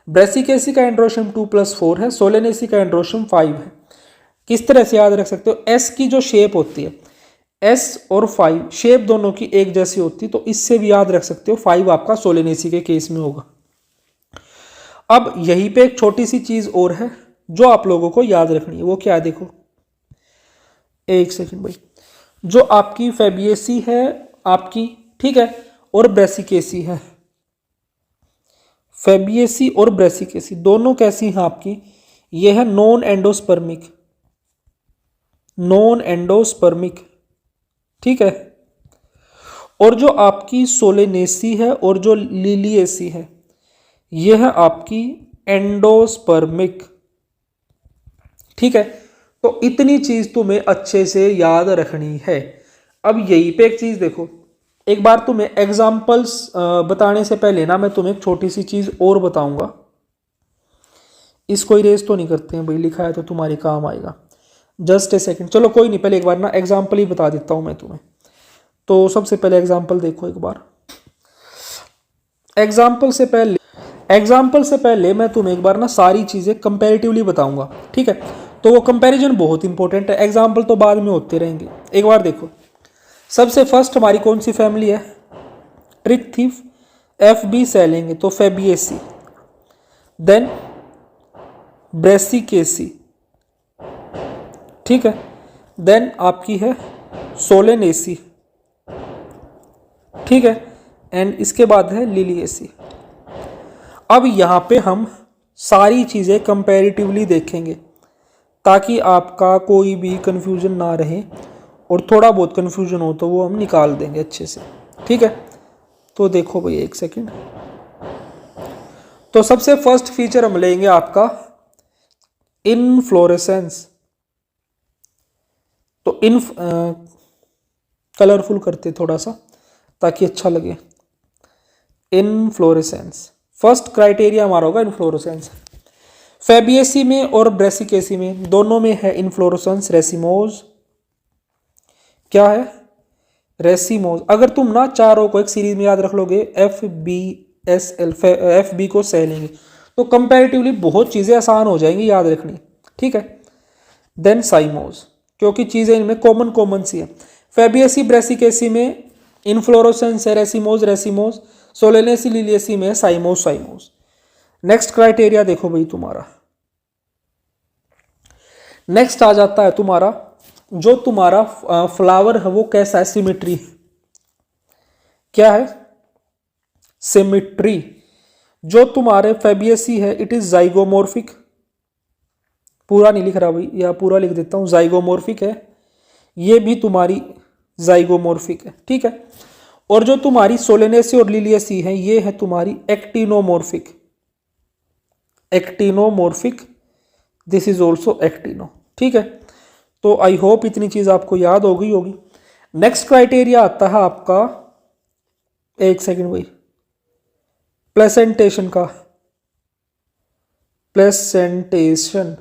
ब्रेसिकेसी का एंड्रोशियम 2+4 है, सोलेनेसी का एंड्रोशियम 5 है। किस तरह से याद रख सकते हो, एस की जो शेप होती है, एस और 5 शेप दोनों की एक जैसी होती है, तो इससे भी याद रख सकते हो 5 आपका सोलेनेसी के केस में होगा। अब यहीं पे एक छोटी सी चीज और है जो आप लोगों को याद रखनी है, वो क्या है, देखो एक सेकंड भाई। जो आपकी फेबियेसी है आपकी, ठीक है, और ब्रेसिकेसी है, फेबियेसी और ब्रेसिकेसी दोनों कैसी हैं आपकी, ये है नॉन एंडोस्पर्मिक, नॉन एंडोस्पर्मिक, ठीक है। और जो आपकी सोलेनेसी है और जो लिलियेसी है ये है आपकी एंडोस्पर्मिक, ठीक है। तो इतनी चीज तुम्हें अच्छे से याद रखनी है। अब यहीं पे एक चीज देखो, एक बार तुम्हें एग्जाम्पल्स बताने से पहले ना मैं तुम्हें एक छोटी सी चीज और बताऊंगा। इसको इरेज तो नहीं करते हैं भाई, लिखा है तो तुम्हारे काम आएगा, जस्ट ए सेकंड। चलो कोई नहीं, पहले एक बार ना एग्जाम्पल ही बता देता हूं मैं तुम्हें। तो सबसे पहले एग्जाम्पल देखो एक बार। एग्जाम्पल से पहले मैं तुम्हें एक बार ना सारी चीजें कंपैरेटिवली बताऊंगा, ठीक है। तो वो कंपैरिजन बहुत इंपॉर्टेंट है, एग्जाम्पल तो बाद में होते रहेंगे। एक बार देखो, सबसे फर्स्ट हमारी कौन सी फैमिली है, ट्रिकथीफ, FB से लेंगे तो फेबियेसी, देन ब्रेसिकेसी, ठीक है, देन आपकी है सोलेनेसी, ठीक है, एंड इसके बाद है लिलियेसी। अब यहाँ पे हम सारी चीज़ें कंपैरेटिवली देखेंगे ताकि आपका कोई भी कंफ्यूजन ना रहे, और थोड़ा बहुत कंफ्यूजन हो तो वो हम निकाल देंगे अच्छे से, ठीक है। तो देखो भाई एक सेकंड। तो सबसे फर्स्ट फीचर हम लेंगे आपका इनफ्लोरेसेंस। तो कलरफुल करते थोड़ा सा ताकि अच्छा लगे। इनफ्लोरेसेंस फर्स्ट क्राइटेरिया हमारा होगा इनफ्लोरेसेंस। फेबियेसी में और ब्रेसिकेसी में दोनों में है इनफ्लोरेसेंस रेसिमोज। क्या है, रेसिमोज। अगर तुम ना चारों को एक सीरीज में याद रख लोगे, FB को सह लेंगे तो कंपैरेटिवली बहुत चीज़ें आसान हो जाएंगी याद रखनी, ठीक है। देन साइमोज, क्योंकि चीज़ें इनमें कॉमन सी है। फेबियेसी ब्रेसिकेसी में इनफ्लोरेसेंस है रेसिमोज, सोलेनेसी लिलियेसी में साइमोज। नेक्स्ट क्राइटेरिया देखो भाई तुम्हारा, नेक्स्ट आ जाता है तुम्हारा जो तुम्हारा फ्लावर है वो कैसा है, सिमिट्री। क्या है, सिमिट्री। जो तुम्हारे फेबियेसी है इट इज जाइगोमोर्फिक, पूरा नहीं लिख रहा भाई या पूरा लिख देता हूं, जाइगोमोर्फिक है, ये भी तुम्हारी जाइगोमोर्फिक है, ठीक है। और जो तुम्हारी सोलेनेसी और लिलियेसी है ये है तुम्हारी actinomorphic, this is also actino, ठीक है। तो आई होप इतनी चीज आपको याद हो गई होगी। नेक्स्ट क्राइटेरिया आता है आपका, एक सेकंड भाई, प्लेसेंटेशन का, प्लेसेंटेशन।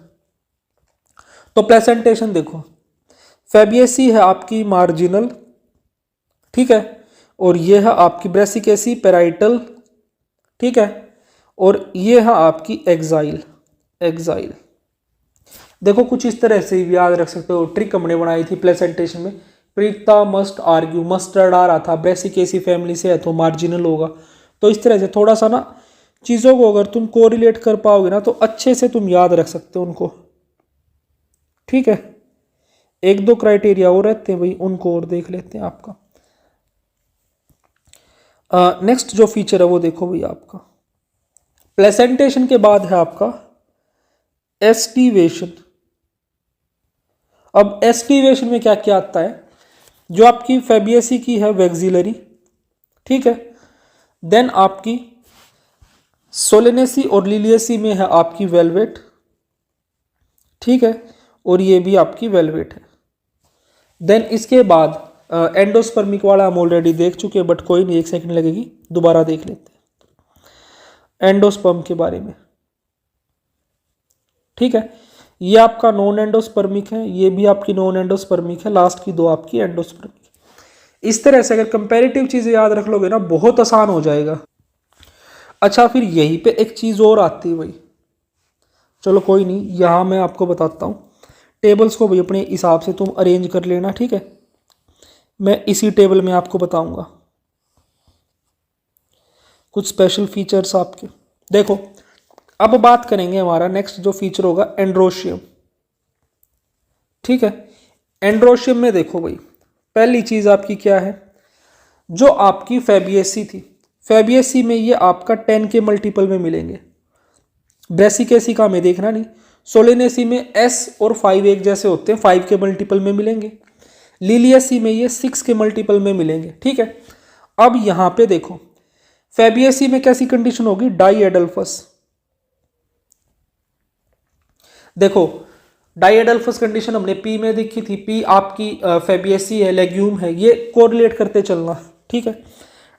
तो प्लेसेंटेशन देखो, फेबियेसी है आपकी मार्जिनल, ठीक है, और ये है आपकी ब्रेसिकेसी पेराइटल, ठीक है, और ये है आपकी एक्साइल। देखो कुछ इस तरह से याद रख सकते हो, ट्रिक हमने बनाई थी प्लेसेंटेशन में। प्रीता मस्ट आर्ग्यू, मस्टर्ड आ रहा था, ब्रेसिकेसी फैमिली से है तो मार्जिनल होगा। तो इस तरह से थोड़ा सा ना चीज़ों को अगर तुम कोरिलेट कर पाओगे ना तो अच्छे से तुम याद रख सकते हो उनको, ठीक है। एक दो क्राइटेरिया और रहते हैं भाई, उनको और देख लेते हैं आपका। नेक्स्ट जो फीचर है वो देखो भाई आपका, प्लेसेंटेशन के बाद है आपका एस्टिवेशन। अब एस्टिवेशन में क्या क्या आता है, जो आपकी फेबियेसी की है वैक्सिलरी, ठीक है, देन आपकी सोलेनेसी और लिलियेसी में है आपकी वेलवेट, ठीक है, और ये भी आपकी वेलवेट है। देन इसके बाद एंडोस्पर्मिक वाला हम ऑलरेडी देख चुके हैं, बट कोई नहीं, एक सेकंड लगेगी, दोबारा देख लेते हैं। एंडोस्पर्म के बारे में। ठीक है, ये आपका नॉन एंडोस्पर्मिक है, ये भी आपकी नॉन एंडोस्पर्मिक है, लास्ट की दो आपकी एंडोस्पर्मिक। इस तरह से अगर कंपैरेटिव चीजें याद रख लोगे ना बहुत आसान हो जाएगा। अच्छा, फिर यहीं पे एक चीज और आती है भाई, चलो कोई नहीं, यहां मैं आपको बताता हूं। टेबल्स को भाई अपने हिसाब से तुम अरेंज कर लेना, ठीक है। मैं इसी टेबल में आपको बताऊंगा कुछ स्पेशल फीचर्स आपके। देखो, अब बात करेंगे हमारा नेक्स्ट जो फीचर होगा एंड्रोशियम। ठीक है, एंड्रोशियम में देखो भाई, पहली चीज आपकी क्या है, जो आपकी फैबियसी थी, फैबियसी में ये आपका 10 के मल्टीपल में मिलेंगे। ब्रेसिकेसिका में देखना नहीं, सोलेनेसी में S और 5 एक जैसे होते हैं, 5 के मल्टीपल में मिलेंगे। लिलियसी में ये 6 के मल्टीपल में मिलेंगे। ठीक है, अब यहां पे देखो फैबियसी में कैसी कंडीशन होगी, डाई एडल्फस। देखो डाई एडल्फस कंडीशन हमने पी में देखी थी, पी आपकी फैबियसी है, लेग्यूम है, ये कोरिलेट करते चलना। ठीक है,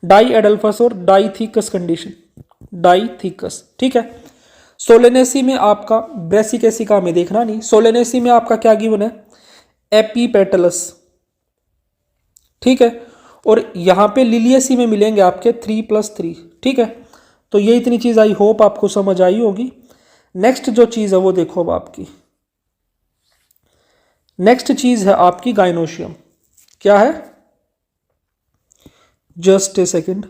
डाई एडल्फस और डाईथीकस कंडीशन, डाईथीकस। ठीक है, सोलेनेसी में आपका, ब्रेसिकेसिका में देखना नहीं, सोलेनेसी में आपका क्या गिवन है, एपीपेटलस। ठीक है, और यहां पे लिलियसी में मिलेंगे आपके 3+3। ठीक है, तो ये इतनी चीज आई होप आपको समझ आई होगी। नेक्स्ट जो चीज है वो देखो, अब आपकी नेक्स्ट चीज है आपकी गाइनोशियम। क्या है, जस्ट ए सेकेंड,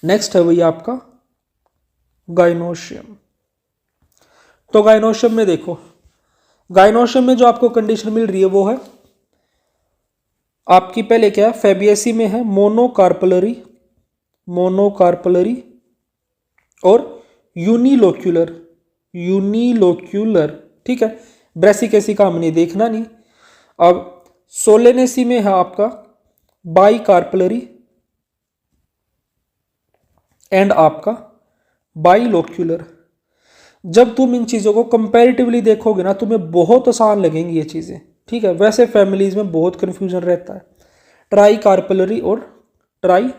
नेक्स्ट है वही आपका गाइनोशियम। तो गाइनोशियम में देखो, गाइनोशियम में जो आपको कंडीशन मिल रही है वो है आपकी, पहले क्या है, फैबियसी में है मोनोकार्पलरी, मोनोकार्पलरी और यूनिलोक्यूलर, यूनिलोक्यूलर। ठीक है, ब्रेसिकेसिका हमने देखना नहीं। अब सोलेनेसी में है आपका बाईकार्पलरी एंड आपका बाईलोक्यूलर। जब तुम इन चीज़ों को कंपैरेटिवली देखोगे ना तुम्हें बहुत आसान लगेंगी ये चीज़ें। ठीक है, वैसे फैमिलीज में बहुत कन्फ्यूजन रहता है, ट्राई कार्पलरी और ट्राई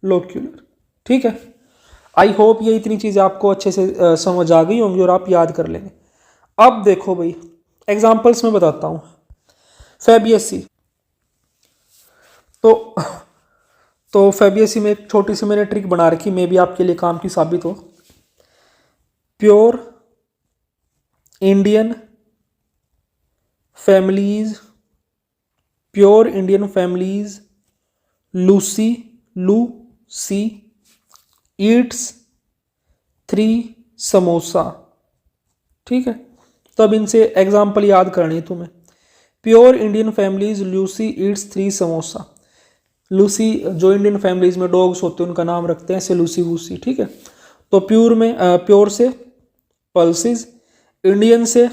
लोक्यूलर। ठीक है, आई होप ये इतनी चीज़ें आपको अच्छे से समझ आ गई होंगी और आप याद कर लेंगे। अब देखो भाई, एग्जाम्पल्स में बताता हूँ। फैबियसी, तो फैबियसी में एक छोटी सी मैंने ट्रिक बना रखी, मे भी आपके लिए काम की साबित हो। Pure Indian families, pure Indian families, Lucy Yeats 3 samosa. ठीक है, तो अब इनसे एग्जाम्पल याद करनी है तुम्हें। Pure Indian families Lucy Yeats 3 samosa. Lucy, जो इंडियन फैमिलीज में डॉग्स होते हैं उनका नाम रखते हैं ऐसे लूसी वूसी। ठीक है, तो प्योर से पल्सिस, इंडियन से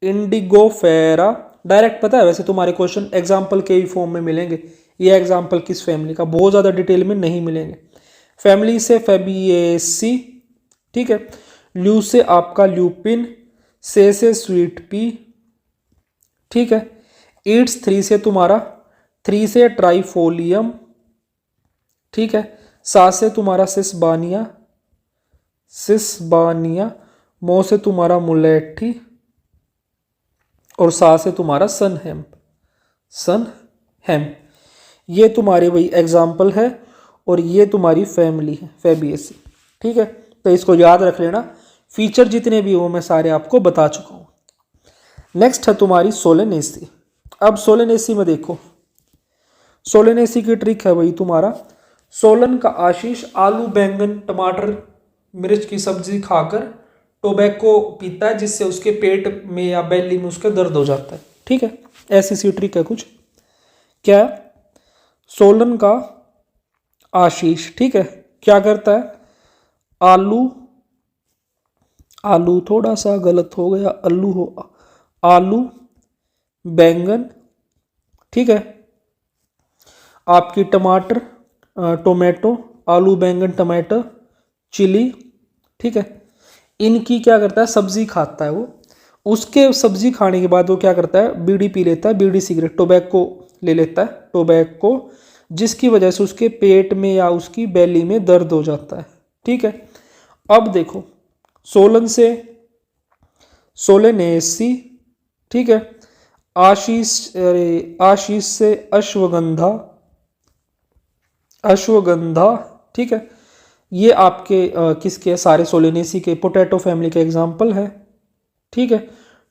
इंडिगोफेरा। डायरेक्ट पता है वैसे तुम्हारे क्वेश्चन एग्जाम्पल के ही फॉर्म में मिलेंगे, ये एग्जाम्पल किस फैमिली का, बहुत ज़्यादा डिटेल में नहीं मिलेंगे। फैमिली से फैबिएसी। ठीक है, ल्यू से आपका ल्यूपिन, से स्वीट पी। ठीक है, ईट्स 3 से तुम्हारा 3 से ट्राइफोलियम। ठीक है, सा से तुम्हारा सिस्बानिया, मो से तुम्हारा मुलेठी और सा से तुम्हारा सनहेम। ये तुम्हारे वही एग्जाम्पल है और ये तुम्हारी फैमिली है फैबिएसी। ठीक है, तो इसको याद रख लेना, फीचर जितने भी हो मैं सारे आपको बता चुका हूँ। नेक्स्ट है तुम्हारी सोलेनेसी। अब सोलेनेसी में देखो, सोलेनेसी की ट्रिक है वही तुम्हारा, सोलन का आशीष आलू बैंगन टमाटर मिर्च की सब्जी खाकर टोबैको पीता है जिससे उसके पेट में या बेली में उसके दर्द हो जाता है। ठीक है, ऐसी सी ट्रिक है कुछ। क्या, सोलन का आशीष, ठीक है, क्या करता है, आलू थोड़ा सा गलत हो गया, आलू बैंगन। ठीक है, आपकी टमाटर टोमेटो, आलू बैंगन टमाटर चिली। ठीक है, इनकी क्या करता है, सब्जी खाता है वो। उसके सब्जी खाने के बाद वो क्या करता है, बीड़ी पी लेता है, बीड़ी सिगरेट टोबैको ले लेता है, टोबैको जिसकी वजह से उसके पेट में या उसकी बेली में दर्द हो जाता है। ठीक है, अब देखो सोलन से सोलेनेसी, ठीक है, आशीष से अश्वगंधा, ठीक है, ये आपके किसके सारे सोलेनेसी के पोटैटो फैमिली के एग्जाम्पल है। ठीक है,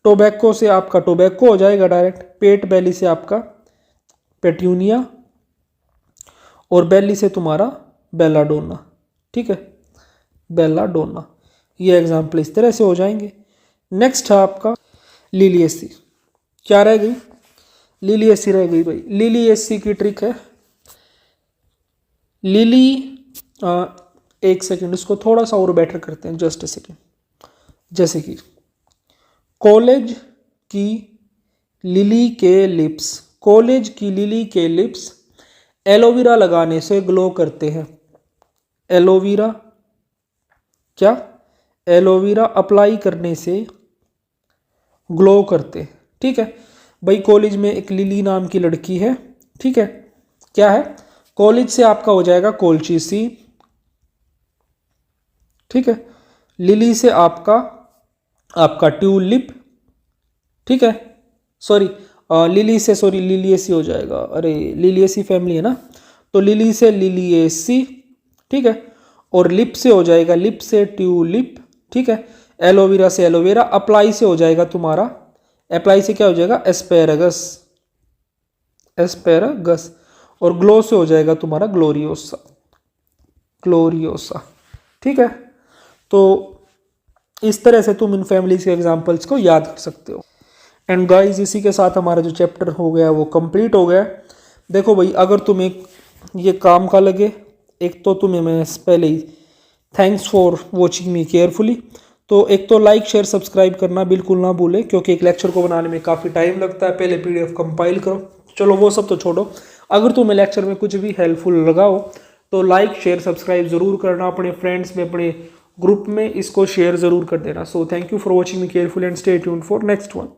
टोबैको से आपका टोबैको हो जाएगा डायरेक्ट, पेट बेली से आपका पेट्यूनिया, और बेली से तुम्हारा बेलाडोना। ठीक है, बेलाडोना, ये एग्जाम्पल इस तरह से हो जाएंगे। नेक्स्ट है आपका लिलिएसी। क्या रह गई? लिलिएसी रह गई भाई। लिलिएसी की ट्रिक है, लिली एक सेकंड, इसको थोड़ा सा और बेटर करते हैं, जस्ट ए सेकंड। जैसे कि कॉलेज की लिली के लिप्स, कॉलेज की लिली के लिप्स एलोवेरा लगाने से ग्लो करते हैं। एलोवेरा, क्या? एलोवेरा अप्लाई करने से ग्लो करते हैं। ठीक है भाई, कॉलेज में एक लिली नाम की लड़की है। ठीक है, क्या है? कॉलेज से आपका हो जाएगा कोलचीसी। ठीक है, लिली से आपका ट्यूलिप। ठीक है, सॉरी लिली से, सॉरी लिलिएसी हो जाएगा, अरे लिलिएसी फैमिली है ना, तो लिली से लिलिएसी। ठीक है, और लिप से हो जाएगा, लिप से ट्यूलिप। ठीक है, एलोवेरा से एलोवेरा, अप्लाई से हो जाएगा तुम्हारा, अप्लाई से क्या हो जाएगा? एस्पेरागस, एस्पेरागस, और ग्लो से हो जाएगा तुम्हारा ग्लोरियोसा, ग्लोरियोसा। ठीक है, तो इस तरह से तुम इन फैमिलीज के एग्जाम्पल्स को याद कर सकते हो। एंड गाइस, इसी के साथ हमारा जो चैप्टर हो गया वो कंप्लीट हो गया। देखो भाई, अगर तुम्हें ये काम का लगे, एक तो तुम्हें मैं पहले ही thanks for watching me carefully, तो एक तो लाइक शेयर सब्सक्राइब करना बिल्कुल ना भूलें, क्योंकि एक लेक्चर को बनाने में काफ़ी टाइम लगता है। पहले PDF कंपाइल करो, चलो वो सब तो छोड़ो, अगर तुम्हें लेक्चर में कुछ भी हेल्पफुल लगा हो तो लाइक शेयर सब्सक्राइब ज़रूर करना, अपने फ्रेंड्स में, अपने ग्रुप में इसको शेयर ज़रूर कर देना। So thank you for watching me carefully and stay tuned for next one.